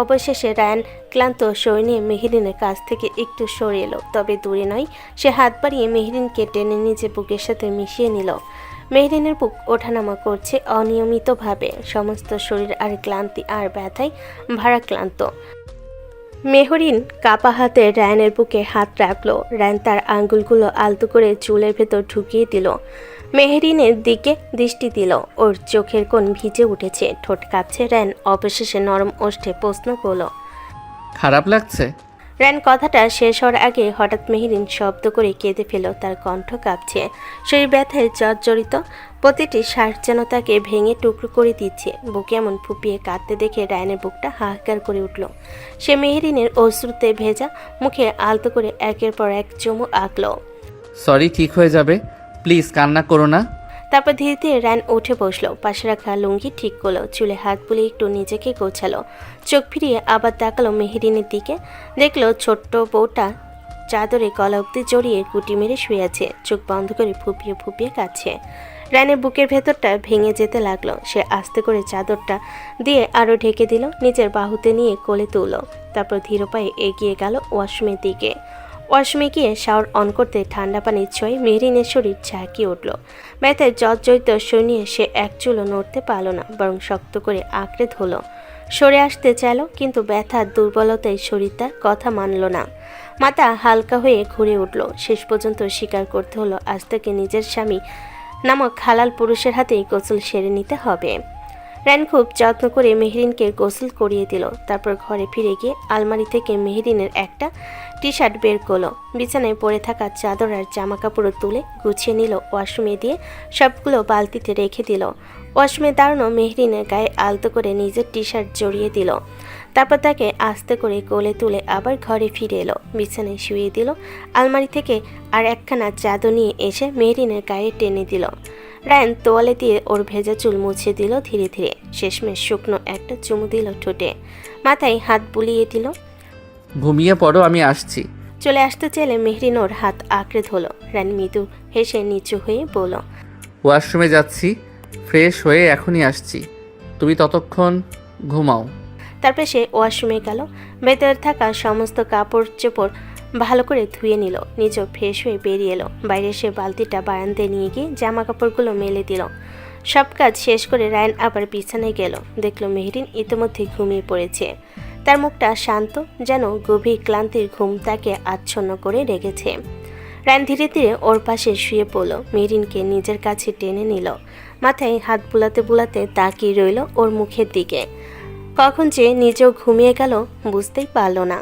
[SPEAKER 3] অবশেষে রায়ান ক্লান্ত শরীর নিয়ে মেহরিনের কাছ থেকে একটু সরে এলো। তবে দূরে নয়, সে হাত বাড়িয়ে মেহরিনকে টেনে নিজে বুকের সাথে মিশিয়ে নিল। মেহরিনের বুক ওঠানামা করছে অনিয়মিতভাবে, সমস্ত শরীর আর ক্লান্তি আর ব্যথায় ভারাক্রান্ত। মেহরিন কাপা হাতে রায়ানের বুকে হাত রাখলো। রায়ান তার আঙ্গুলগুলো আলতো করে চুলের ভেতর ঢুকিয়ে দিল। মেহরিনের দিকে দৃষ্টি দিল। ওর চোখের কোণ ভিজে উঠেছে, ঠোঁট কাঁপছে। রায়ান অবশেষে নরম ওষ্ঠে প্রশ্ন করল,
[SPEAKER 2] খারাপ লাগছে?
[SPEAKER 3] রায়ান কথাটা শেষ হওয়ার আগে হঠাৎ মেহরিন শব্দ করে কেঁদে ফেল। তার কণ্ঠ কাঁপছে, শরীর ব্যথায় জর্জরিত, প্রতিটি শ্বাস যেন তাকে ভেঙে টুকরো করে দিচ্ছে। বুকে এমন ফুপিয়ে কাঁদতে দেখে রায়ানের বুকটা হাহাকার করে উঠল। সে মেহরিনের অশ্রুতে ভেজা মুখে আলতো করে একের পর এক চুমু আঁকল।
[SPEAKER 2] সরি, ঠিক হয়ে যাবে, প্লিজ কান্না করো না।
[SPEAKER 3] তারপর ধীরে ধীরে রায়ান উঠে বসলো, পাশে রাখা লুঙ্গি ঠিক করলো, চুলে হাত বুলিয়ে একটু নিজেকে গোছালো। চোখ ফিরিয়ে আবার তাকালো মেহরিনের দিকে। দেখলো ছোট্ট বউটা চাদরে গলা অব্দি জড়িয়ে গুটি মেরে শুয়ে আছে, চোখ বন্ধ করে ফুপিয়ে ফুপিয়ে কাঁদছে। রায়ানের বুকের ভেতরটা ভেঙে যেতে লাগলো। সে আস্তে করে চাদরটা দিয়ে আরও ঢেকে দিল, নিজের বাহুতে নিয়ে কোলে তুলল। তারপর ধীর পায়ে এগিয়ে গেল ওয়াশরুমের দিকে। ওয়াশরুমে গিয়ে শাওয়ার অন করতে ঠান্ডা পানির ছোঁয়ায় মেহরিনের শরীর ঝাঁকিয়ে উঠল। ব্যথায় জর্জরিত শরীর নিয়ে সে এক চুলও নড়তে পারল না, বরং শক্ত করে আঁকড়ে ধরল। সরে আসতে চাইল, কিন্তু ব্যথার দুর্বলতায় শরীর তার কথা মানল না। মাথা হালকা হয়ে ঘুরে উঠল। শেষ পর্যন্ত স্বীকার করতে হলো আজ থেকে নিজের স্বামী নামক হালাল পুরুষের হাতেই গোসল সেরে নিতে হবে। রায়ান খুব যত্ন করে মেহরিনকে গোসল করিয়ে দিল। তারপর ঘরে ফিরে গিয়ে আলমারি থেকে মেহরিনের একটা টি শার্ট বের করলো। বিছানায় পড়ে থাকা চাদর আর জামা কাপড় তুলে গুছিয়ে নিল। ওয়াশরুমে দিয়ে সবগুলো বালতিতে রেখে দিল। ওয়াশরুমে দাঁড়ানো মেহরিনের গায়ে আলতো করে নিজের টি শার্ট জড়িয়ে দিল। তারপর তাকে আস্তে করে কোলে তুলে আবার ঘরে ফিরে এলো, বিছানায় শুয়ে দিল। আলমারি থেকে আর একখানা চাদর নিয়ে এসে মেহরিনের গায়ে টেনে দিল। রায়ান তোয়ালে দিয়ে ওর ভেজা চুল মুছে দিল ধীরে ধীরে। শেষমেশ শুকনো একটা চুমু দিল ঠোঁটে, মাথায় হাত বুলিয়ে দিল।
[SPEAKER 2] ঘুমিয়ে পড়ো, আমি আসছি।
[SPEAKER 3] চলে আসতে চাইলে মেহরিন ওর হাত আঁকড়ে ধরল। রায়ান মৃদু হেসে নিচু হয়ে বলল,
[SPEAKER 2] ওয়াশরুমে যাচ্ছি, ফ্রেশ হয়ে এখনই আসছি, তুমি ততক্ষণ ঘুমাও।
[SPEAKER 3] তারপর সে ওয়াশরুমে গেল। ভেতরে থাকা সমস্ত কাপড় চোপড় ভালো করে ধুয়ে নিল, নিজেও ফ্রেশ হয়ে বেরিয়ে এলো। বাইরে সে বালতিটা বারান্দায় নিয়ে গিয়ে জামা কাপড়গুলো মেলে দিল। সব কাজ শেষ করে রায়ান আবার বিছানায় গেল। দেখলো মেহরিন ইতিমধ্যে ঘুমিয়ে পড়েছে। তার মুখটা শান্ত, যেন গভীর ক্লান্তির ঘুম তাকে আচ্ছন্ন করে রেখেছে। রায়ান ধীরে ধীরে ওর পাশে শুয়ে পড়ল, মেহরিনকে নিজের কাছে টেনে নিল। মাথায় হাত বুলাতে বুলাতে তাকিয়ে রইল ওর মুখের দিকে। কখন যে নিজেও ঘুমিয়ে গেল বুঝতেই পারল না।